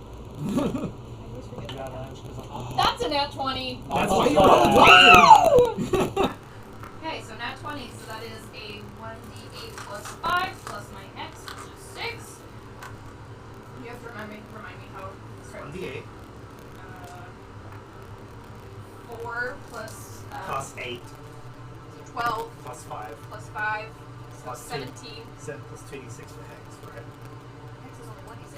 always forget Yeah, that. that's because That's a nat 20. That's Oh, why you wow. rolled advantage! Okay, so nat 20, so that is a 1d8 plus 5 plus my X, which is 6. You have to remind me how it starts. 1d8 4 plus plus 8 12 plus 5 plus 5, so plus 17. 7 plus 2d6 for Hex, right? X is only 1d6.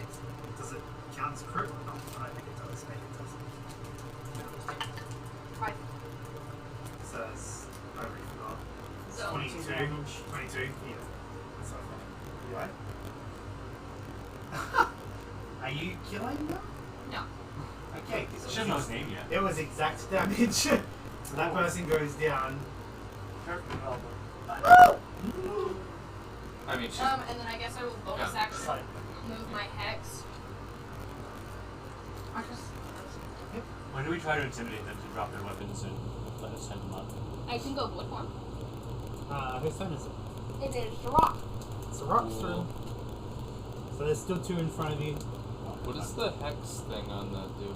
Does it count as crit or not? I don't think it does. Maybe it does. 5. So that's, I already forgot. So 22. 22? Yeah. That's not funny. You right? Are you killing them? No. Okay. She doesn't know his name yet. It was exact damage. So that person goes down. character development. I mean, she's And then I guess I will bonus Yeah. action Fine. move my Hex. When do we try to intimidate them to drop their weapons and let us send them up? I can go blood form. Whose turn is it? It is the rock. It's a rock's turn. So there's still 2 in front of you. What does the hex thing on that do?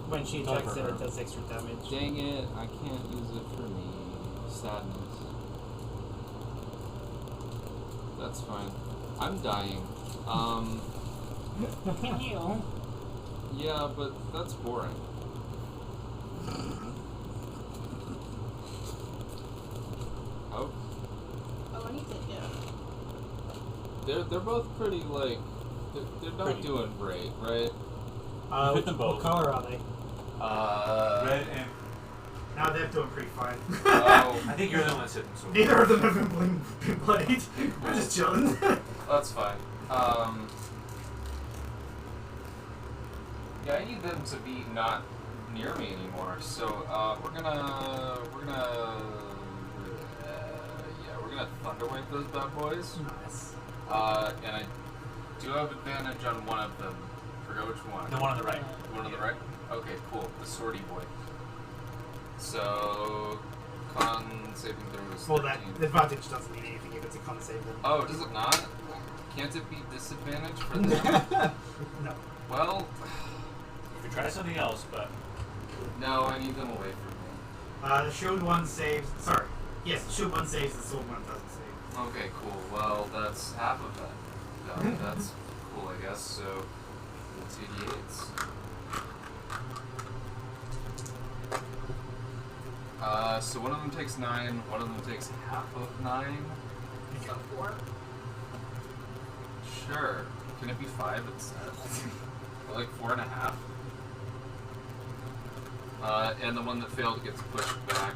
When she Don't attacks it, hurt it her. does extra damage. Dang it, I can't use it for me. Sadness. That's fine. I'm dying. Yeah, but that's boring. Oh, Oh, I need to, yeah. they're both pretty like they're not Pretty. doing great, right? Hit them What both. color are they? Red and... No, they're doing pretty fine. Oh, I think you're the one that's hitting so Neither of them have been bloodied. We're just chilling. that's fine. Yeah, I need them to be not near me anymore. So we're gonna thunderwave those bad boys. Nice. And I do have advantage on one of them. Forgot which one. The one on the right. One on the right? Okay, cool. The swordy boy. So, con saving throw is Well, that 13. the advantage doesn't mean anything if it's a con save. Then. Oh, does it not? Can't it be disadvantage for them? No. Well, You could try something else, but... no, I need them away from me. The shield one saves. Sorry. Yes, the shield one saves. The sword one doesn't save. Okay, cool. Well, that's half of that. That's cool, I guess. So, 2d8s. So one of them takes 9, one of them takes half of 9. So 4. Sure. Can it be 5 instead? Or like 4.5? And the one that failed gets pushed back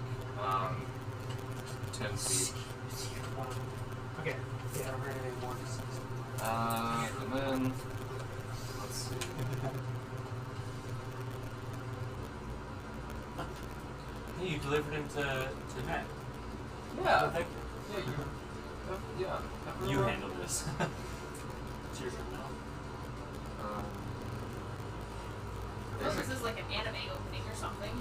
10 feet. Okay. Yeah, we're gonna need more distance. And then, let's see. Hey, you delivered him to Matt. Yeah. So thank Yeah. you. You handle this. It's your turn now. Oh, this is like an anime opening or something.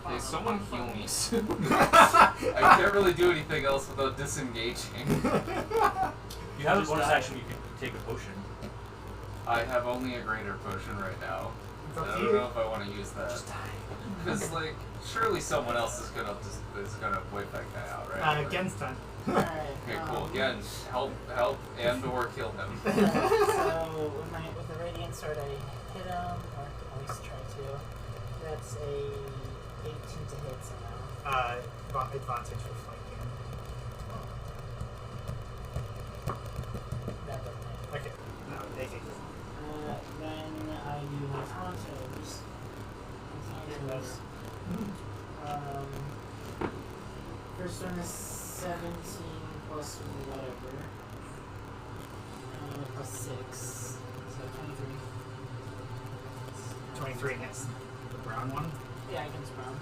Hey, someone heal me soon. I can't really do anything else without disengaging. You have a Just bonus die. action, you can take a potion. I have only a greater potion right now. It's up I to don't you. know if I want to use that. Because, like, surely someone else is gonna wipe that guy out, right? Gen's turn. Alright. Okay, cool. Again, help, and/or kill him. So with the radiant sword, I hit him, or at least try to. That's a 18 to hit somehow. Advantage for flanking. That doesn't hit. Okay. No, 18. Then I do my Tontos. First one is 17 plus whatever. Plus 6. So 23. 23 hits. The brown one. Yeah, against Brown.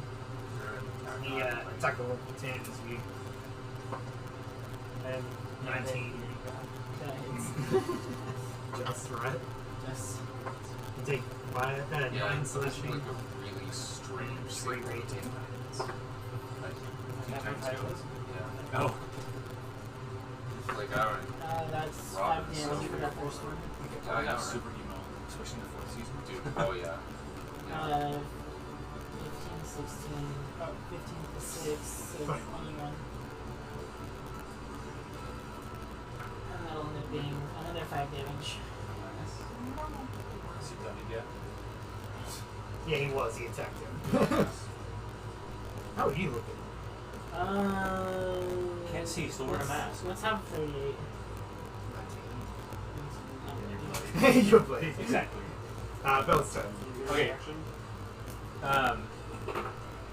He attack roll continues you. And 19. That hits. Just right. Just. You take 9 Yeah, it's like slashing. a really strange Straight signal. rate in. Yeah. Oh. Like, I don't That's 5 Robin's damage so for that first one. I know, right? Super emo, especially in the 4th season. Dude, oh yeah. 15, 16, 15 plus 6, so 21. And that'll end up being another 5 damage. Has he done it yet? Yeah, he was. He attacked him. How are you looking? Can't see, still wearing a mask. Let's have 38. 19. You're bloody. Exactly. Bell's turn. Okay.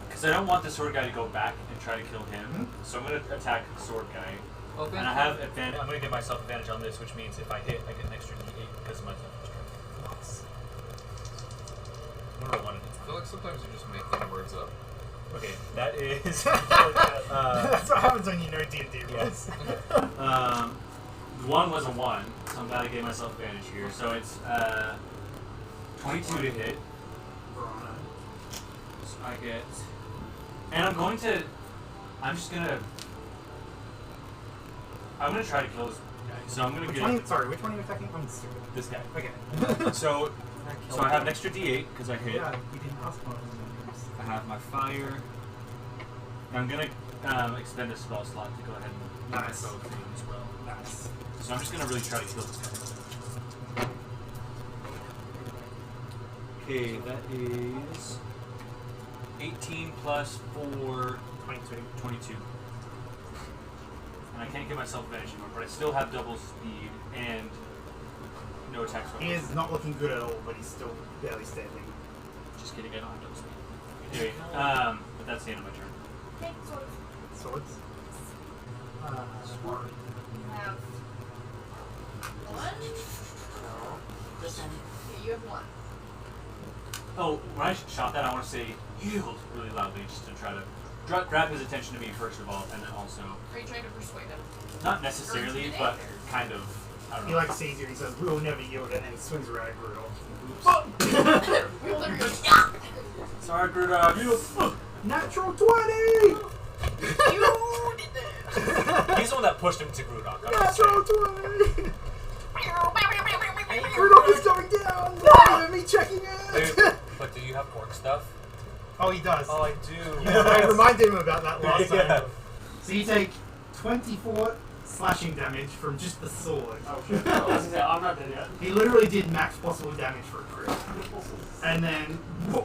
Because I don't want the sword guy to go back and try to kill him, so I'm going to attack the sword guy. Well, And I have advantage. I'm going to give myself advantage on this, which means if I hit, I get an extra d8 because of my toughness strength. What do I want to do? I feel like sometimes you just make words up. Okay, that is. That's what happens when you know D&D rules. Yes. One was a 1, so I'm glad I gave myself advantage here. So it's 22 to hit. So I get. And I'm going to. I'm going to try to kill this guy. So I'm going to get. Sorry, which one are you attacking? I'm stupid. This guy. Okay. So I have an extra d8 because I hit. Yeah, you didn't ask one of them. I have my fire. And I'm going to extend a spell slot to go ahead and use Nice. my bow thing as well. Nice. So I'm just going to really try to kill this guy. Okay, that is 18 plus 4, 22. And I can't give myself advantage anymore, but I still have double speed and no attacks. He is not looking good at all, but he's still barely standing. Just kidding, I don't have double speed. Anyway, but that's the end of my turn. Okay, swords. Swords. You have one. This one. Okay, you have one. Oh, when I shot that, I want to say yield really loudly just to try to grab his attention to me first of all, and then also Are you trying to persuade him? not necessarily, but kind of. I don't He know. like sees you. He says, "We will never yield," and then he swings around at Brutal. We will literally go, yeah! Sorry, Gruda. Natural 20. You did this! He's the one that pushed him to Grudok. Natural 20. Rudolph is going down. Look me checking it. Dude, but do you have orc stuff? Oh, he does. Oh, I do. Yeah, I reminded him about that last Yeah. time. So you take 24 slashing damage from just the sword. Oh shit. I was gonna say, I'm not dead yet. He literally did max possible damage for a crit. And then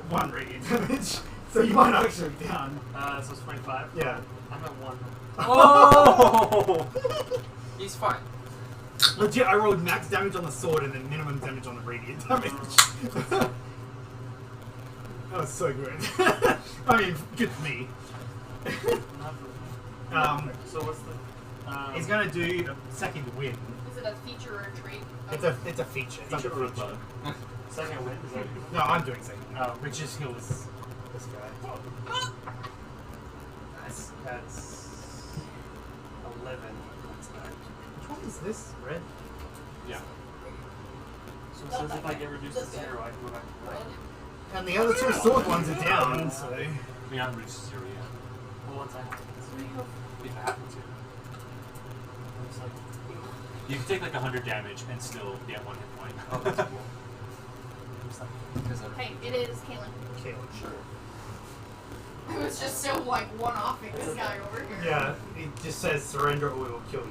1 radiant damage. So you might actually be down. So it's 25. Yeah. I'm at 1. Oh! He's fine. Legit, I rolled max damage on the sword and then minimum damage on the radiant damage. That was so good. I mean, good for me. So what's the? He's gonna do a second win. Is it a feature or a trait? It's a feature. It's Feature under or a feature. bug? Second win. Is that? No, I'm doing second. Oh. Which just heals this guy. That's 11. That's that. Which one is this? Red? Yeah. So it says if I get reduced to 0, I can go back to red. And the other 2 sword ones are down, so. We haven't reached 0 yet. Well, once I have it. If I happen to. It's like, You can take like 100 damage and still get 1 hit point. Oh, that's cool. it's like, Hey, it is Kaylin. Caleb, sure. It was just so like one-offing this guy over here. Yeah, it just says surrender or we will kill you.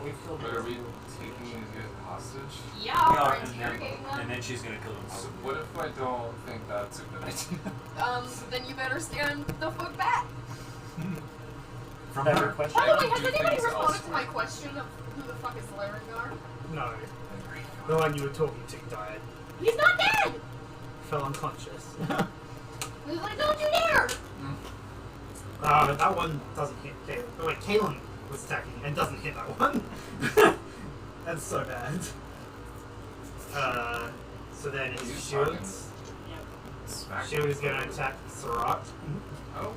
we've killed But are we taking it hostage? Yeah, we're and interrogating them. then then she's gonna kill him. So what if I don't think that's a good idea? Then you better stand the fuck back. From Better her. question. By the way, I has do anybody things responded to elsewhere. my question of who the fuck is Larengar? No. The one you were talking to died. He's not dead! Fell unconscious. He's like, don't you dare! That one doesn't hit Kaylin. Oh wait, Kaylin was attacking and doesn't hit that one. That's so bad. So then You his fucking- shields. Smack. Shield is going to attack Sirach. Oh.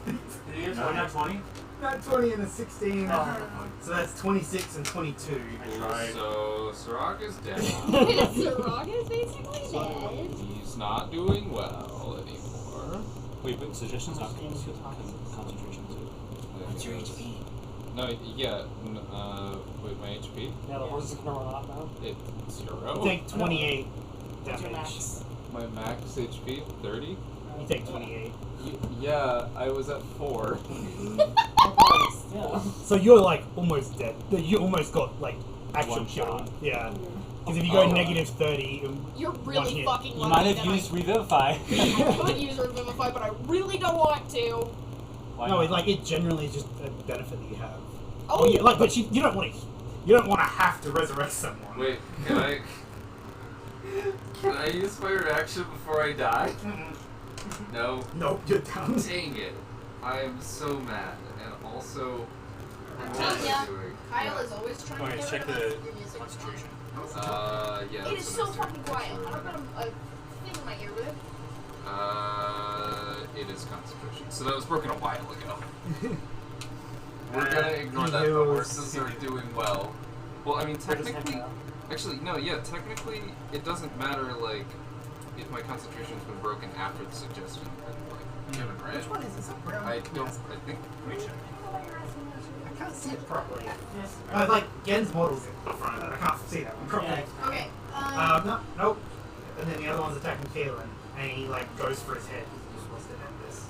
Did you guys roll that 20? Not 20 and a 16. Oh. So that's 26 and 22. I tried. So Sirach is dead. Sirach is basically dead. He's not doing well anymore. Wait, but suggestions not concentration too. What's your HP? No, yeah. Wait, my HP? Yeah, the horse is gonna run off now. It's 0. You take 28 What's your damage. max? My max HP 30. You take 28. Yeah, I was at 4. Yeah. So you're like almost dead. You almost got like actual One kill. shot. Yeah. Because if you go Oh. negative 30, You're One really hit. fucking You lucky might have that used Revivify. I could use Revivify, but I really don't want to. Why no, not? it, like it generally is just a benefit that you have. Oh, yeah, like, but you don't want to. You don't want to have to resurrect someone. Wait, can I? Can I use my reaction before I die? No. Nope, you're down. Dang it! I am so mad, and also, what telling am ya. I doing? Kyle is always trying Okay, to get check rid of the us. Your music. concentration. Yeah. It is that's so what I was fucking doing. quiet. I've got a thing in my ear with it. It is concentration. So that was broken a while ago. We're Uh, gonna ignore he that. The heals- horses are doing well. Well, I mean, They're just technically, hanging out. actually, no, yeah, technically, it doesn't matter, like, if my concentration's been broken after the suggestion and, like, given, right? Which one is this? Brown? I don't, I think, Let me check. I can't see it properly. Like Gen's model's in front of it. I can't see that one properly. Yeah. Okay. No, nope. And then the other one's attacking Kaelin, and he like goes for his head. He just wants to end this.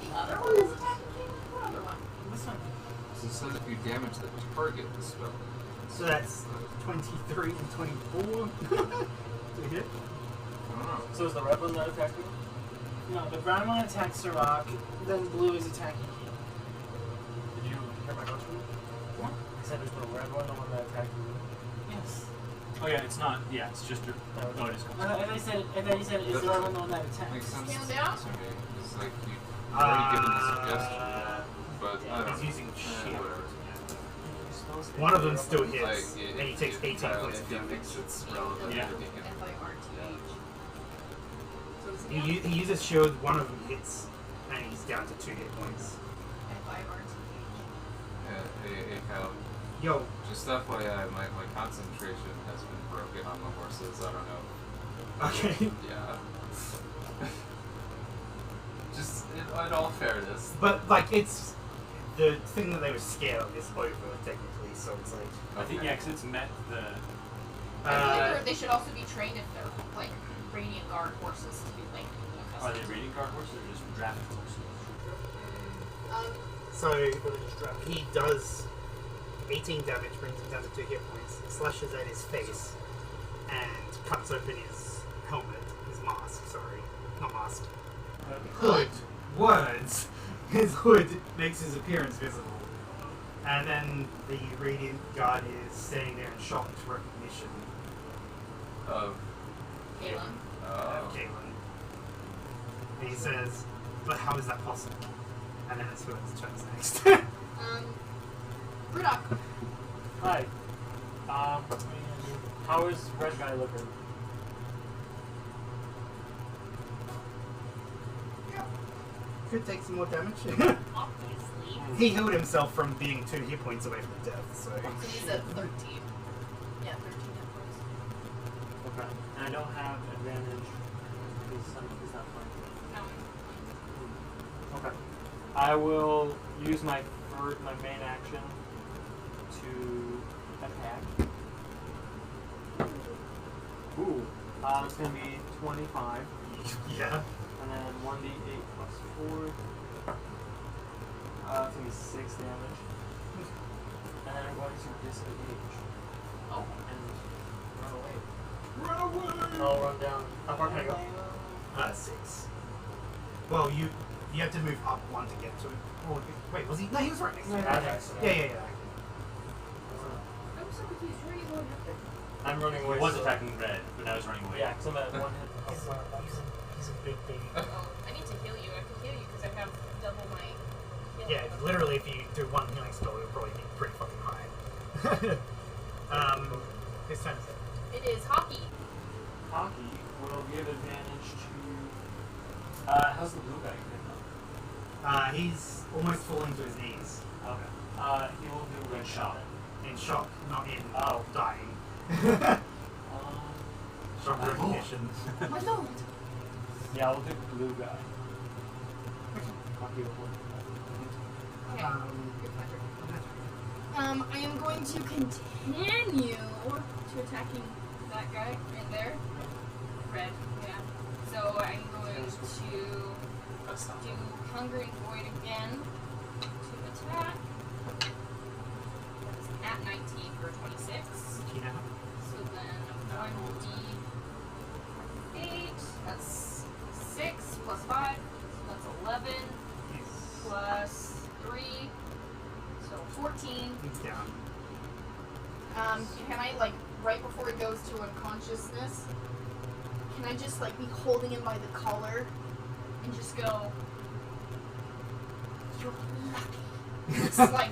The other one is attacking you? What other one? This one. so it says if you damage the target, the spell. So that's 23 and 24. To hit. I don't know. So is the red one that attacked you? No, the brown one attacks Sirach, then blue is attacking you. Did you hear my question? What? I said is the red one the one that attacked you? Yes. Oh yeah, it's not. Yeah, it's just your. No, it is And I said, and then you said, is the red one the one that Makes attacks? sense Scale down? to me. It's like you've already given the suggestion, but I don't He's know. using shield. Whatever. One of them still hits, Like, and he takes 18 points of If he damage. thinks it's relevant, Yeah. then he can. FIRTH. So it's He uses shield, one of them hits, and he's down to 2 hit points. FIRTH. Hey, Kyle. Yo, Just FYI, my concentration has been broken on the horses. I don't know. okay. Yeah. Just in all fairness. But like it's the thing that they were scared of is over technically, so it's like I think yeah, 'cause it's met the. I believe they should also be trained if they're like Radiant Guard horses to be like. Are they raiding guard horses or just draft horses? so he does 18 damage, brings him down to 2 hit points, slashes at his face, and cuts open his helmet, his mask, sorry. Not mask. Hood. Words. His hood makes his appearance visible. And then the Radiant Guard is standing there in shocked recognition Of. Galen. of Caitlin. And he says, but how is that possible? And then it's Hood's turn next. Rudock. Hi. How is red guy looking? Could take some more damage. Obviously. He healed himself from being 2 hit points away from death, so. So he's at 13. Yeah, 13 hit points. Okay. And I don't have advantage. He's not fine. No. Okay. I will use my main action to attack. Ooh. It's gonna be 25, Yeah. and then 1d8 plus 4. It's gonna be 6 damage. And then I'm what is your disengage? Oh. And run away. Run away! I'll run down. How far can I go? 6. Well, you have to move up 1 to get to it. Oh, wait, was he? No, he was right next to it. Yeah. I'm so confused. Where are you going after? I'm running away. He was so- attacking red, but now he's running away. Yeah, because I'm at 1 hit. He's a big baby. Oh, I need to heal you. I can heal you because I have double my heal. Yeah, literally, if you do 1 healing spell, it'll probably be pretty fucking high. Whose turn is it? It is hockey. Hockey will give advantage to. How's the blue guy getting up? He's almost falling to his knees. Okay. He will do red shot. In shock, not in Oh. dying. Shock Oh. recognition. My lord. Yeah, I'll do blue guy. Hockey will hold. Okay. Um, Your pleasure. I am going to continue to attacking that guy right there. Red, yeah. So I'm going to That's not do Hungering Void again to attack. That's at 19 for 26. Tina. So then 1d8, that's 6 plus 5, so that's 11 plus 3, so 14. He's down. Can I, like, right before he goes to unconsciousness, can I just, like, be holding him by the collar and just go, you're lucky. Just, like,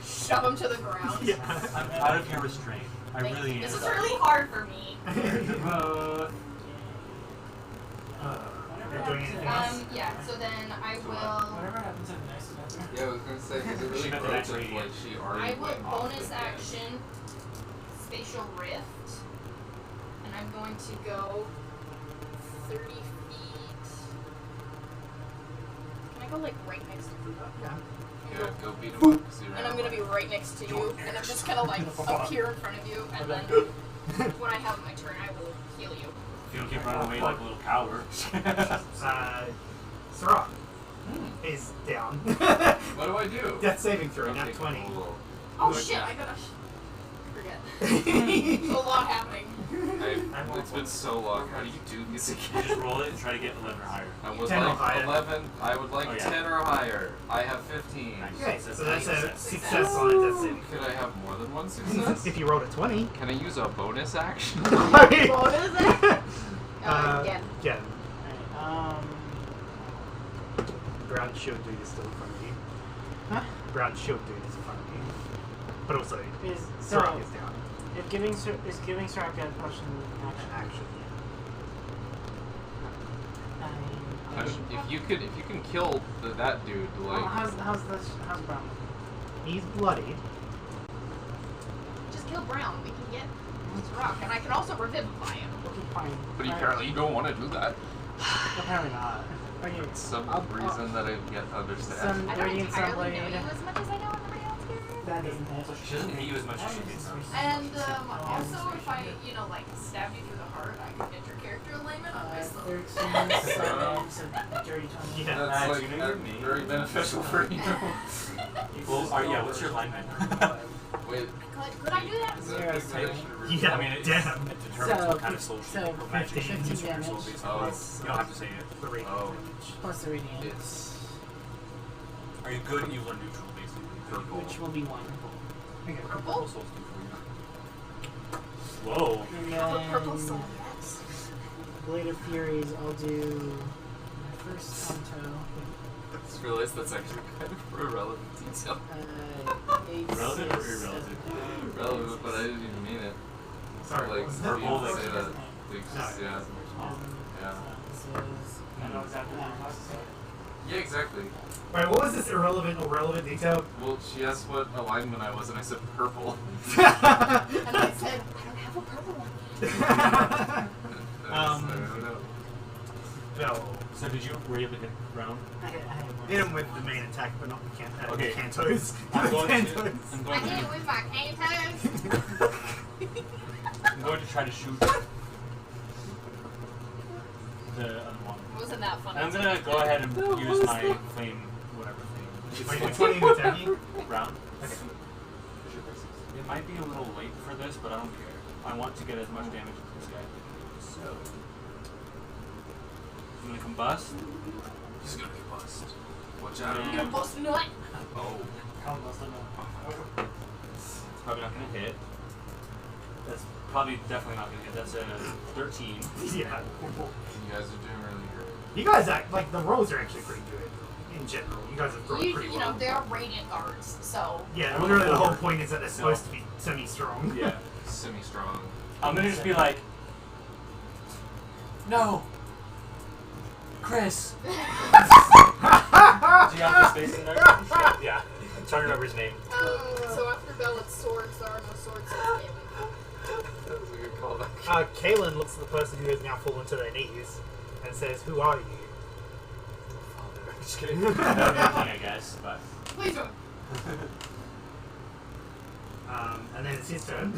shove him to the ground. Yeah. I'm out of your restraint. I Thank really you. am. This is really hard for me. You're doing anything else? Yeah, so then I will... Whatever happens in the next semester. Yeah, I was gonna say, is it really She meant gross that if, like, she already I will went off bonus the edge? action Spatial Rift, and I'm going to go 30 feet. Can I go like right next to you? Yeah. Yeah, go beat him up. 'cause he ran And I'm gonna away. be right next to you, and I'm just gonna like appear in front of you, and then when I have my turn, I will heal you. If you don't keep running away like a little coward. Sirach is down. What do I do? Death saving throw, Okay, nat 20. cool. Oh Good. shit! I gotta forget. There's a lot happening. It's been so long. How do you do these You again? just roll it and try to get 11 or higher. I would 10 or like higher. 11. I would like Oh, yeah. 10 or higher. I have 15. Nice. Okay, so that's a Success. success on a death saving. Could I have more than one success? If you rolled a 20. Can I use a bonus action? What is it? Again. Again. Alright, Brown shield dude is still in front of you. Huh? Brown shield dude is in front of you. But also, is Sirach so is down. if giving Sirach a potion action. Action. I mean, if you can kill that dude, like how's Brown? He's bloodied. Just kill Brown. We can get his rock, and I can also revivify him. Okay, fine. but Alright. apparently you don't want to do that. Apparently not. Okay. Some I'll- reason that I yet to understand. Some I don't radiant entirely know sunblade. you as much as I know everybody else here. That doesn't hit. She doesn't hate you as much as she did now. And also, if I, like, stab you through the heart, I can get your character alignment on this. 13, 7, so dirty 20. Yeah. That's like you know you're me. very beneficial for you. Well, yeah, what's your alignment? Wait, Could I do that? is Zero that is maybe I type. should Yeah, I mean, damn. it determines So, what kind of soul so or magic 15 you use for your damage. soul, basically. Oh. You don't have to say it. The radiant Oh. damage. Plus the radiant, It's Are you good, evil, or neutral, basically? purple. which will be 1. Okay. Purple Purple? souls do for you. Whoa. And Have a purple then soul, yes. Blade of Furies, I'll do my first Kanto. I just realized that's actually kind of irrelevant detail. 8, Relevant or 6, irrelevant? 7, Relevant, but I didn't even mean it. Sorry, Like, what was for that? you Purple, to like- say that. Like, just, yeah. Yeah. This is I know exactly what I'm about to say. Yeah, exactly. Wait, what was this irrelevant or relevant detail? Well, she asked what alignment I was, and I said purple. And I said, I don't have a purple one. I don't know. No. So were you able to hit Brown? I had one. Hit him with the main attack, but not the Okay. cantos. I'm going to, Cantos. I'm I going hit to, it with my cantos. I'm going to try to shoot the other one. Wasn't that funny? I'm gonna go ahead and use my flame, whatever thing. Wait, which one are you attacking? Brown. Okay. might be a little late for this, but I don't care. I want to get as much damage as this guy. So I'm gonna combust. He's gonna combust. Watch out. You're gonna bust a nut. Oh. It's probably not gonna hit. That's probably definitely not gonna hit. That's a 13. Yeah. You guys are doing really great. You guys act like the rolls are actually pretty good in general. You guys have thrown pretty You well. know, they're radiant guards, so. Yeah, literally the whole point is that they're supposed to be semi-strong. Yeah. Semi-strong. I'm gonna just be like, no, Chris. Do you have the space in there? Yeah. I'm trying to remember his name. So after Bell, it's swords. There are no swords. That was a good callback. Kaelin looks at the person who has now fallen to their knees and says, "Who are you?" Father. Just kidding. I guess, but. Please don't. And then it's his turn.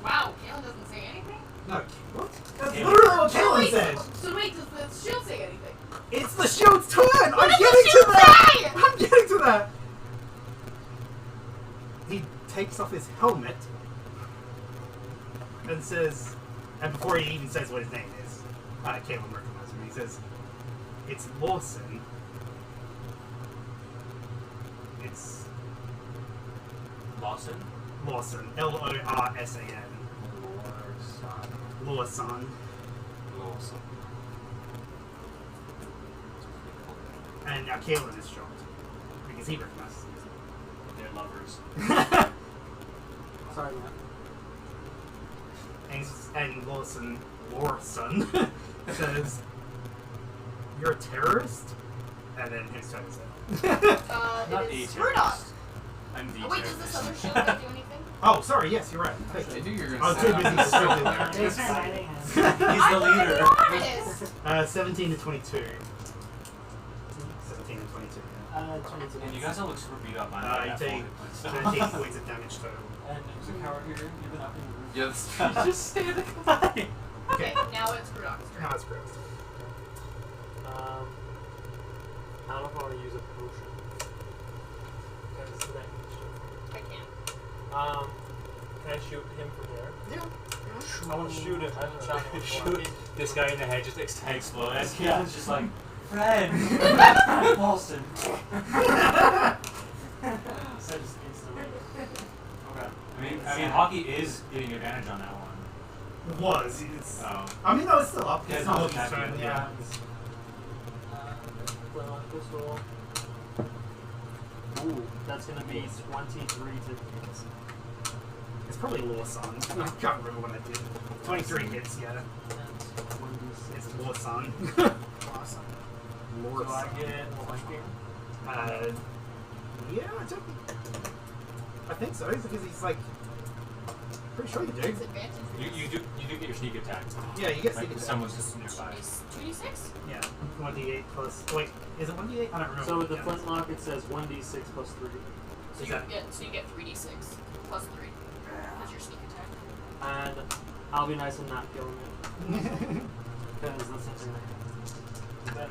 Wow, Kaelin doesn't say anything? No, what? That's Kaelin. literally what So Kaelin wait, said. so wait, does the shield say anything? It's the shield's turn! What I'm does getting the to shield that! say? I'm getting to that! He takes off his helmet and says, and before he even says what his name is, Kaelin recognizes him. He says, "It's Lawson. It's Lawson? Lawson. Lorsan. Lawson." Awesome. And now Kaelin is shocked because he recognizes him. They're lovers. Sorry, man. And Lawson says, "You're a terrorist?" And then his turn is up. Not It a is terrorist. Murdoch. I'm the Oh, wait, does this other terrorist. shield not do anything? Oh, sorry, yes, you're right. I knew you were I going was to too say busy that. distracted. Thanks for inviting him. He's the leader. I'm an artist. 17 to 22. 17 to 22. 22. And you guys all look super beat up. You I take 17 points of damage total. And there's a coward here. You've been up in the room. Yeah, that's Just standing by. Okay, now it's Murdoch's turn. Now it's gross. I don't know if I want to use a potion. Because that I can't. can I shoot him from there? Yeah. I want to shoot him. I haven't shot him before. Shoot this guy in the head, just explodes. Yeah, it's just like, Fred! Paulson! So just instantly. Okay. I mean, hockey is getting advantage on that one. It was. It's, Oh. I mean, no, it's still up. Yeah, It's it's not not Hookie's happy, turn. yeah. Yeah. Flintlock pistol. Ooh, that's gonna be 23 to hit. It's probably Lawson. I can't remember what I did. 23 hits, yeah. That's 1d6. It's Lawson. Awesome. So I get one game. Yeah, I think so, because he's like, pretty sure you do. It's advantage. You do get your sneak attack. Yeah, you get Like, sneak attack. someone's just nearby. 2d6? Yeah, 1d8 plus. Wait, is it 1d8? I don't remember. So with the Yeah. flintlock, it says 1d6 plus 3. So Is you that- get 3d6 plus 3. That's your sneak attack. And I'll be nice and not killing it. Because that's something better.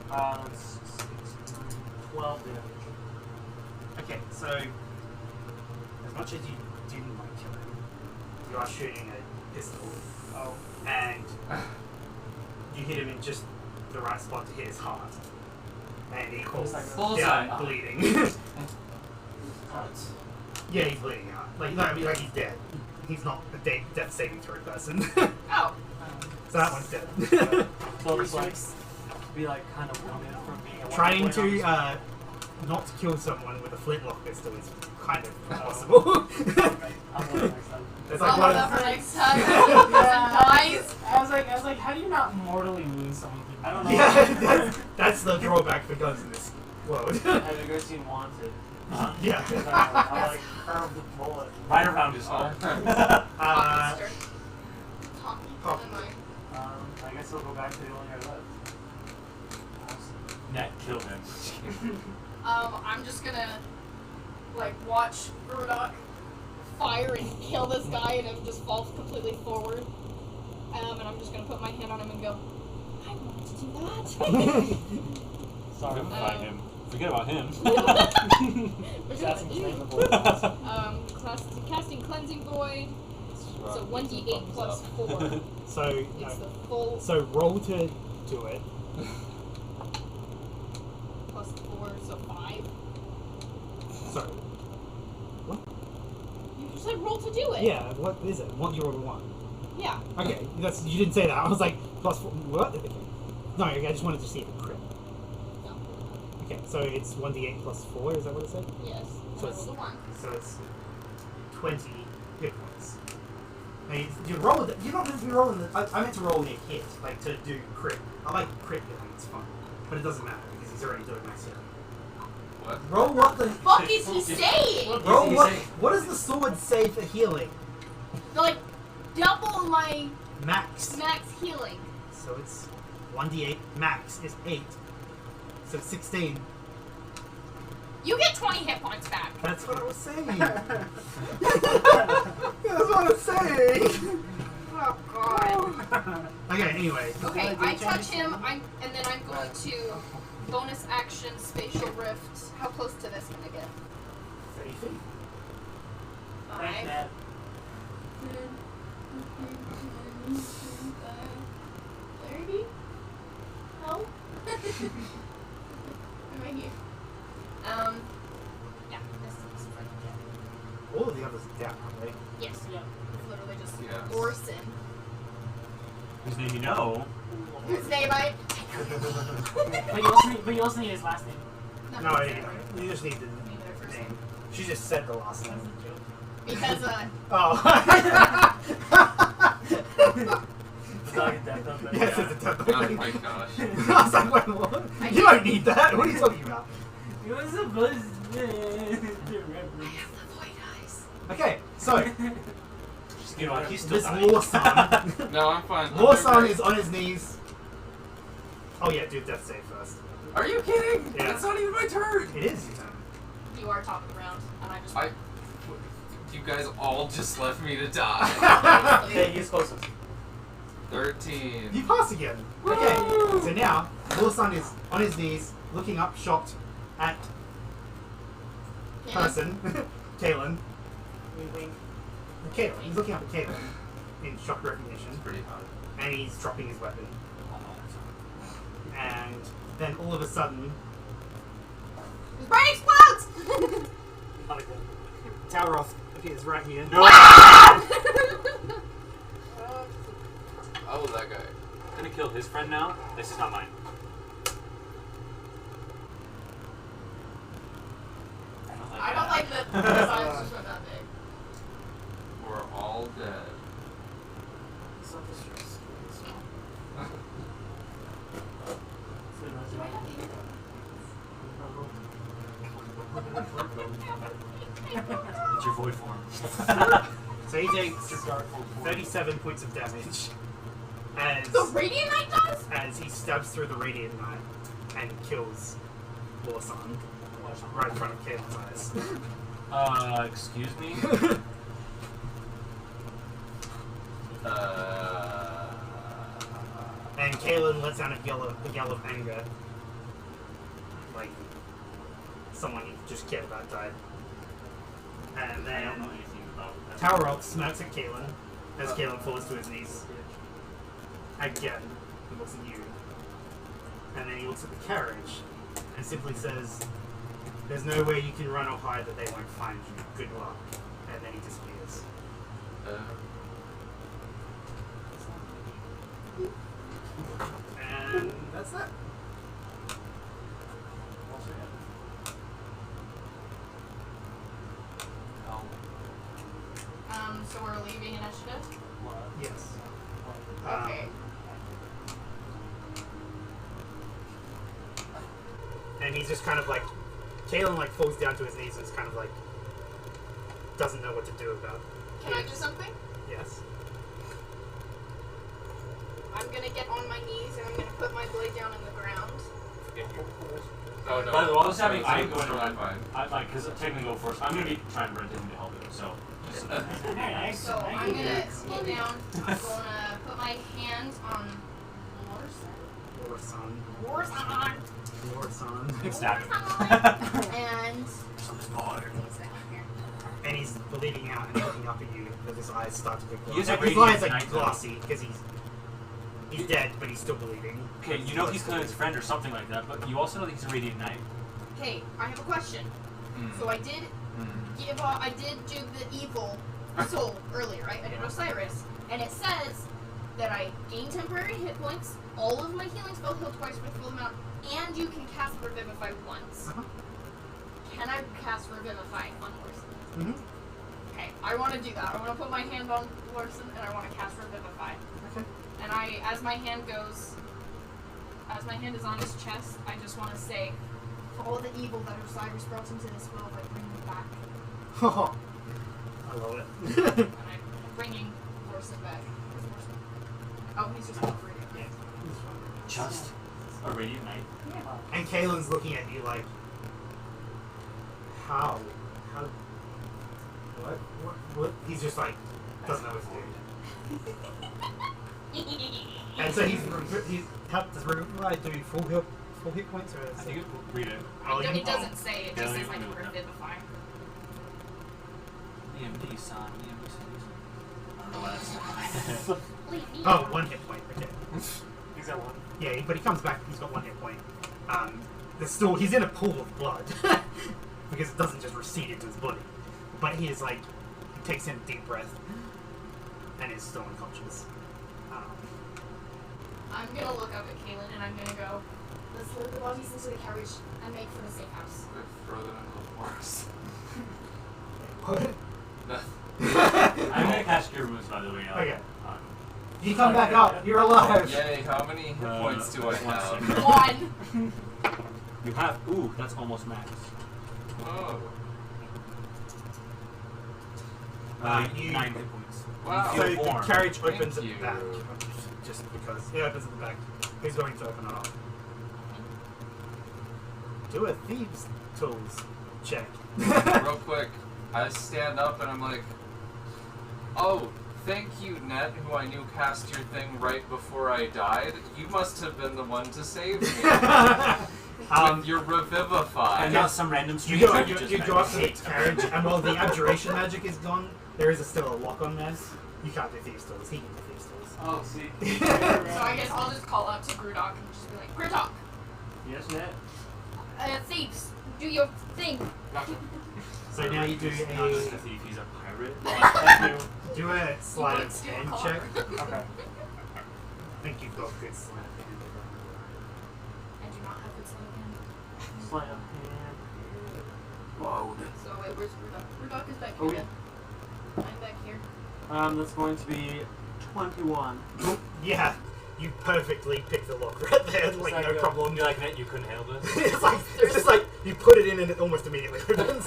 That's 12 damage. Okay, so as much as you didn't like killing, you are shooting a pistol. Oh. And you hit him in just the right spot to hit his heart. And he falls Bullseye. down bleeding. Yeah, he's bleeding out. Like, no, I mean, like he's dead. He's not a death saving throw person. Oh! So that one's dead. So it's like, be like kind of wounded from being a Trying one point to not kill someone with a flintlock pistol is kind of impossible. I'm really next time. It's I'll like one have of that for next time. Dies. I was like, how do you not mortally wound someone? I don't know. yeah, that's the drawback for guns in this world. Have you guys seen Wanted? Yeah. I like curved the bullet. Right around his heart. Talking Pop. to mine. I guess I'll go back to the only guy left. Net killed him. I'm just gonna like watch Murdoch fire and kill this guy and it just falls completely forward. And I'm just gonna put my hand on him and go, I wanted to do that. Sorry. Find him. Forget about him. Assassin's Easy. name of the class. Casting Cleansing Void. So 1d8 plus 4. So, It's the full so roll to do it. plus 4, so 5. So, You just said roll to do it. yeah, what is it? What you rolled a 1. Yeah. Okay, you didn't say that. I was like, plus 4, what? Okay. No, I just wanted to see if it crit. No. Okay, so it's 1d8 plus 4, is that what it said? Yes. So I it's- rolled a 1. So it's 20 hit points. Now you roll it. You don't have to be rolling the. I meant to roll a hit, like to do crit. I like crit healing, it's fun. But it doesn't matter because he's already doing max healing. What? Roll what the. Fuck is he saying? Roll what? What does the sword say for healing? Like, double my Max. max healing. So it's 1d8. Max is 8. So it's 16. You get 20 hit points back. That's what I was saying. That's what I was saying. Oh god. Okay, anyway. Okay, I touch him, and then I'm going to bonus action spatial rift. How close to this can I get? 30 feet. Thank that. 30? No? I'm right here. Yeah, this is right there. All of the others are down, aren't they? Yes. Yeah. It's literally just Yes. Orson. Whose name you know? His name I. But you also need his last name. No, you just need the name. She just said the last name. Because, Oh. Dog and death on Yes, it's a death. Oh my gosh. I was like, wait, what? You don't need that. What are you talking about? It was supposed to I have the void eyes. Okay, so You know, he's still this dying. Lawson. No, I'm fine. Lawson is on his knees. Oh yeah, do death save first. Are you kidding? Yeah. It's not even my turn. It is your turn. You are top of the round, and I just. You guys all just left me to die. Okay, he's closest. 13. You pass again. Okay, so now Lawson is on his knees, looking up, shocked at person, Kaylin. Wink, wink. Kaylin. He's looking up at Kaylin in shock recognition, Pretty hard. and he's dropping his weapon. And then all of a sudden, His brain explodes! Not again. Talroth appears right here. No! Oh, that guy. I'm gonna kill his friend now. This is not mine. I don't like that the size just went that big. We're all dead. Self-destruct. It's your void form. So he takes 37 points of damage as The Radiant Knight does? he stabs through the Radiant Knight and kills Lawson right in front of Kaylin's eyes. Excuse me? And Kaylin lets out a yell of anger. Like someone he just cared about died. And I don't know then anything about that. Talroth smirks at Kaylin as Kaylin falls to his knees. Again, he looks at you. And then he looks at the carriage and simply says, "There's no way you can run or hide that they won't find you. Good luck." And then he disappears. And that's that. So we're leaving initiative? Yes. Okay. And he's just kind of like, Kaylin like falls down to his knees and is kind of like, doesn't know what to do about it. Can I do something? Yes. I'm gonna get on my knees and I'm gonna put my blade down on the ground. Oh no. By the way, while I was having, So- I'm so going to I'm run. fine. Like, because technically go first. I'm going to be trying to run to him to help him, so. Nice. So I'm gonna sit down. I'm gonna put my hands on Lawson. Lord-san. Good stabbing. And And he's bleeding out and looking up at you as his eyes start to get He is a glossy. His radiant eyes are knight, glossy because he's dead, but he's still bleeding. Okay, you know he's his friend or something like that, but you also know that he's a radiant knight. okay, I have a question. So I did do the evil soul earlier, right? I did Osiris, and it says that I gain temporary hit points, all of my healing spells heal twice for the full amount, and you can cast Revivify once. Can I cast Revivify on Lorson? Okay, I want to do that. I want to put my hand on Lorson, and I want to cast Revivify. Okay. And as my hand is on his chest, I just want to say, for all the evil that Osiris brought into this world, I bring it back. Oh, I love it. And I'm bringing Lorson back. Where's Lorson? Oh, he's just over here. Yeah. Just a radiant knight. Yeah. And Kaylin's looking at you like, how? What? He's just like, doesn't know what to do. And so he's does Revivify do full hit points or? I think read it. Oh, It doesn't say, it Yeah, just you says I can can do it. Revivify. EMD, son. EMD, I don't know why that's Leave me Oh, alone. 1 hit point. Okay. He's at one. Yeah, but he comes back. He's got 1 hit point. He's in a pool of blood because it doesn't just recede into his body. But he is like, he takes in a deep breath and is still unconscious. I'm gonna look up at Kaylin and I'm gonna go, let's load the bodies into the carriage and make for the safe house. Throw them into the forest. What? I'm gonna cast Cure Wounds, by the way. Okay. You come back up. You're alive. Yay, how many hit points do I have? One! You have. Ooh, that's almost max. Oh. 9 hit points. Wow. So You the feel warm. carriage Thank opens at you. the back. Just because. It opens at the back. He's going to open it up. Do a thieves' tools check. Real quick, I stand up and I'm like, oh, thank you, Ned, who I knew cast your thing right before I died. You must have been the one to save me. With your Revivify. And not some random You street go, that you, just you met. go up to the carriage, and while the abjuration magic is gone, there is still a lock on there. You can't do thieves' tools. He can do thieves' tools. Oh, see. So I guess I'll just call out to Grudok and just be like, Grudok, Yes, Ned. thieves, do your thing. So now you do He's not just a a thief, he's a pirate. Thank you. do a sleight of Steal a hand car. check. Okay. I think you've got good sleight of hand. I do not have good sleight of hand. Sleight of hand. Whoa. So wait, where's Grudok? Grudok is back Oh, here. I'm back here. That's going to be 21. Yeah, you perfectly pick the lock right there, like that no good? problem. You're like, Ned, you couldn't handle this? it's just like you put it in and it almost immediately opens.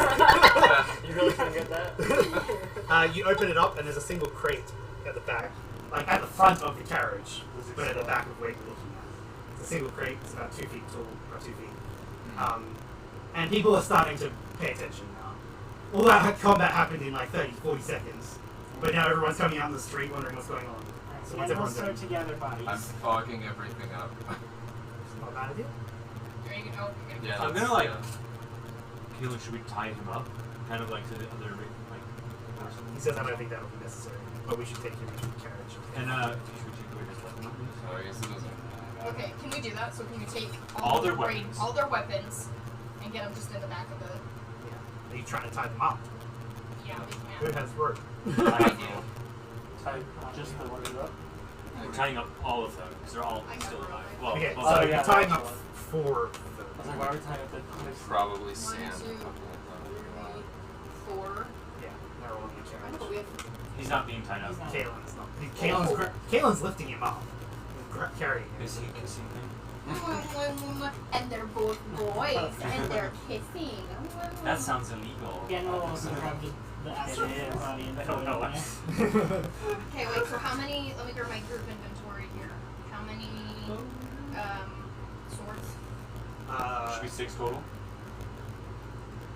You really couldn't get that? You open it up and there's a single crate at the back, like at the front of the carriage, but at the back of where you're looking at. It's a single crate. It's about 2 feet tall, or 2 feet. And people are starting to pay attention now. All that combat happened in like 30, 40 seconds, but now everyone's coming out in the street wondering what's going on. So what's And we'll everyone doing? start together, buddies. I'm fogging everything up. It's not a bad idea. You're gonna go. Yeah, I'm that's- gonna like. yeah. Keelan, should we tie him up? Kind of like to the other person. He says, I don't think that will be necessary, but we should take him into the carriage. And should we take away his weapon up, please? Oh, I guess it doesn't. Okay, can we do that? So can we take All their great- weapons. all their weapons, and get them just in the back of the? Yeah. Are you trying to tie them up? Yeah, we Who can. has rope? I do. Type just the one up. We're tying up all of them because they're all I got still rope. alive. Well, Okay, well, so Oh, you're yeah, tying that's up one. 4 of I was like, why are we tying up the Probably 1, sand. 2, 3, 4. Yeah, they're all in the I know, carriage. but we have. he's not being tied up. Kaylin's not. Kaylin's lifting him up. Carrying him. Is he kissing him? And they're both boys, and they're kissing. That sounds illegal. Again, we'll also have the actual body in the I don't know. photo. Okay, wait, so how many, let me grab my group inventory here. How many, swords? Should be 6 total.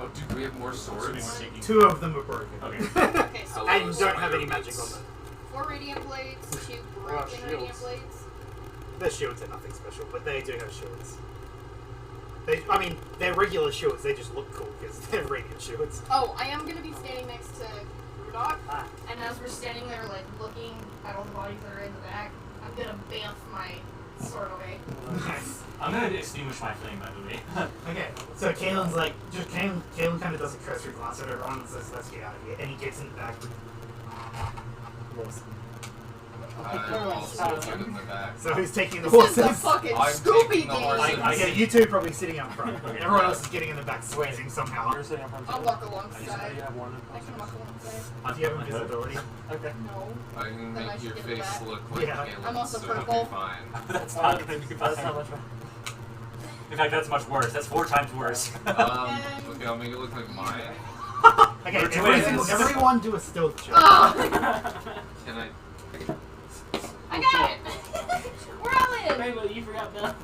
Oh, dude, we have more swords? 2 of them are broken. Okay. Okay, so And you don't have any magic on them. 4 radiant blades, 2 broken shields. radiant blades. Their shields are nothing special, but they do have shields. They're regular shields, they just look cool because they're radiant shields. Oh, I am going to be standing next to Rudok, Ah. and as we're standing there, like, looking at all the bodies that are in the back, I'm going to bamf my sword away. Nice. I'm gonna extinguish my flame, by the way. Okay, so Kalen's like, Kalen kind of does a cursory glance at everyone and says, let's get out of here. And he gets in the back. I'm also good in the back. So who's taking the This is the horses? fucking I'm Scooby taking the game! horses. Yeah, you two are probably sitting up front. Everyone else is getting in the back squeezing somehow. You're sitting up front. I'll walk Do alongside. you have one? I can walk alongside. Do you have invisibility? Okay. No. I can Then I make should your get it face back. look like Yeah. Caleb, I'm also so it'll be purple. fine. That's not gonna be That's fine. not much fun. In fact, that's much worse. That's 4 times worse. Okay, I'll make it look like mine. Okay, We're twins. everyone do a stealth check. Oh! Can I? I got it! We're all in! Wait, but you forgot Bill.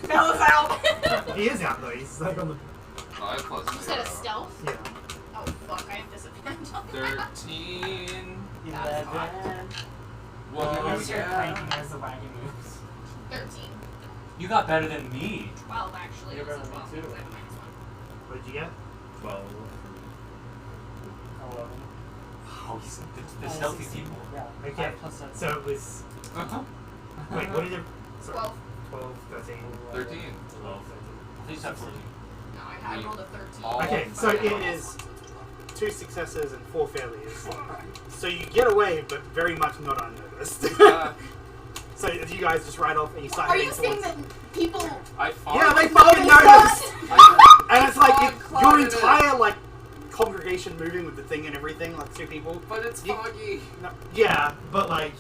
Bella's out! He is out though, he's like on the... Oh, I have plus You said a 0. stealth? Yeah. Oh fuck, I have disadvantage on that. 13. That's hot. Whoa, You start yeah. cranking as the wagon moves. 13. You got better than me. 12 actually. You're It was a better than me 12 too. because I have minus 1. What did you get? 12. 11. Oh, the stealthy 16. people. Yeah. Okay, 5 plus 7. so it was... Uh-huh. Wait, what did it... Sorry. 12. 12, 13... 13. 12. Please have 14. No, I rolled a 13. All Okay, so it is 2 successes and 4 failures. So you get away, but very much not unnoticed. So you guys just ride off and you start Are heading you saying towards... that people... I fought. Yeah, they Oh fucking my noticed! God! And it's like, Fog your clouded it. entire, like, congregation moving with the thing and everything, like 2 people. But it's You- foggy. No, yeah, but like,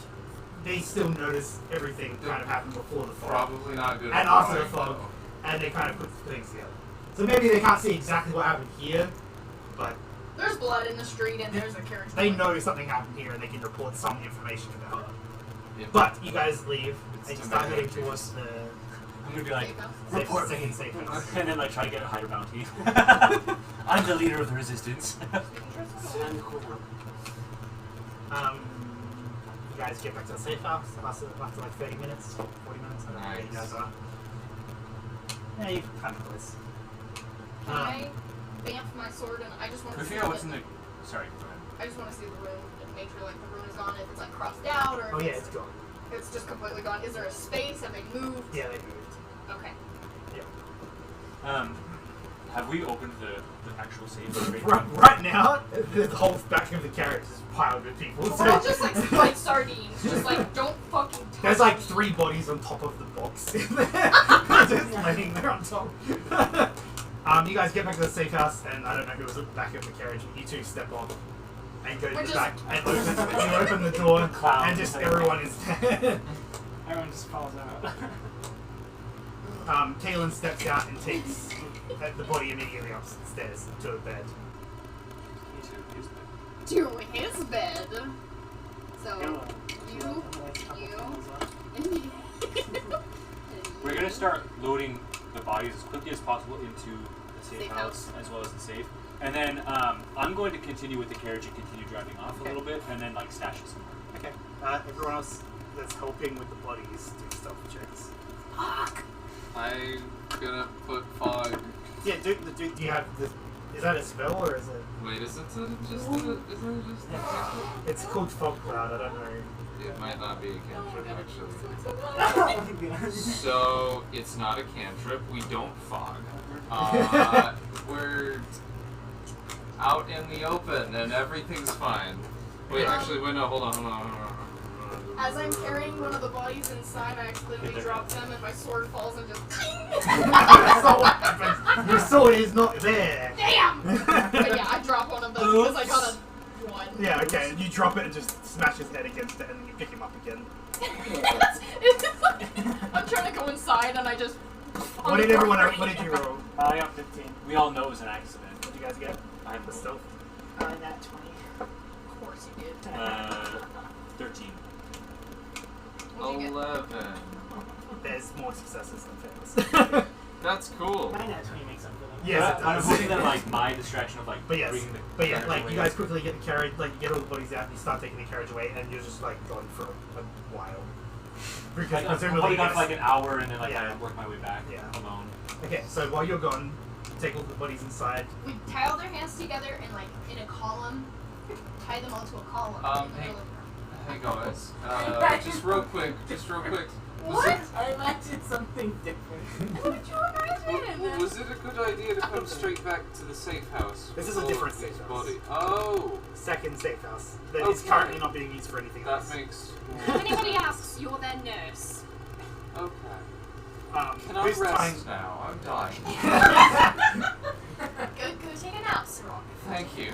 they still notice everything kind of happened before the fog. Probably not good. And at after the flying, fog. And they kind of put things together. So maybe they can't see exactly what happened here, but There's blood in the street and there's a carriage. they know something happened here and they can report some information about it. Yeah. But you guys leave It's and you start heading dramatic. towards the I'm gonna be like, report second safe house. and then like try to get a higher bounty. I'm the leader of the resistance. You guys get back to the safe house after like 30 minutes, 40 minutes, I don't know where you guys are. Yeah, you kind of close. Can I bamf my sword and I just want We to see figure out what's the- in the. Sorry, go ahead. I just want to see the rune and make sure like the rune is gone. If it's like crossed out or Oh if yeah, it's gone. it's just completely gone. Is there a space? Have they moved? Yeah, they moved. Okay. Have we opened the actual safe? Right now, the whole back of the carriage is piled with people. We're all just like split sardines. Just like don't fucking touch There's like me. 3 bodies on top of the box in there. Just laying there on top. You guys get back to the safe house, and I don't know who was at the back of the carriage. You 2 step off and go to We're the just- back and you open the door, Clown. and just everyone is there. Everyone just falls out. Kaelin steps out and takes the body immediately upstairs to a bed. to his bed. So you, and We're gonna start loading the bodies as quickly as possible into the safe Safe house as well as the safe, and then I'm going to continue with the carriage and continue driving off a little bit, and then like stash it somewhere. Okay. Everyone else that's helping with the bodies do stealth checks. fuck. I'm gonna put fog. Yeah, do you have the... Is that a spell or is it... Wait, is it just a It's called Fog Cloud, I don't know. It might not be a cantrip Oh actually. So it's not a cantrip. We don't fog. We're out in the open and everything's fine. Wait, actually, wait, no, hold on. As I'm carrying one of the bodies inside, I accidentally drop them and my sword falls and just That's not what happens. Your sword is not there. damn! But yeah, I drop one of them because I got a 1. Yeah, okay. You drop it and just smash his head against it and then you pick him up again. It's just like, I'm trying to go inside and I just. What did you roll? I got 15. We all know it was an accident. What did you guys get? I have The stealth? That 20. Of course you did. 13. What did you get? 11. There's more successes than fails. That's cool. Mine at 20 makes up for them. Yes, it I'm does. hoping that like my distraction of like But yes, bringing the but yeah, carriage like away. you guys quickly get the carriage, like you get all the bodies out, and you start taking the carriage away, and you're just like going for a while. Because Like, I'm presumably probably gone for yes. like an hour and then like Yeah. I work my way back Yeah. alone. Okay, so while you're gone, take all the bodies inside. We tie all their hands together and like in a column, tie them onto a column. in the hey- middle of Hey guys, Imagine just real quick. What? I imagined something different. What did you imagine? Was it a good idea to come straight back to the safe house? This is with a all different of these safe house. body? Oh, Second safe house that is Okay. currently not being used for anything that else. makes If anybody asks, you're their nurse. okay. Can I who's rest tying- now? I'm dying. Go take a nap, Sirok. Thank you.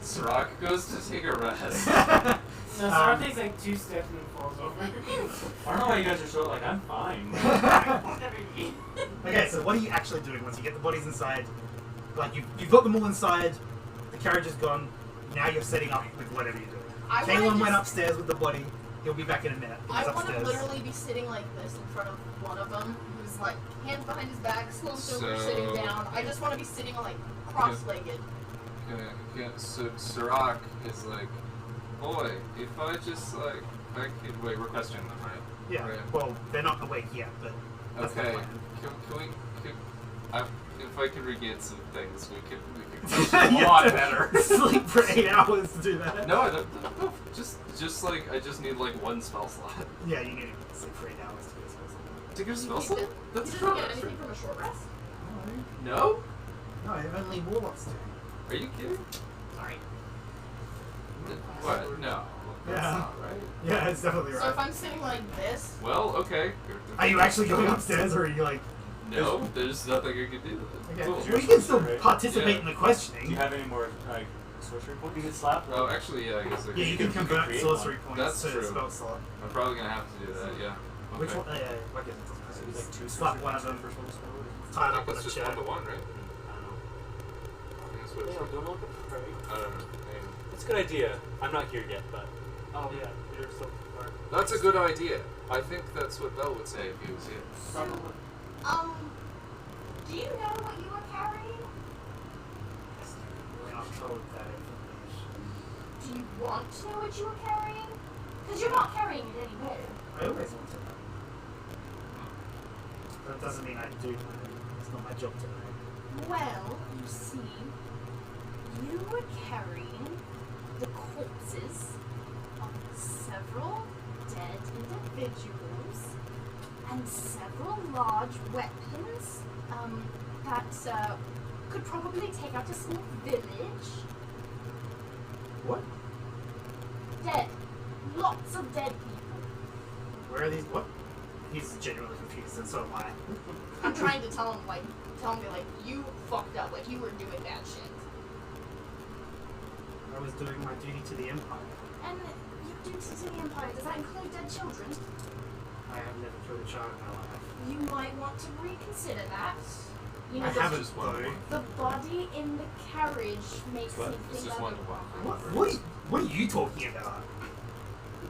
Sirach goes to take a rest. No, Sarah takes like 2 steps and then falls over. I don't know why you guys are so like I'm fine. Okay, so what are you actually doing once you get the bodies inside? Like you've got them all inside. The carriage is gone. Now you're setting up with whatever you're doing. I Caleb wanna went just- upstairs with the body. He'll be back in a minute. He's I want to upstairs. literally be sitting like this in front of one of them, who's like hands behind his back, slumped over, So- sitting down. I just want to be sitting like cross-legged. So Sirach is like, boy, if I just like, wait, we're questioning them, right? Yeah. Right. Well, they're not awake yet, but that's the Okay. plan. If I could regain some things, we could question a lot better. Sleep for 8 hours to do that. No, I don't. No, just like I just need like 1 spell slot Yeah, you need to sleep for 8 hours to get a spell slot. to get a spell He slot. doesn't- That's he short doesn't get rest, anything from a short rest. No? No, only warlocks do. Are you kidding? Sorry. What? No. That's Yeah. not right. Yeah, it's definitely So right. if I'm sitting like this, Well, okay. Are you actually going upstairs, or are you like? No, there's nothing I can do. Okay. Cool. Well, you can still Right. participate Yeah. in the Do questioning. you have any more like sorcery points you can slap? Oh, actually, yeah, I guess I Yeah, you can convert create sorcery one. points That's to true. spell slot. I'm probably gonna have to do that. Yeah. Okay. Which one? I guess it So doesn't it's matter. like 2 Slap sorcery one of points them, for first level spell. tie it I up think on it's a just chair. 1 to 1, right? I don't know. I think that's what Yeah, it's like. don't look at the break. I don't know. Anyway. It's a good idea. I'm not here yet, but Oh yeah, you're so far. That's a good idea. I think that's what Belle would say if he was here. Probably. do you know what you were carrying? We're not told that information. Do you want to know what you were carrying? Because you're not carrying it anymore. I always want to know. But it doesn't mean I do know. It's not my job to know. Well, you see, you were carrying the corpses of several dead individuals and several large weapons that could probably take out a small village. What? Dead. Lots of dead people. Where are these? What? He's genuinely confused, and so am I. I'm trying to tell him, like, you fucked up, like, you were doing bad shit. I was doing my duty to the Empire. And your duty to the Empire, does that include dead children? I have never killed a child in my life. You might want to reconsider that. You I know, haven't, just one to though. one. the body in the carriage makes What? me It's think just 1 to 1. What are you talking about?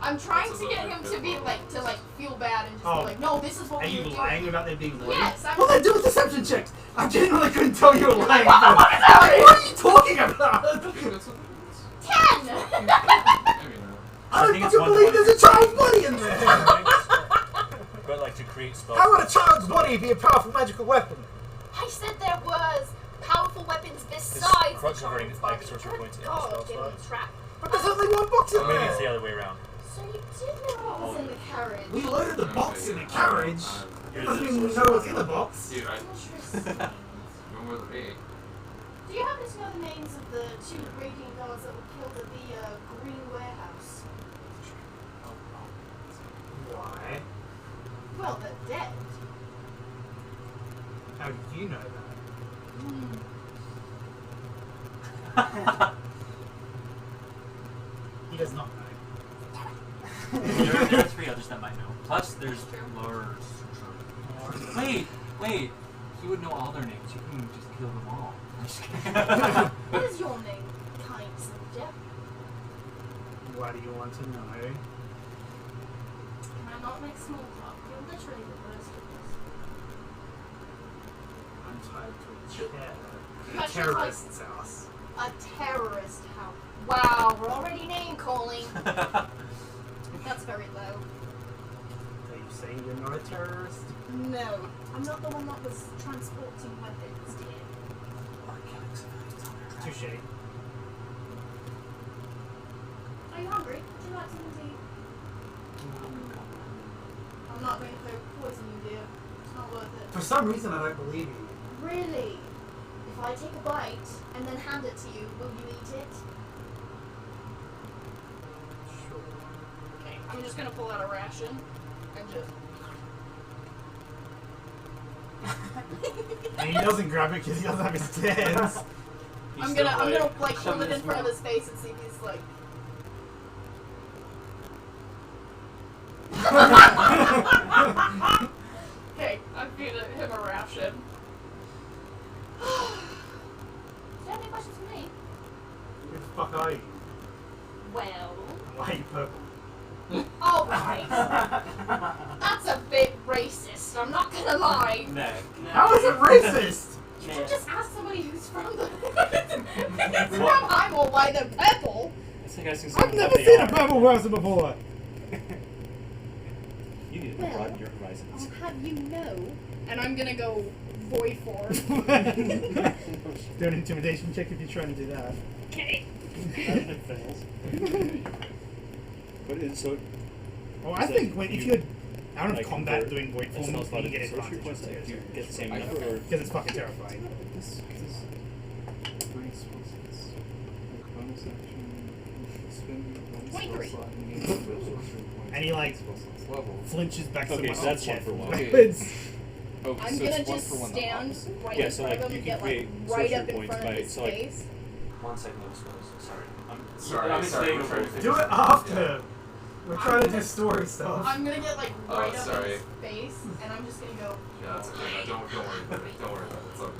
I'm trying That's a to get little him bit to be low. like, feel bad and just Oh. be like, no, this is what Are we you were lying doing. about there being blood? Yes, I'm. Well, then do a deception check. I genuinely couldn't tell you were lying. What is What are you talking about? Okay, that's what it is. 10! Maybe not. I don't think it's fucking believe 1 to 1. there's a child's body in there. but like to create spells. How would a child's body be a powerful magical weapon? I said there was powerful weapons besides the Crutch covering, child's like, body. sorcery Good points in the God, spell get slot. on track. But there's only one box in Or maybe it's the there. other way around. So you did know what was in the carriage. We loaded the box in the carriage. You're Doesn't the mean we know sorcerer. what's in the box. Dude, I Interesting. remember the me. Do you happen to know the names of the 2 radiant guards that were killed at the Green Warehouse? Why? Well, they're dead. How do you know that? He does not know. there are 3 others that might know. Plus, there's Lars. Wait. He would know all their names. You can just kill them all. I'm just kidding. What is your name, kind soldier? Why do you want to know? Can I not make small talk? You're literally the worst of this. I'm tied to a chair. You actually Terrorist's house. A terrorist house. Wow, we're already name calling. That's very low. They saying you're not a terrorist? No, I'm not the one that was transporting weapons, dear. Touche. Are you hungry? Would you like something to eat? I'm not going to poison you, dear. It's not worth it. For some reason, I don't believe you. Really? If I take a bite and then hand it to you, will you eat it? Sure. Okay, I'm just gonna pull out a ration and just. And he doesn't grab it because he doesn't have his hands. I'm gonna like hold it in front of his face and see if he's like. Okay, I'm feeding him a ration. Do you have any questions for me? Who the fuck are you? Well. Why are you purple? Alright. That's a bit racist, I'm not gonna lie. No. How is it racist? You should just ask somebody who's from the who's from Hyrule why they're purple. It's like asking I've someone never what they seen a are. purple person before. You need to Well, broaden your horizons. I'll have you know. And I'm gonna go void form. Do an intimidation check if you're trying to do that. Okay. It fails. But it's so. Well, I So think if you're out of like, combat convert- doing void It form, smells you about can get it. Sorcery advantage. points, like, do you get the same number or? Because it's fucking terrifying. This brings spells. Bonus action. Spin. bonus 23. spell slot, and gain sorcery points. And he, like, Spell slots. Level. Flinches back Okay, to so that's one for one. Weapons. Oh, I'm so gonna it's one just for one. stand right Yeah, in so, front like, of him you and can get like create right sorcery up in points front by- of his so, like- face. 1 second of sorry. Sorry, I'm sorry, saying we're trying to Do it after. We're trying to do story stuff. I'm gonna get like Oh, right up in sorry. his face, and I'm just gonna go. Yeah, that's okay. No, don't worry about it. Don't worry about it. It's all good.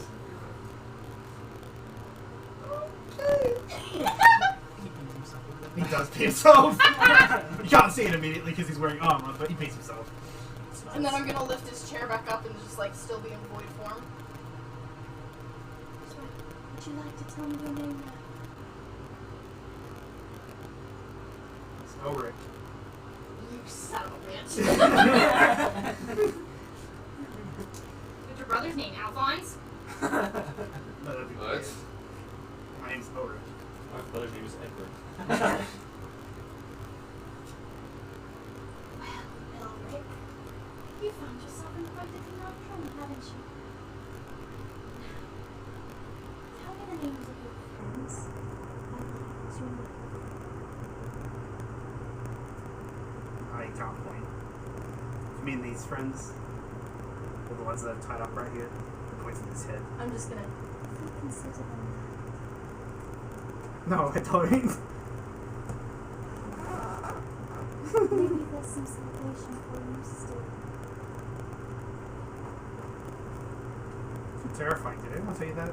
He does pee himself. You can't see it immediately because he's wearing armor, but he pees himself. And then I'm gonna lift his chair back up and just like still be in void form. Would you like to tell me your name now? Ulrich. You son of a bitch. What's your brother's name? Alphonse? No, that'd be What? weird. My name's Ulrich. My brother's name is Edward. Well, Ulrich, you found yourself in quite a conundrum, haven't you? Now, tell me the names of your friends. What's your name? I can't point. You mean these friends? Or the ones that are tied up right here? He points at his head. I'm just gonna. If you consider them No, I don't. maybe there's some salvation for you still. It's terrifying, did anyone tell you that?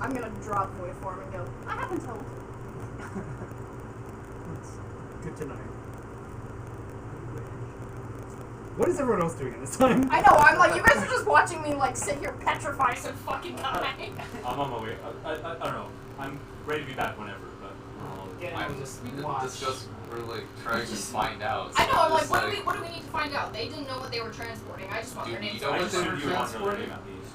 I'm gonna drop void form and go. I haven't told. That's good to know. What is everyone else doing at this time? I know. I'm like, you guys are just watching me like sit here petrified and fucking die. I'm on my way. I don't know. I'm ready to be back whenever, but I'm just we didn't discuss. We're like trying to find out. I know. I'm like, It's what do we need to find out? They didn't know what they were transporting. I just want Do their you names. know I what just they were assumed you want to know their transporting? name at least.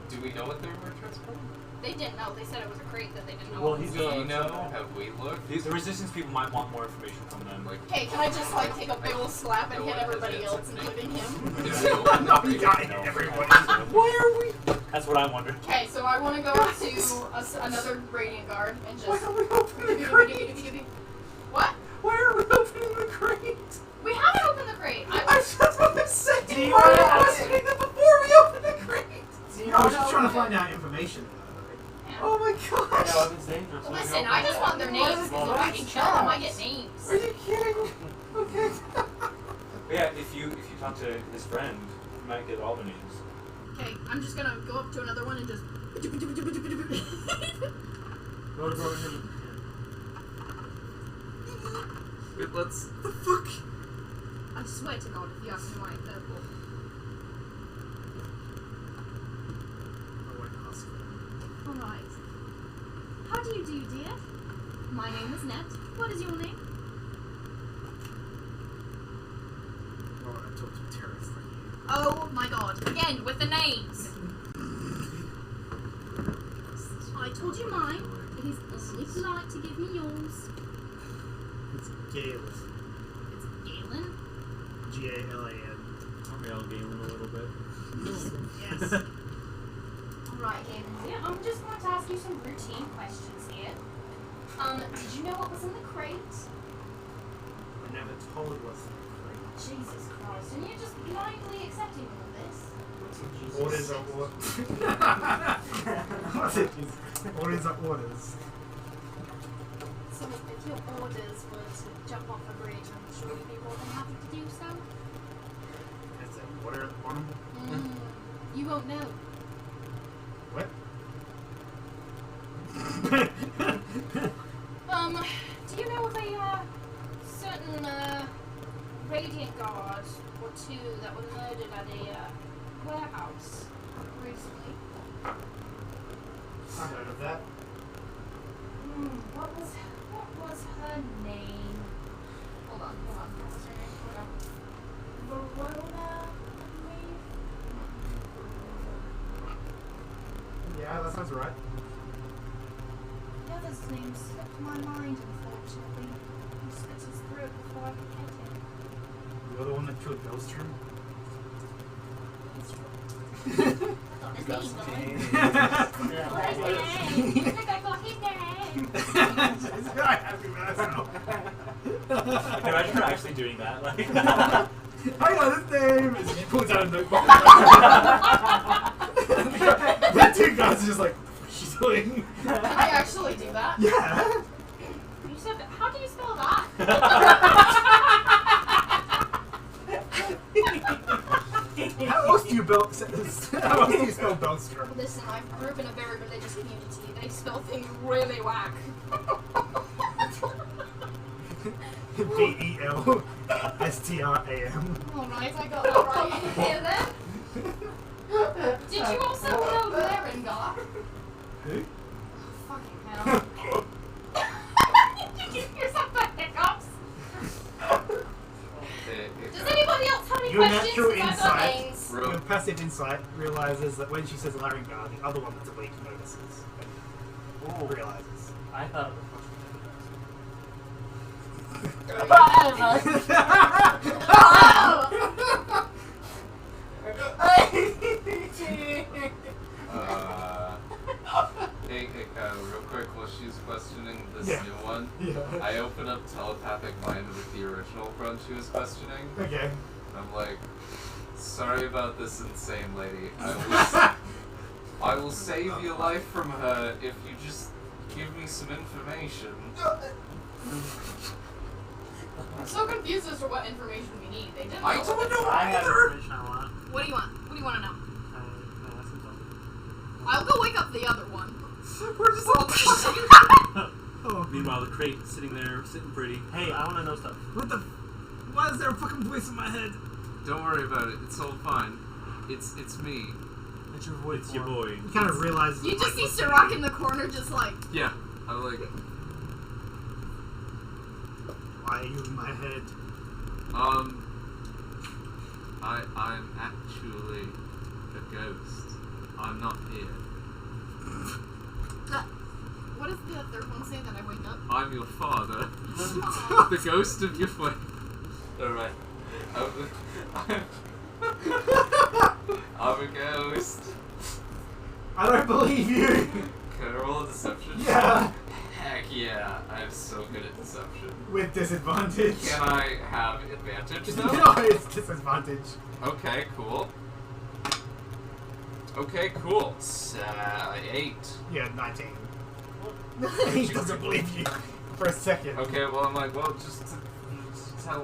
Do we know what they were transporting? They didn't know. They said it was a crate that they didn't know. Well, what he's was Do in. we know? Have we looked? The resistance people might want more information from them. Like, Okay, can I just like take a big ol' slap and No hit one everybody has else, answered including him? did we open No, the you got it, No. everyone. Why are we? That's what I wondered. Okay, so I want to go to another radiant guard and just. Why are we opening the crate? What? Why are we opening the crate? We haven't opened the crate. That's what I'm saying. Do you Why wanna are we ask- opening them before we open the crate? I was just trying to find out information. Oh my gosh. Yeah, if it's dangerous. Well, listen, I just want their names because if I can kill them, I get names. Are you kidding? Okay. But yeah, if you talk to his friend, you might get all the names. Okay, I'm just gonna go up to another one and just. Wait, let's. The fuck? I swear to God, if you ask me why it's purple. I won't ask. Alright. How do you do, dear? My name is Net. What is your name? I talk to a terrorist like you. Oh my god. Again, with the names. I told you mine. It is only polite to give me yours. It's Galen. It's Galen? G-A-L-A-N. Aren't we all Galen a little bit? Yes. Alright, Galen. Yeah, I'm just going to ask you some routine questions here. Did you know what was in the crate? I never told what's in the crate. Jesus Christ. And you're just blindly accepting all this? Orders are orders. Orders are orders. So if your orders were to jump off a bridge, I'm sure you'd be more than happy to do so. Is it order at the bottom? You won't know. What? Do you know of a certain Radiant Guard or two that were murdered at a warehouse recently? I heard of that. What was her name? Hold on. What was her name? Hold on. Verona, I believe. Yeah, that sounds right. The other's name slipped my mind, unfortunately. He slit his throat before I could get him. You're the one that killed Ghostrem? That's That's right. okay. I think I got his name. Happy myself. I can imagine her actually doing that. Like, I know this name! And she pulls out a notebook. The two guys are just like, what are you doing? I actually do that. Yeah. You said that. How do you spell that? How else do you spell Belstrom? Listen, I grew up in a very religious community. They spell things really whack. B-E-L-S-T-R-A-M. Alright, I got that right here then. Did you also know Berengar? Who? Fucking hell. Did you hear some hiccups? Does anybody else have any Your questions? natural 'Cause I've got insight, names. your passive insight realizes that when she says Laringar, the other one that's awake notices. And realizes. I thought Hey, real quick, while she's questioning this Yeah. new one, Yeah. I open up telepathic mind with the original one she was questioning. Okay. I'm like, sorry about this insane lady. I will save your life from her if you just give me some information. I'm so confused as to what information we need. They didn't I know. don't know I have either! information I want. What do you want? What do you want to know? No, that's something. I'll go wake up the other one. We're just all Oh. Meanwhile, the crate sitting there, sitting pretty. Hey, I want to know stuff. What the? Why is there a fucking voice in my head? Don't worry about it, it's all fine. It's me. It's your voice. It's your boy. You kind of realize. You just see Sirach in the corner just like, Yeah, I'm like, Why are you in my head? I'm actually a ghost. I'm not here. what does the third one say that I wake up? I'm your father. Aw. The ghost of your friend. Alright. I'm a ghost. I don't believe you. Can I roll a deception? Yeah. Heck yeah, I'm so good at deception. With disadvantage. Can I have advantage though? No, it's disadvantage. Okay, cool. Okay, cool. 8. Yeah, 19. He doesn't believe you for a second. Okay, well I'm like, well, just tell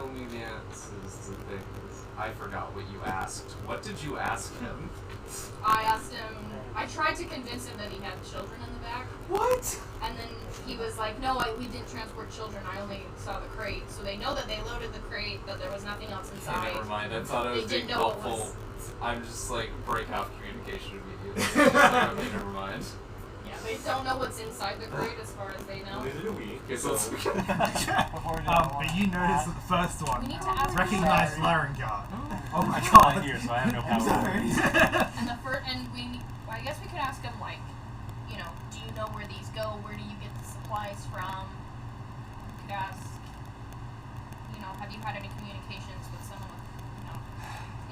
me the answers to things. I forgot what you asked. What did you ask him? I asked him, I tried to convince him that he had children in the back. What? And then he was like, no, we didn't transport children. I only saw the crate. So they know that they loaded the crate, that there was nothing else Okay, inside. never mind. I thought I was They being didn't know it helpful. was- I'm just like break out communication immediately. Like, okay, never mind. Yeah. They don't know what's inside the grate as far as they know. Neither do we. Okay, so let's Before we But you notice that the first one We need to ask recognized her. Larengar. Oh my I'm god. not here, so I have no I'm power. sorry. I guess we could ask them, like, you know, do you know where these go? Where do you get the supplies from? We could ask, you know, have you had any communications with someone? You know,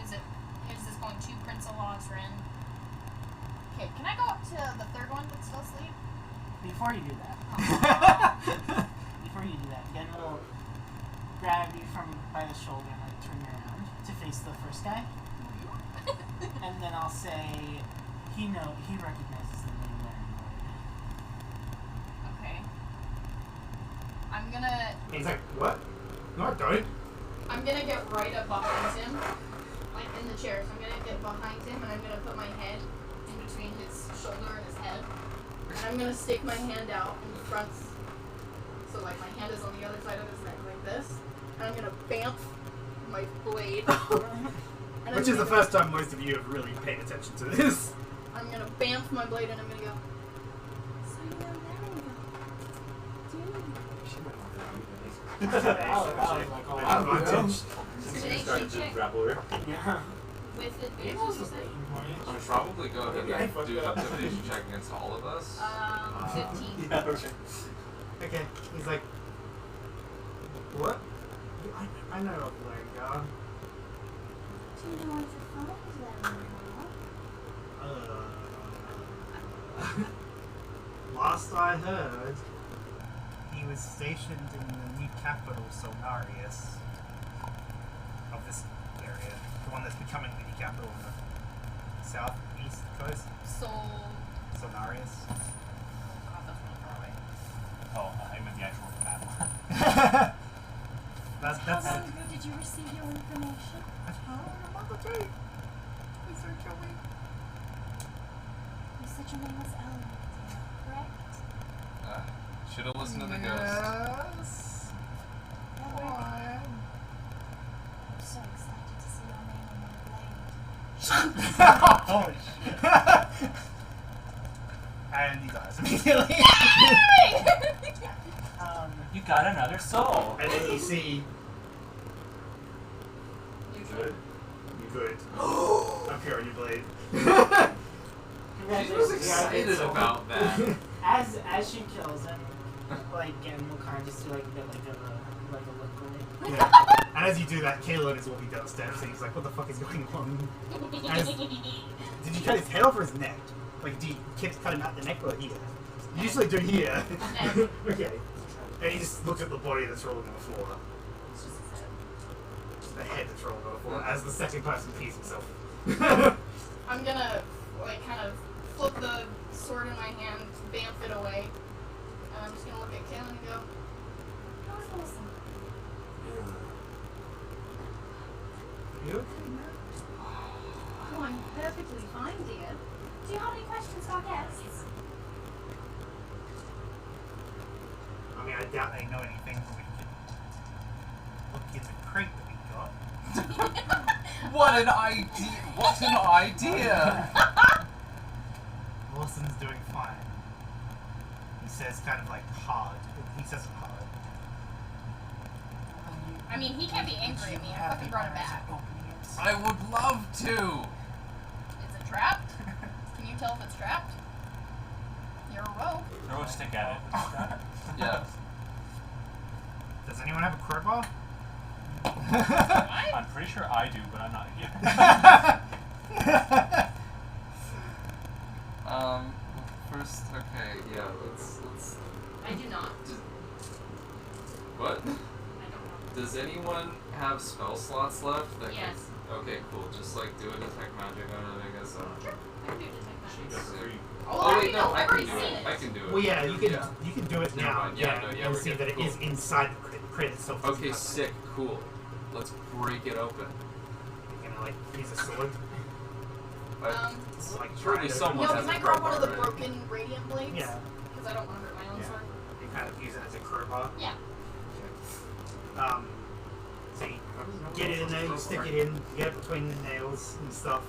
is this going to Prince Alazrin? Okay, can I go up to the third one that's still asleep? Before you do that, Yen will grab you from by the shoulder and like turn you around to face the first guy, and then I'll say, he recognizes the name Larengar. Okay. I'm gonna He's like, what? No, I don't. I'm gonna get right up behind him, like in the chair. So I'm gonna get behind him and I'm gonna put my head in between his shoulder and his head. And I'm gonna stick my hand out in front. So like my hand is on the other side of his neck like this. And I'm gonna bamf my blade. And Which is the first time most of you have really paid attention to this. I'm gonna bamf my blade and I'm gonna go. So you know Larengar. Do you? Advantage. Did she check grapple her. Yeah. with advantage, you said? I'm gonna probably go ahead and do an intimidation check against all of us. 15. Yeah, okay. Okay, he's like, what? I know of Larengar. Do you know where to find Larengar? Last I heard, he was stationed in the new capital, Solnarius, of this area. The one that's becoming the new capital on the southeast coast. Solnarius. God, that's really far away. Oh, I meant the actual map. That's How long ago did you receive your information? a month or two. Please don't kill me. You said your name was Ellen, correct? Should have listened to the ghost. Yes. Why? I'm so excited to see your name on my blade. Oh shit. And he dies immediately. You got another soul. And then you see You good. You good. Appear on your blade. She was excited about that. As she kills him, like Yen will kind of just do like a bit like a look away. Yeah. And as you do that, Kalon is walking down the steps and he's like, what the fuck is going on? Did you cut his head off or his neck? Like, do you cut him at the neck or here? You usually do here. Neck. Okay. And he just looks at the body that's rolling on the floor. It's just his head. The head that's rolling on the floor as the second person pees himself. I'm gonna, like, kind of flip the sword in my hand, bamf it away, and I'm just gonna look at Kaylin and go, How's Wilson? You okay, man? Oh, I'm perfectly fine, dear. Do you have any questions for our guests? I mean, I doubt they know anything, but we can look in the crate that we got. What an idea! What an idea! Wilson's doing fine. He says kind of like hard. He says it hard. I mean, he can't be angry at me. I fucking brought him back. I would love to! Is it trapped? Can you tell if it's trapped? You're a rogue. Throw a stick at it. Yeah. Does anyone have a crowbar? I'm pretty sure I do, but I'm not here. First, okay, yeah, let's. I do not. What? I don't know. Does anyone have spell slots left? That Yes. Okay, cool. Just like do a detect magic on it, I guess. Sure. I can do detect magic. Sick. Oh, wait, no, I I've can already do seen it. it. I can do it. Well, yeah, you can do it Never now. mind. Yeah, no, yeah, and we're see good. that it Cool. is inside the crate itself. Okay, sick, cool. Let's break it open. You're gonna like use a sword. It's like Surely try to- someone No, has can a I grab one of the crowbar, right? broken radiant blades? Yeah. Because I don't want to hurt my own Yeah. sword. You kind of use it as a crowbar. Yeah. So you get it in there, you stick it in, you get it between the nails and stuff,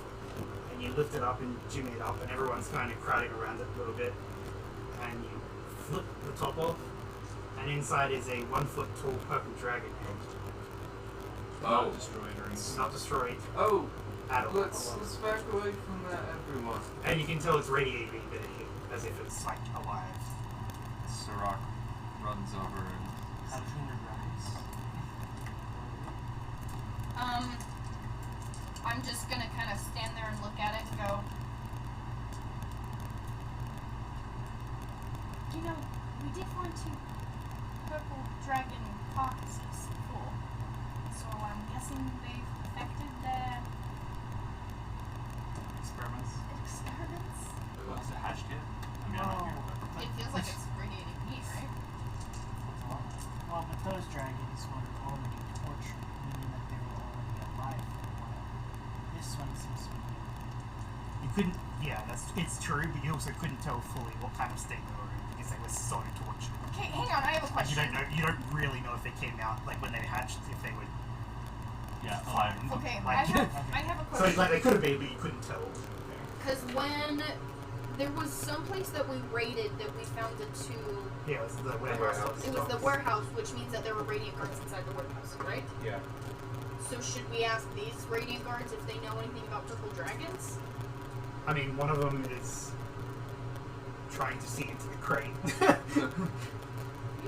and you lift it up and jimmy it up, and everyone's kind of crowding around it a little bit. and you flip the top off, and inside is a 1 foot tall purple dragon egg. Oh. Destroyed or It's not destroyed Oh, at all. let's back away from that, everyone. And you can tell it's radiating energy, as if it's like alive. Sirach runs over and How clean your rice? I'm just gonna kind of stand there and look at it and go, You know, we did find 2 purple dragon carcasses before, so I'm guessing they've affected their Experiments. experiments. Well, is it hatched yet? I mean, I'm not here, but... it feels like it's radiating heat, right? Well, but those dragons were already tortured, meaning that they were already alive for a while. This one seems to be. You couldn't, yeah, it's true, but you also couldn't tell fully what kind of state they were in because they were so tortured. Okay, hang on, I have a Like question. you don't really know if they came out, like when they hatched, if they were Yeah, fine. Okay, Like, I have a so question. like they could have been, but you couldn't tell. Because when there was some place that we raided that we found the 2. Yeah, it was the warehouse. It was the warehouse, which means that there were radiant guards inside the warehouse, right? yeah. So should we ask these radiant guards if they know anything about purple dragons? I mean, one of them is trying to see into the crate. You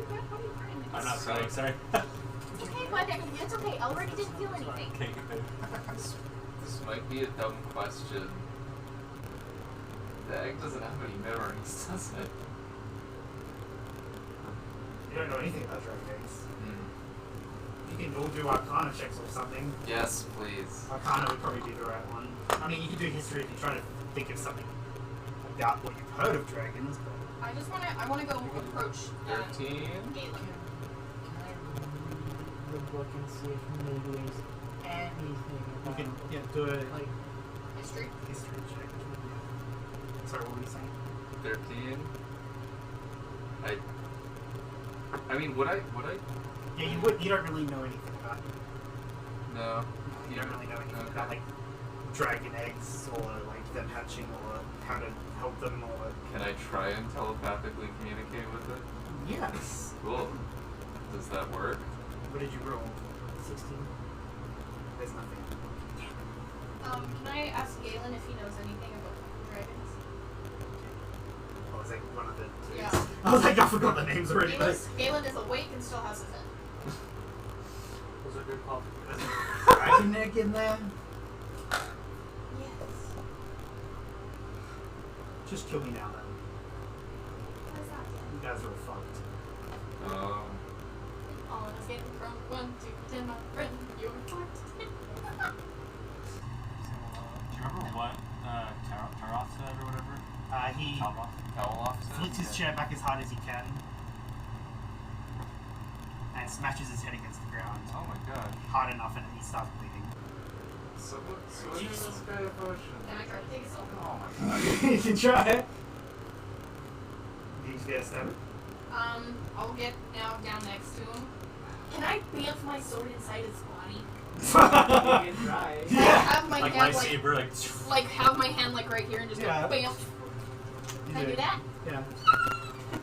good? What are you crying? I'm not Sorry. sorry. It's okay, bud. It's okay. Elric didn't feel anything. Can't get paid. This might be a dumb question. The egg doesn't have any memories, does it? You don't know anything about dragon eggs. Hmm. You can all do Arcana checks or something. Yes, please. Arcana would probably be the right one. I mean, you can do history if you're trying to think of something about what you've heard of dragons, but I wanna go approach 13. Galen. Can I read the book and see if maybe there's anything you about can do a like History. history check. Sorry, what were you saying? 13. I mean, would I? Yeah, you don't really know anything about it. No. You don't really know anything Okay. about like dragon eggs or like them hatching or how to help them or Can I try and telepathically communicate with it? yes. Cool. Does that work? What did you roll? 16. There's nothing. Can I ask Galen if he knows anything about dragons? I was like one of the two. Yeah. I was like, I forgot the names already. Galen is awake and still has his head. Those are good calls. There's a dragon egg in there. Yes. Just kill me now then. What is that? You guys are all fucked. All of us getting from 1 to 10, my friend. You're fucked. Do you remember what Taroth said or whatever? He Hell flicks his chair back as hard as he can and smashes his head against the ground Oh my god. hard enough and he starts bleeding. So what is this guy a potion? Can I try to take a selfie? Oh my god. You can try it. You get a stab it. I'll get now down next to him. Can I bamf my sword inside his body? You can try. I have my Like hand lightsaber, like have my hand like right here and just Yeah. go bamf. Can I do that? Yeah.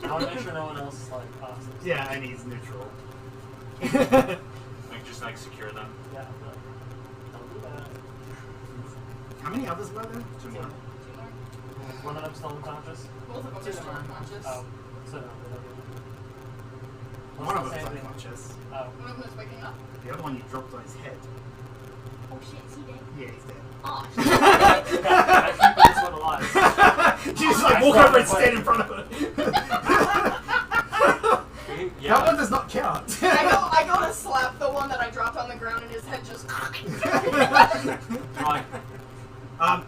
I want to make sure no one else is like awesome. Yeah, and he's neutral. like just like secure them. Yeah, I'm like, don't do that. How many others were there? 2 more. 2 more. One of them still unconscious. Both of them are still unconscious. Oh, so no, they don't do it. One of Let's them not is say unconscious. Oh, One of them is waking up. The other one you dropped on his head. Oh shit, is he dead? Yeah, he's dead. Oh, I keep this one alive. You just like walk over and stand in front of it. Yeah. That one does not count. I go to slap the one that I dropped on the ground and his head just. Right.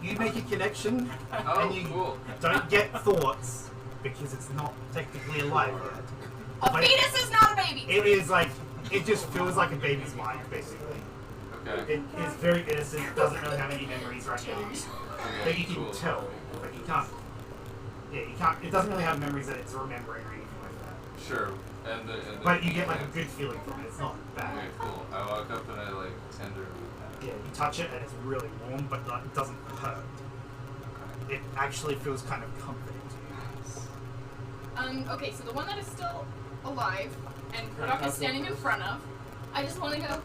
You make a connection Oh, and you cool. don't get thoughts because it's not technically alive yet. A But fetus is not a baby. it is like, it just feels like a baby's mind, basically. Okay. It is very innocent, doesn't really have any memories right now. But Okay, you can cool. tell. But you can't. Yeah, you can't. It doesn't really have memories that it's remembering or anything like that. Sure. And the But you get like a good feeling from it. It's not bad. Okay, cool. I walk up and I like tenderly pat Yeah, you touch it and it's really warm, but like, it doesn't hurt. it. It actually feels kind of comforting to you. Okay, so the one that is still alive and Grudok is standing in front of, I just want to go,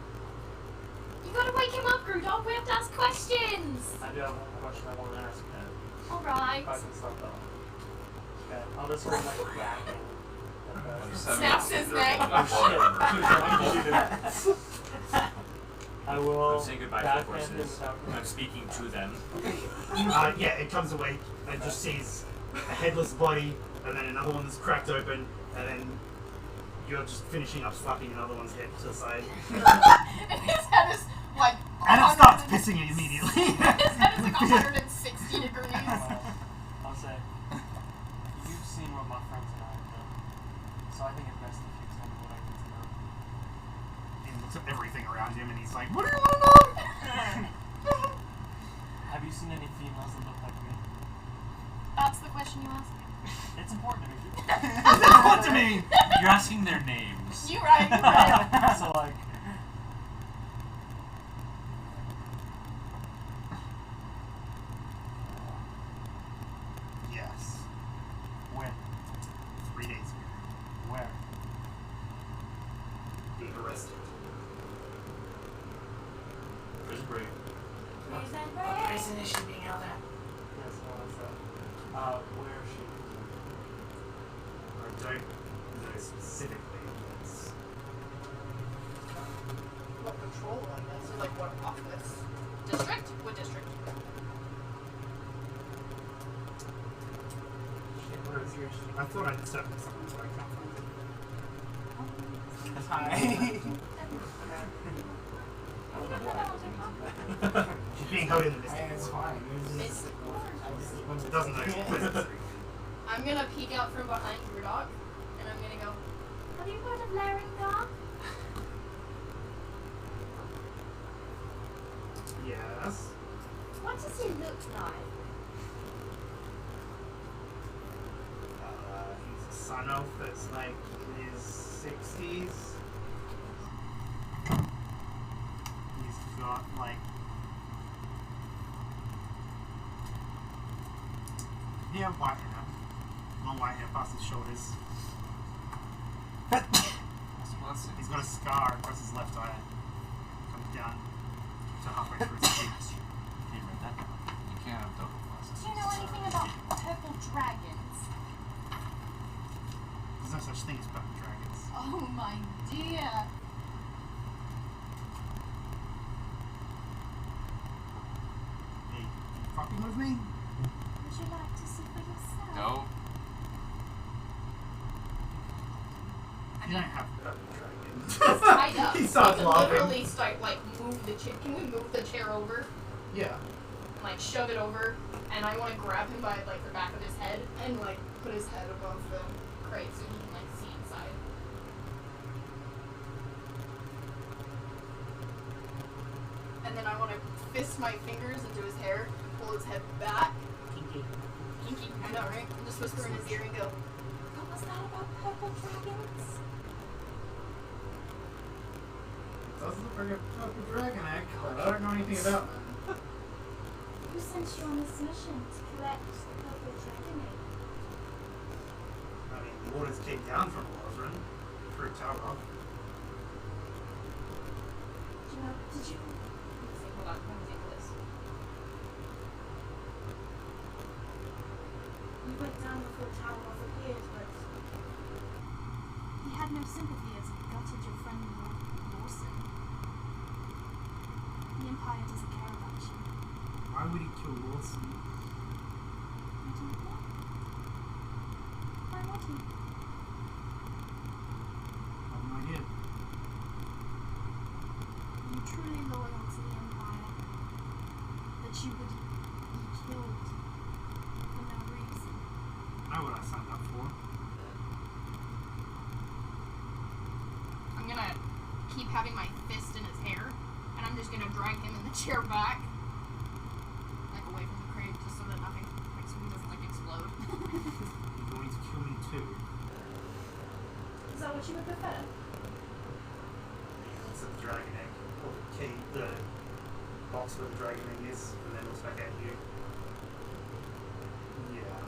you gotta wake him up, Grudok, we have to ask questions! I do have one question I want to ask Ned. Alright. If I can start though. Okay, I'll just hold my back. Snaps his neck. Oh shit. I will I'm saying goodbye to the backhand him horses. without I'm speaking to them. Yeah, it comes awake and just sees a headless body, and then another one that's cracked open, and then you're just finishing up slapping another one's head to the side. And his head is like. And it starts pissing it immediately. His head is like 160 degrees. I'll say, you've seen what my friends and I have done, so I think it's best if you tell me what I need to know. He looks at everything around him and he's like, what do you want to know? Have you seen any females that look like me? That's the question you asked me. It's important to me. What to me? You're asking their names. You right, you right. So like, Yes. when? 3 days ago. Where? Being arrested. Prison break. Prison is being held at. Yes, no, that's that. Where is she? I don't know specifically. It's What patrol on this? Or like what office? District? What district? where is yours? I thought I'd set this something, but I can't find it. Hi. She's being held in the distance. It's fine. It's It doesn't know presence. I'm gonna peek out from behind Grudok, and I'm gonna go, have you heard of Laringar? Yes. What does he look like? He's a son of that's like in his 60s. He's got like. He have white hair. Long white hair past his shoulders. He's got a scar across his left eye. Comes down to halfway through his cheeks. You read that? You can't have double glasses. Do you know anything about purple dragons? There's no such thing as purple dragons. Oh my dear. Hey, you fucking with me? Would you like to see for yourself? No. You don't have purple dragons. It's tied up. He starts We can laughing. literally start, like, move the chair. Can we move the chair over? Yeah. And, like, shove it over. And I want to grab him by, like, the back of his head and, like, put his head above the crate so he can, like, see inside. And then I want to fist my fingers into his hair, pull his head back. Kinky. Kinky, I know, right? And just whisper in his ear and go, What was that about purple dragons? Does look like a purple dragon egg, but I don't know anything about them. Who sent you on this mission to collect the purple dragon egg? I mean, the orders came down from Lozran through Tower. Do you know, did you... hold on, let me think of this. You went down before Tower appeared, but... He had no sympathy as he gutted your friend Lawson. The Empire doesn't care about you. Why would he kill Lawson? I don't know. Why would he? I have no idea. Are you truly loyal to the Empire? That you would be killed for no reason? I know what I signed up for. I'm gonna keep having my fist in his hair, and I'm just gonna drag him in the chair back, like away from the crate, just so that nothing, like, so he doesn't like explode. You're going to kill me too. Is that what you would prefer? It's a dragon egg. Or the key, the box where the dragon egg is, and then looks back at you. Yeah.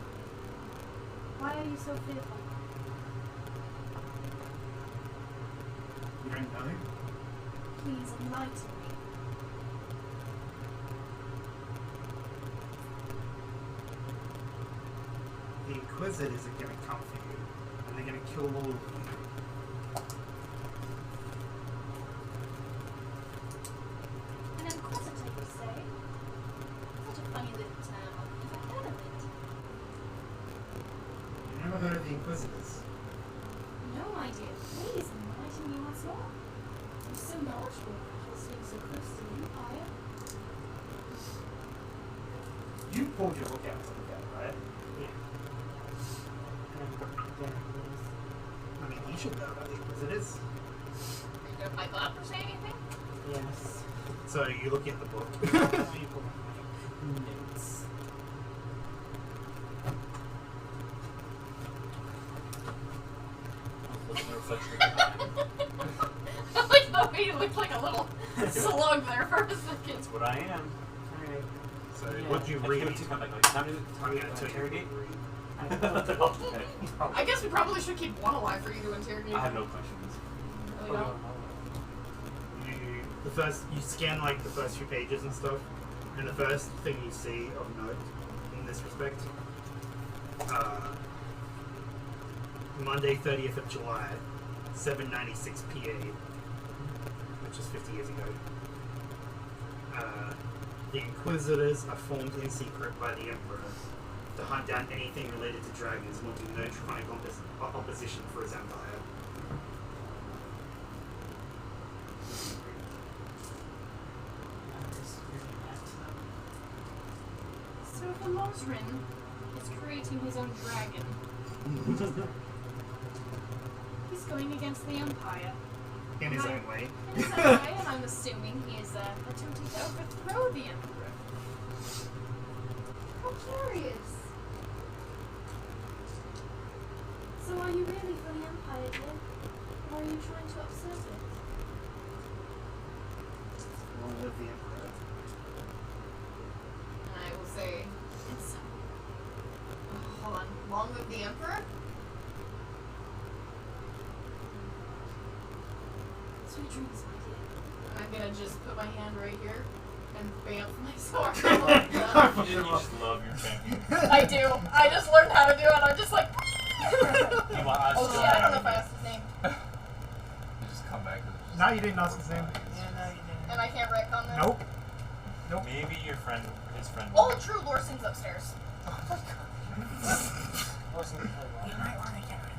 Why are you so fearful? friend know? Please enlighten me. The Inquisitors are going to come for you, and they're going to kill all of you. An inquisitor, you say? Such a funny little term. I've never heard of it. You never heard of the Inquisitors? No idea. Please enlighten me once more. I'm so knowledgeable about staying so close to the Empire. You pulled your book out to look at it, right? I mean, you should know about the Inquisitors. Are you gonna pipe up or say anything? Yes. So you look at the book. Notes. Look at the reflection of I like the way you looked like a little slug there for a second. That's what I am. Alright. So Yeah. what do you I read? think it's like time to interrogate. I guess we probably should keep one alive for you to interrogate. I have no questions. Really don't. You scan like the first few pages and stuff, and the first thing you see of note in this respect, Monday 30th of July, 7:96 PA, which is 50 years ago. The Inquisitors are formed in secret by the Emperor to hunt down anything related to dragons, wanting no draconic opposition for his empire. So the Mosrin is creating his own dragon. He's going against the Empire. In his own way. In his own way, and I'm assuming he is attempting to overthrow the Emperor. How curious. So are you really for the Empire, dear? Or are you trying to upset it? Long live the Emperor. And I will say, it's... hold on. Long live the Emperor? Sweet dreams, my dear. I'm gonna just put my hand right here and bamf my sword. You just love your family. I do. I just learned how to do it. I'm just like... You want us Oh to shit, I don't know if I asked his name. You just come back to No, you didn't ask his name. Yeah, no, you didn't. And I can't retcon this. Nope. Nope. Maybe your friend, his friend. Oh, true. Lorsin's upstairs. Wasn't really well. You might want to get rid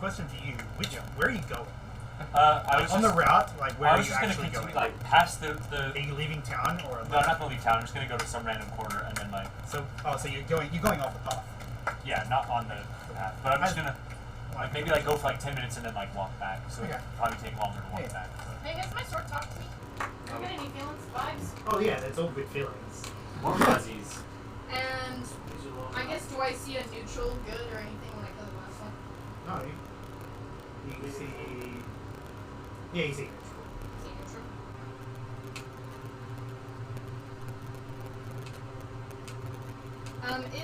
Question to you: where are you going? I was On just, the route, like where I are was you just gonna actually continue, going? like past the. Are you leaving town or? No, I'm not gonna leave town. I'm just gonna go to some random corner and then like. So you're going off the path. Yeah, not on the path, but I'm just gonna like maybe like go for like 10 minutes and then like walk back. So Okay. it'll probably take longer to walk Yeah. back. But. Hey, has my sword talked to me? Do you get any feelings, vibes? Oh yeah, that's all good feelings. More fuzzies. And I guess, do I see a neutral good or anything when I kill the last one? No, you see. Yeah, you see. See neutral?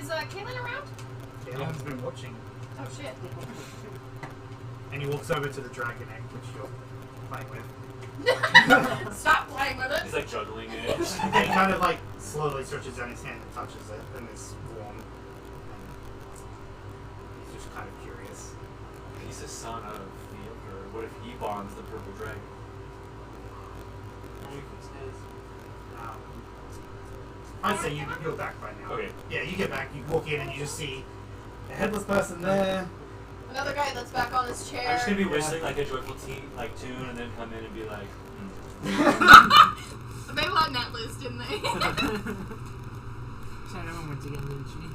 Is Caitlin around? Caitlin's been watching, Oh shit. and he walks over to the dragon egg, which you're playing with. Stop playing with He's it. like juggling it. And he kind of like slowly stretches down his hand and touches it, and it's warm. And he's just kind of curious. He's the son of the Emperor. What if he bonds the purple dragon? I'd say you're back by now. Okay. Yeah, you get back, you walk in, and you just see a headless person there. Another guy that's back on his chair. I'm just gonna be whistling like a joyful tune, and then come in and be like. They let net loose, didn't they? China went to get Luigi.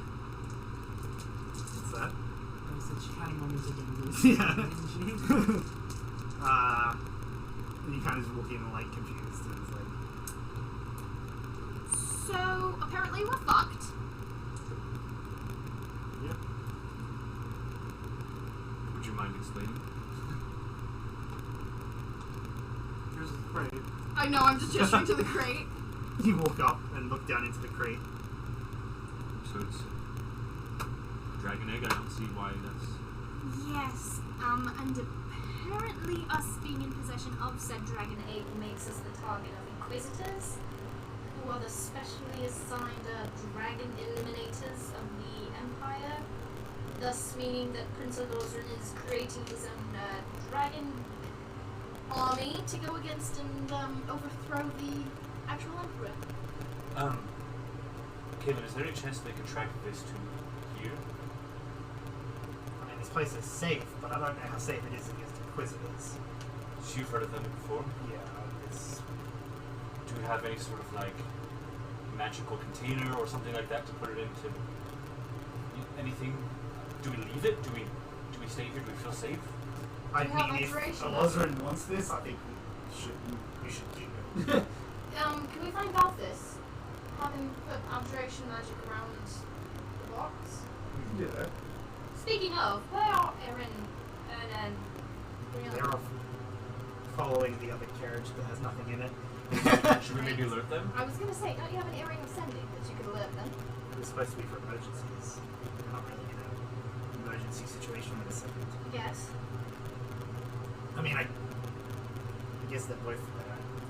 What's that? I said she kind of wanted to get Luigi. Yeah. Didn't she? And you kind of just walk in like confused, and it's like, So, apparently we're fucked. yep. Would you mind explaining? Here's the crate. I know, I'm just gesturing to the crate. You walk up and look down into the crate. So it's dragon egg. I don't see why that's. Yes, and apparently us being in possession of said dragon egg makes us the target of inquisitors, who are the specially assigned dragon eliminators of the Empire, thus meaning that Prince Alozran is creating his own dragon army to go against and overthrow the actual Emperor. Kevin, is there any chance they could track this to here? I mean, this place is safe, but I don't know how safe it is against inquisitors. So you've heard of them before? Yeah, it's... Do we have any sort of like magical container or something like that to put it into? Anything? Do we leave it? Do we stay here? Do we feel safe? I We have mean, if observation. Alozran wants this, I think we should keep it. Can we find Balthus? Have him put abjuration magic around the box? Yeah. Speaking of, where are Erin and They're off following the other carriage that has nothing in it. Should we maybe alert them? I was gonna say, don't you have an earring of sending that you could alert them? It's supposed to be for emergencies. We're not really in an emergency situation in a second. Yes. I mean, I guess that both,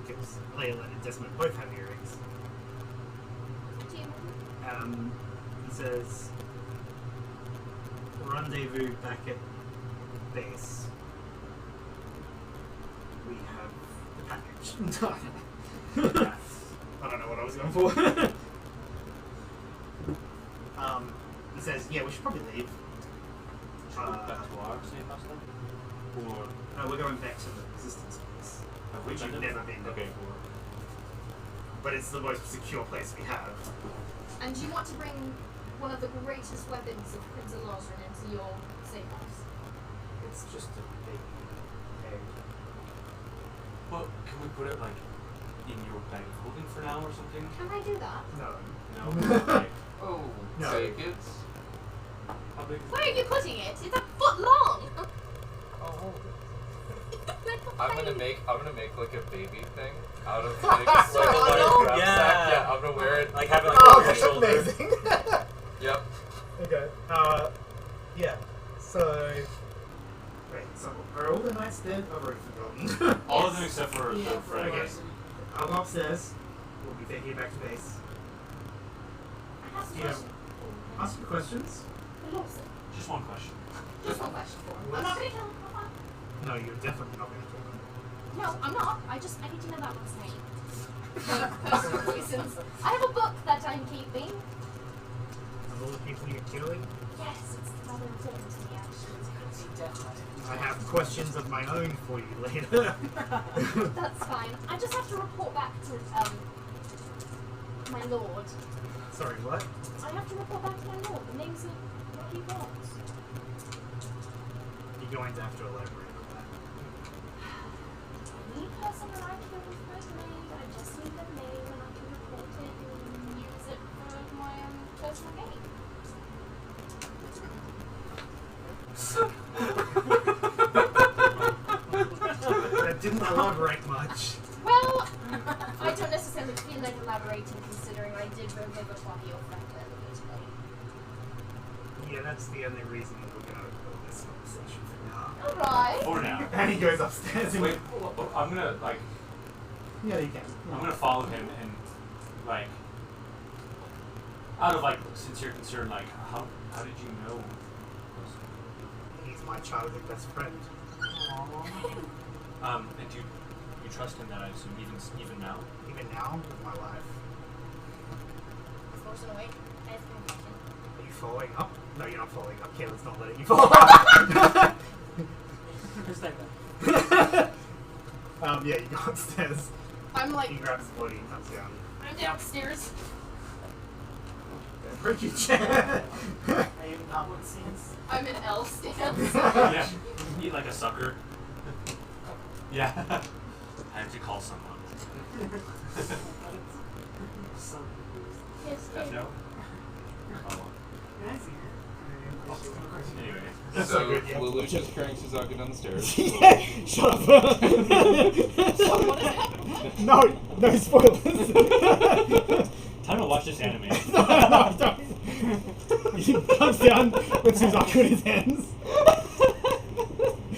because Layla and Desmond both have earrings. Do you? He says, rendezvous back at base. We have the package. I don't know what I was going for. He says, yeah, we should probably leave. Should we go back to our safe house then? Or No, we're going back to the resistance base. have we Which you've been never there? been to Okay. before. But it's the most secure place we have. And do you want to bring one of the greatest weapons of Prince Alozran into your safe house? It's just a big egg. Well, can we put it like in your bag of holding for now or something? Can I do that? No. No. Like, Oh, No. take it. how big? Where are you putting it? It's a foot long! I'll hold it. Like a I'm gonna baby. make like a baby thing out of like a Sorry, little no. rucksack. Yeah. Yeah, I'm gonna wear it. Like have it like Oh, over your that's shoulder. amazing. Yep. Okay. Yeah. So. Wait. So are all the knights dead? I've already forgotten. All of them except for Yeah, the frag. Okay. I'll go upstairs. We'll be taking you back to base. I have some Yeah. questions. Ask your questions. For Lawson. Just one question. Just one question for him. I'm not gonna kill him. I'm fine. No, you're definitely not going to kill them. No, I'm not. I need to know that one's name. For personal reasons. I have a book that I'm keeping. Of all the people you're killing, Yes, it's rather important to me actually. I have questions of my own for you later. That's fine. I just have to report back to my lord. Sorry, what? I have to report back to my lord. The names of what he wants. You're going to have to elaborate on that. Any person that I killed was made. I just need the name and I can report it and use it for my own personal gain. That didn't elaborate much. Well, I don't necessarily feel like elaborating considering I did remember your friend earlier today. Yeah, that's the only reason that we're going to hold this conversation for now. Alright. For now. And he goes upstairs and Wait, I'm gonna like yeah, you can. I'm gonna follow him and like out of like sincere concern, like how did you know? He's my childhood best friend. And do you trust him? That I assume even now. Even now, with my life. Is Lawson awake? I have a question. Are you following up? No, you're not following up. Kayla's not letting you follow up. Yeah, you go upstairs. I'm like, He grabs the body and comes down. I'm downstairs. Break your chair. Are you in goblin stance? I'm in L stance. Yeah. Eat like a sucker. Yeah. I have to call someone. Yes, No. Oh. Can I see her? Anyway. That's So so good, yeah. Lelouch just carrying Suzuki down the stairs. Yeah, shut up. What is it? No spoilers. Time to watch this anime. No, don't. He comes down with Suzaku in his hands.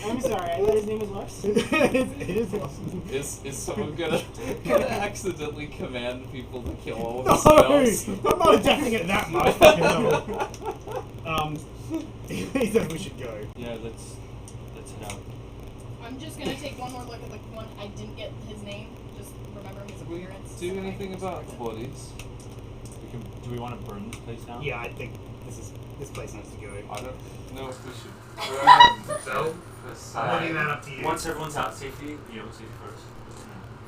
I'm sorry, I thought his name was Lars. It is awesome. Is someone gonna accidentally command people to kill all of No, the spells? I'm not adapting it that much. He said we should go. Yeah, let's head out. I'm just gonna take one more look at the one I didn't get his name. Just remember his Did we appearance. do anything about bodies? Do we want to burn this place down? Yeah, I think this place needs to go. I don't know if we should burn So, I'm leaving that up to you. Once everyone's out, safety first.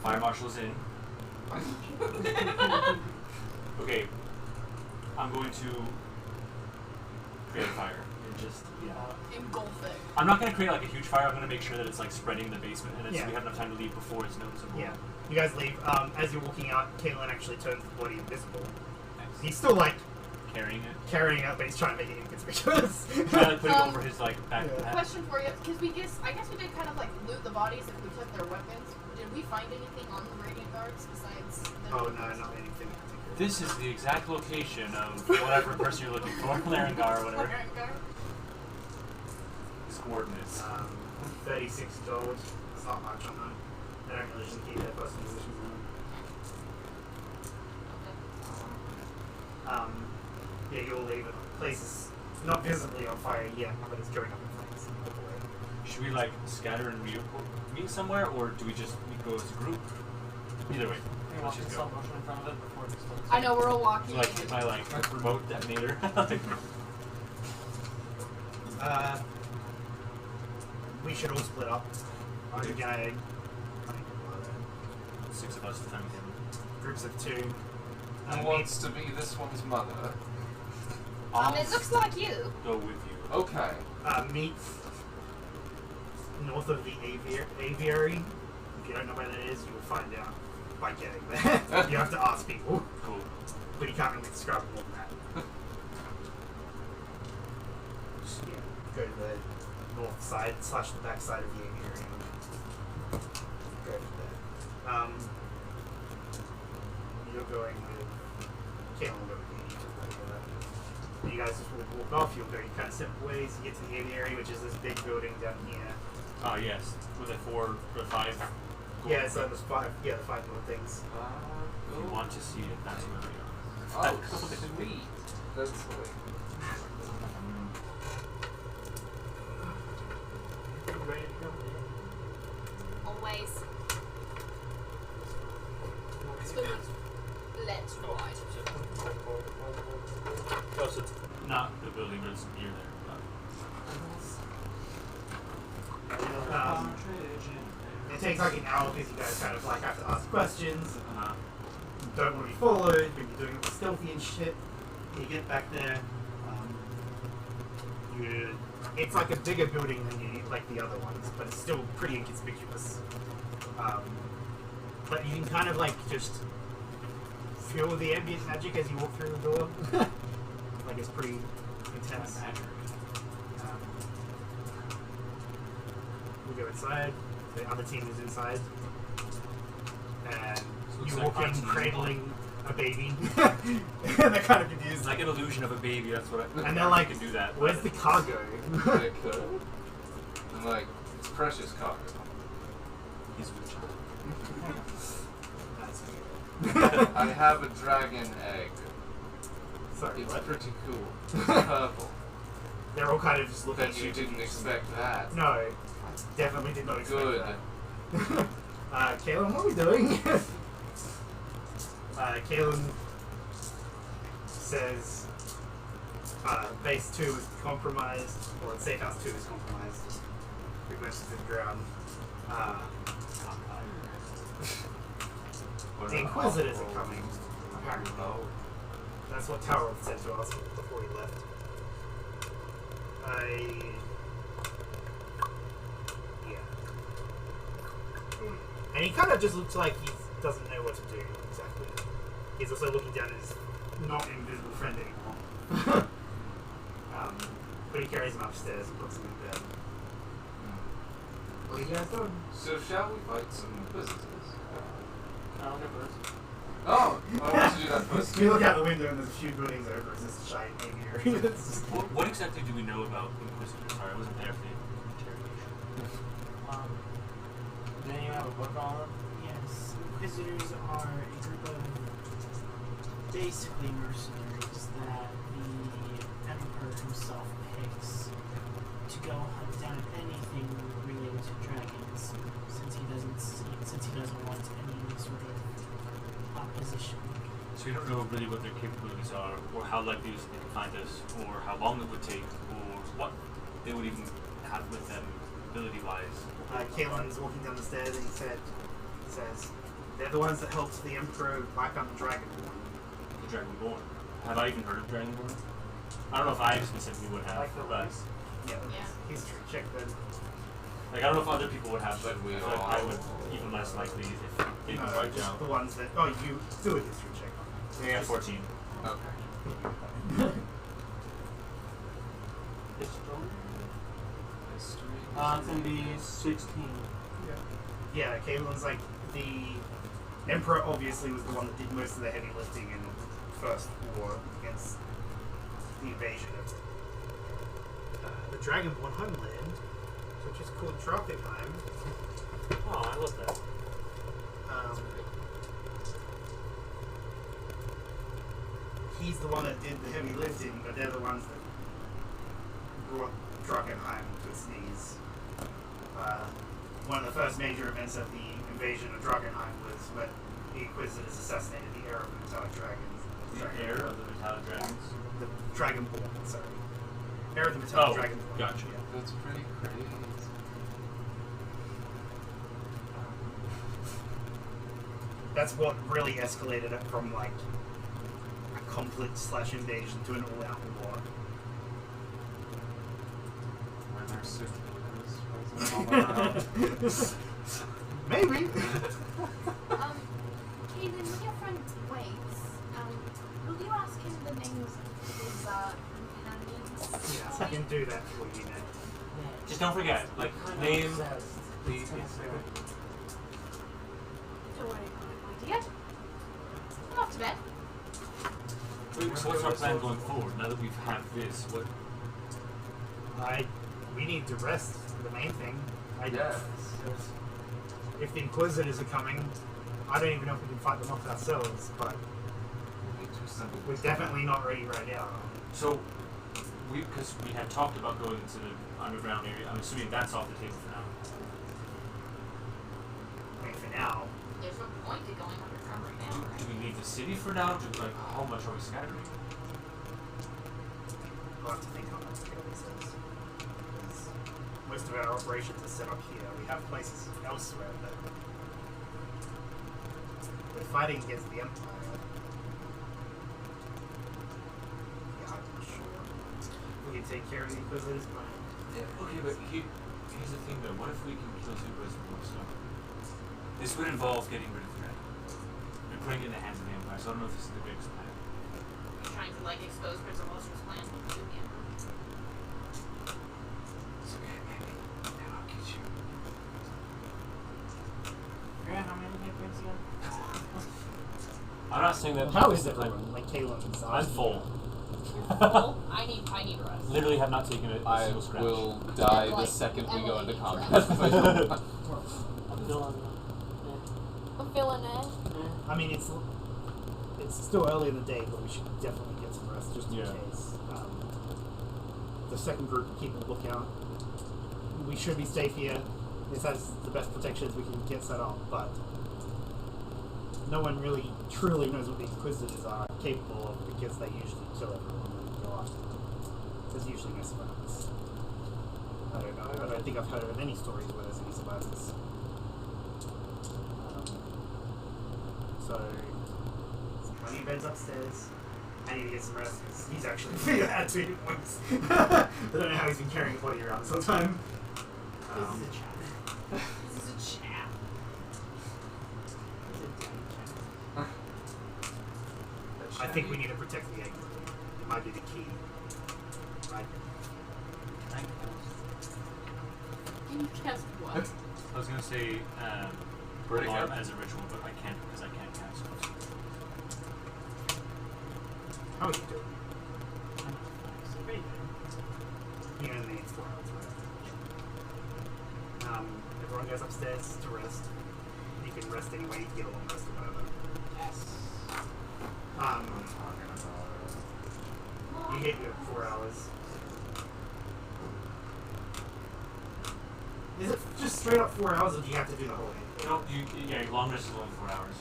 Fire marshal's in. Okay. I'm going to create a fire. And just, Engulf it. I'm not going to create like a huge fire. I'm going to make sure that it's like spreading the basement and Yeah. so we have enough time to leave before it's noticeable. Yeah. You guys leave. As you're walking out, Caitlin actually turns the body invisible. He's still like Carrying it. carrying it, but he's trying to make it inconspicuous. Try to put it over his like back. Yeah. Question for you, because I guess we did kind of like loot the bodies if we took their weapons. Did we find anything on the Radiant Guards besides the Oh no, not anything in particular. This is the exact location of whatever person you're looking for, Larengar or whatever. Radiant Guard? His coordinates. $36. It's not much on that. They don't really just keep their personal positions on them. Yeah, you'll leave it. The place is not visibly on fire yet, but it's going up in flames. Should we like scatter and meet somewhere, or do we just go as a group? Either way, Hey, let's watch just the go. slow motion in front of it before it explodes. I know we're all walking. So, like hit my like remote detonator. We should all split up. I'm gonna 6 of us to time again. groups of 2. Who wants to be this one's mother? It looks like you. Go with you. Okay. Meet north of the aviary. If you don't know where that is, you will find out by getting there. You have to ask people, Cool. but you can't really describe more than that. Just, yeah, go to the north side / the back side of the aviary. Go to there. You're going with Caitlin will go with you. You guys just walk off, you'll go kind of separate ways, you get to the aviary, which is this big building down here. Oh yes. With a 4 or 5. Yeah, so there's 5, the 5 little things. If you want to see it, that's where we are. Oh, sweet. That's like... Ready to go? Always. Let's ride. Oh, so it's not the building, but it's near there. It takes like an hour because you guys kind of like have to ask questions. Uh-huh. Don't want to be followed, but you're doing it stealthy and shit. You get back there. It's like a bigger building than like the other ones, but it's still pretty inconspicuous. But you can kind of like just feel the ambient magic as you walk through the door. Like it's pretty intense. We go inside. The other team is inside, and Looks you like walk in cartoon. cradling a baby. They're kind of confused. It's like an illusion of a baby. That's what. And they're like, can do that. "Where's the cargo?" They could. And like, it's precious cargo. He's with child. That's weird. I have a dragon egg. Sorry, It's what? pretty cool. It's purple. They're all kind of just looking Bet at you didn't expect that. No, definitely did not expect Good. that. Kaylin, what are we doing? Kaylin says base 2 is compromised, or safe house 2 is compromised. We went to the ground. The Inquisitors are coming, apparently. That's what Tower said to us before he left. Yeah. And he kind of just looks like he doesn't know what to do exactly. He's also looking down at his not invisible friend anymore. But he carries him upstairs and puts him in bed. What are you guys doing? So shall we fight some visitors? I'll go first. Oh, why don't you do that first? You look out the window and there's a few buildings over. It's this giant aviary. It's just- What exactly do we know about Inquisitors? Sorry, I wasn't there for the interrogation. Then you have a book on them. Yes, Inquisitors are a group of basically mercenaries that the Emperor himself picks to go hunt down anything related to dragons, since he doesn't want any sort of opposition. So we don't know really what their capabilities are, or how likely it is they can find us, or how long it would take, or what they would even have with them ability-wise. Caitlin's walking down the stairs and says, they're the ones that helped the Emperor wipe out the Dragonborn. The Dragonborn. Have I even heard of Dragonborn? I don't know if I specifically would have, but Yeah, Yeah. history check then. like I don't know if other people would have, but Should we I feel like all? I would even less likely if they could No, write just down. the ones that, oh, you do a history check on it. Yeah, 14. Okay. History. It's gonna be 16. Yeah, Caitlin's like, the Emperor obviously was the one that did most of the heavy lifting in the first war against the invasion of the Dragonborn homeland, which is called Drakenheim. Oh, I love that. He's the one that did the heavy lifting, but they're the ones that brought Drakenheim to its knees. One of the first major events of the invasion of Drakenheim was when the Inquisitors assassinated the heir of the metallic dragons. The heir of the metallic dragons. The Dragonborn, sorry. Heir of the metallic Oh, Dragonborn. gotcha. Yeah. That's pretty crazy. That's what really escalated it from like a conflict/invasion to an all-out war. Were there circulators? Maybe. Kaden, when your friend waits, will you ask him the names of his companions? Yes, I can do that for you now. Just don't forget, like, name, please. Don't worry about it, my dear. I'm off to bed. Wait, so what's our plan going forward? Now that we've had this, what? We need to rest. The main thing. Yes. If the Inquisitors are coming, I don't even know if we can fight them off ourselves, but we're definitely not ready right now. So, because we had talked about going into the underground area, I'm assuming that's off the table for now. I mean, for now, There's no point to going underground right now, Do right? we leave the city for now? Like, how much are we scattering? we'll have to think on that together. Because most of our operations are set up here. We have places elsewhere, but we're fighting against the Empire. Yeah, I'm not sure. We can take care of the Inquisitors, but Okay, but here's the thing though. What if we can kill Zuba's Warstone? This would involve getting rid of the dragon and putting it in the hands of the Empire, so I don't know if this is the greatest plan. You're trying to like expose Prince of Ulster's plan to the Emperor. It's okay, baby. Now I'll get you. Yeah, how many hit points you have? I'm not saying that. how is everyone? Like Caleb and I'm full. Well, I need rest. Literally have not taken a I single scratch. will die the Like, second we go into Emily combat. needs if I don't. I'm feeling I'm feeling it. I mean, it's still early in the day, but we should definitely get some rest just in Yeah. case. The second group keep a lookout. We should be safe here. This has the best protections we can get set up, but no one really truly knows what the Inquisitors are capable of because they usually kill everyone and go after them. There's usually no survivors. I don't know. I don't think I've heard of any stories where there's any survivors. So, plenty of beds upstairs. I need to get some rest because he's actually had 2 hit points. I don't know how he's been carrying a body around this whole time. This is a chat. This is a chat. This is a tiny chat. I think we need to protect the egg. It might be the key. Right? Can you cast what? I was gonna say Pretty alarm good. as a ritual, but I can't because I can't cast spells. How are you doing? You only need 4 hours rest. Everyone goes upstairs to rest. You can rest anyway, you can get a long rest or whatever. Yes. You hit your 4 hours. Is it just straight up 4 hours, or do you have to do the whole 8? No, long rest is only 4 hours.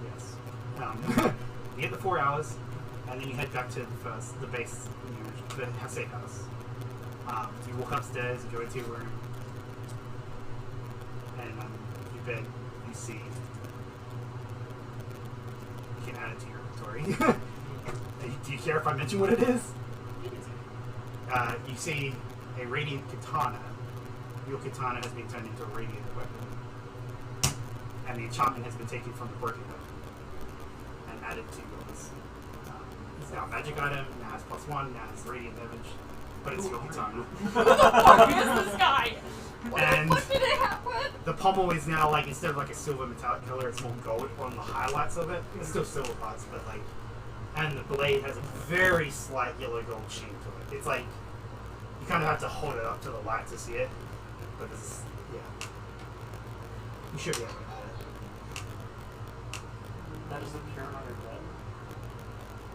Yes. You hit the 4 hours, and then you head back to the base, the safe house. You walk upstairs, you go into your room, and you bed, you see. You can add it to your inventory. Do you care if I mention what it is? You see a radiant katana. Your katana has been turned into a radiant weapon. And the enchantment has been taken from the broken weapon and added to yours. It's now a magic item, now has +1, now has radiant damage, but it's your katana. What the fuck is this guy? What And the fuck did it happen? the pommel is now like, instead of like a silver metallic color, it's more gold on the highlights of it. It's still silver parts, but like, and the blade has a very slight yellow gold sheen to it. It's like, you kind of have to hold it up to the light to see it, but this is, yeah. You should be able to get it. That is appear on your bed.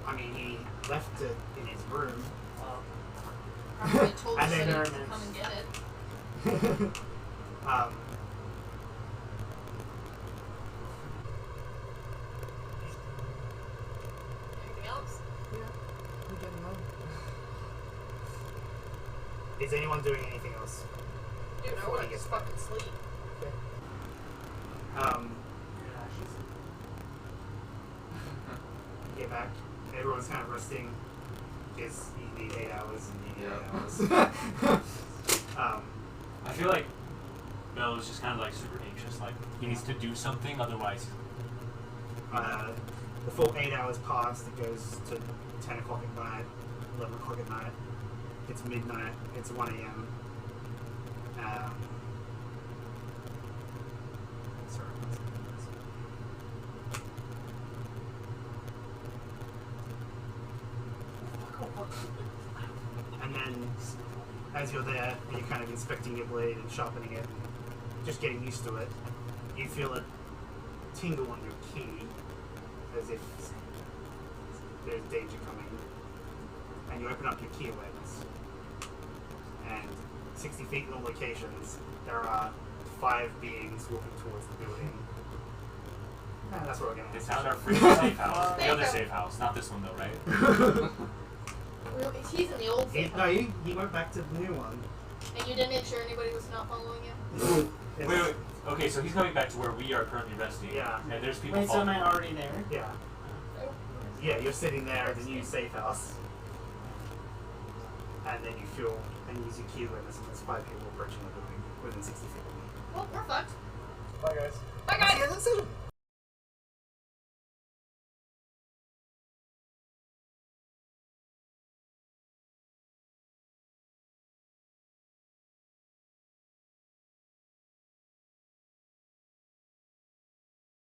I mean, he left it in his room. Probably told And the then- city to come and get it. Anything else? Is anyone doing anything else? Dude, I Before wanna he gets just fucking sleep. You get back. Everyone's kind of resting. Because you need 8 hours and you need 8 hours. I feel like Bell is just kind of like super anxious. Like he needs to do something, otherwise. The full 8 hours passed. It goes to 10 o'clock at night, 11 o'clock at night. It's midnight. It's 1 a.m. Sorry. And then, as you're there, and you're kind of inspecting your blade and sharpening it, just getting used to it, you feel a tingle on your key, as if there's danger coming. And you open up your key awareness. And 60 feet in all locations, there are 5 beings walking towards the building. And that's what we're going to This do. house our freaking safe house. The other safe house, not this one though, right? He's in the old safe No, house. he went back to the new one. And you didn't make sure anybody was not following you? Wait. Okay, so he's coming back to where we are currently resting. Yeah. And there's people Wait, so following. am I already there? Yeah. Yeah, you're sitting there at the new safe house. And then you feel and use your key awareness, and there's 5 people approaching the building within 60 feet of you. Well, we're fucked. Bye, guys. Bye, guys! See you in the decision.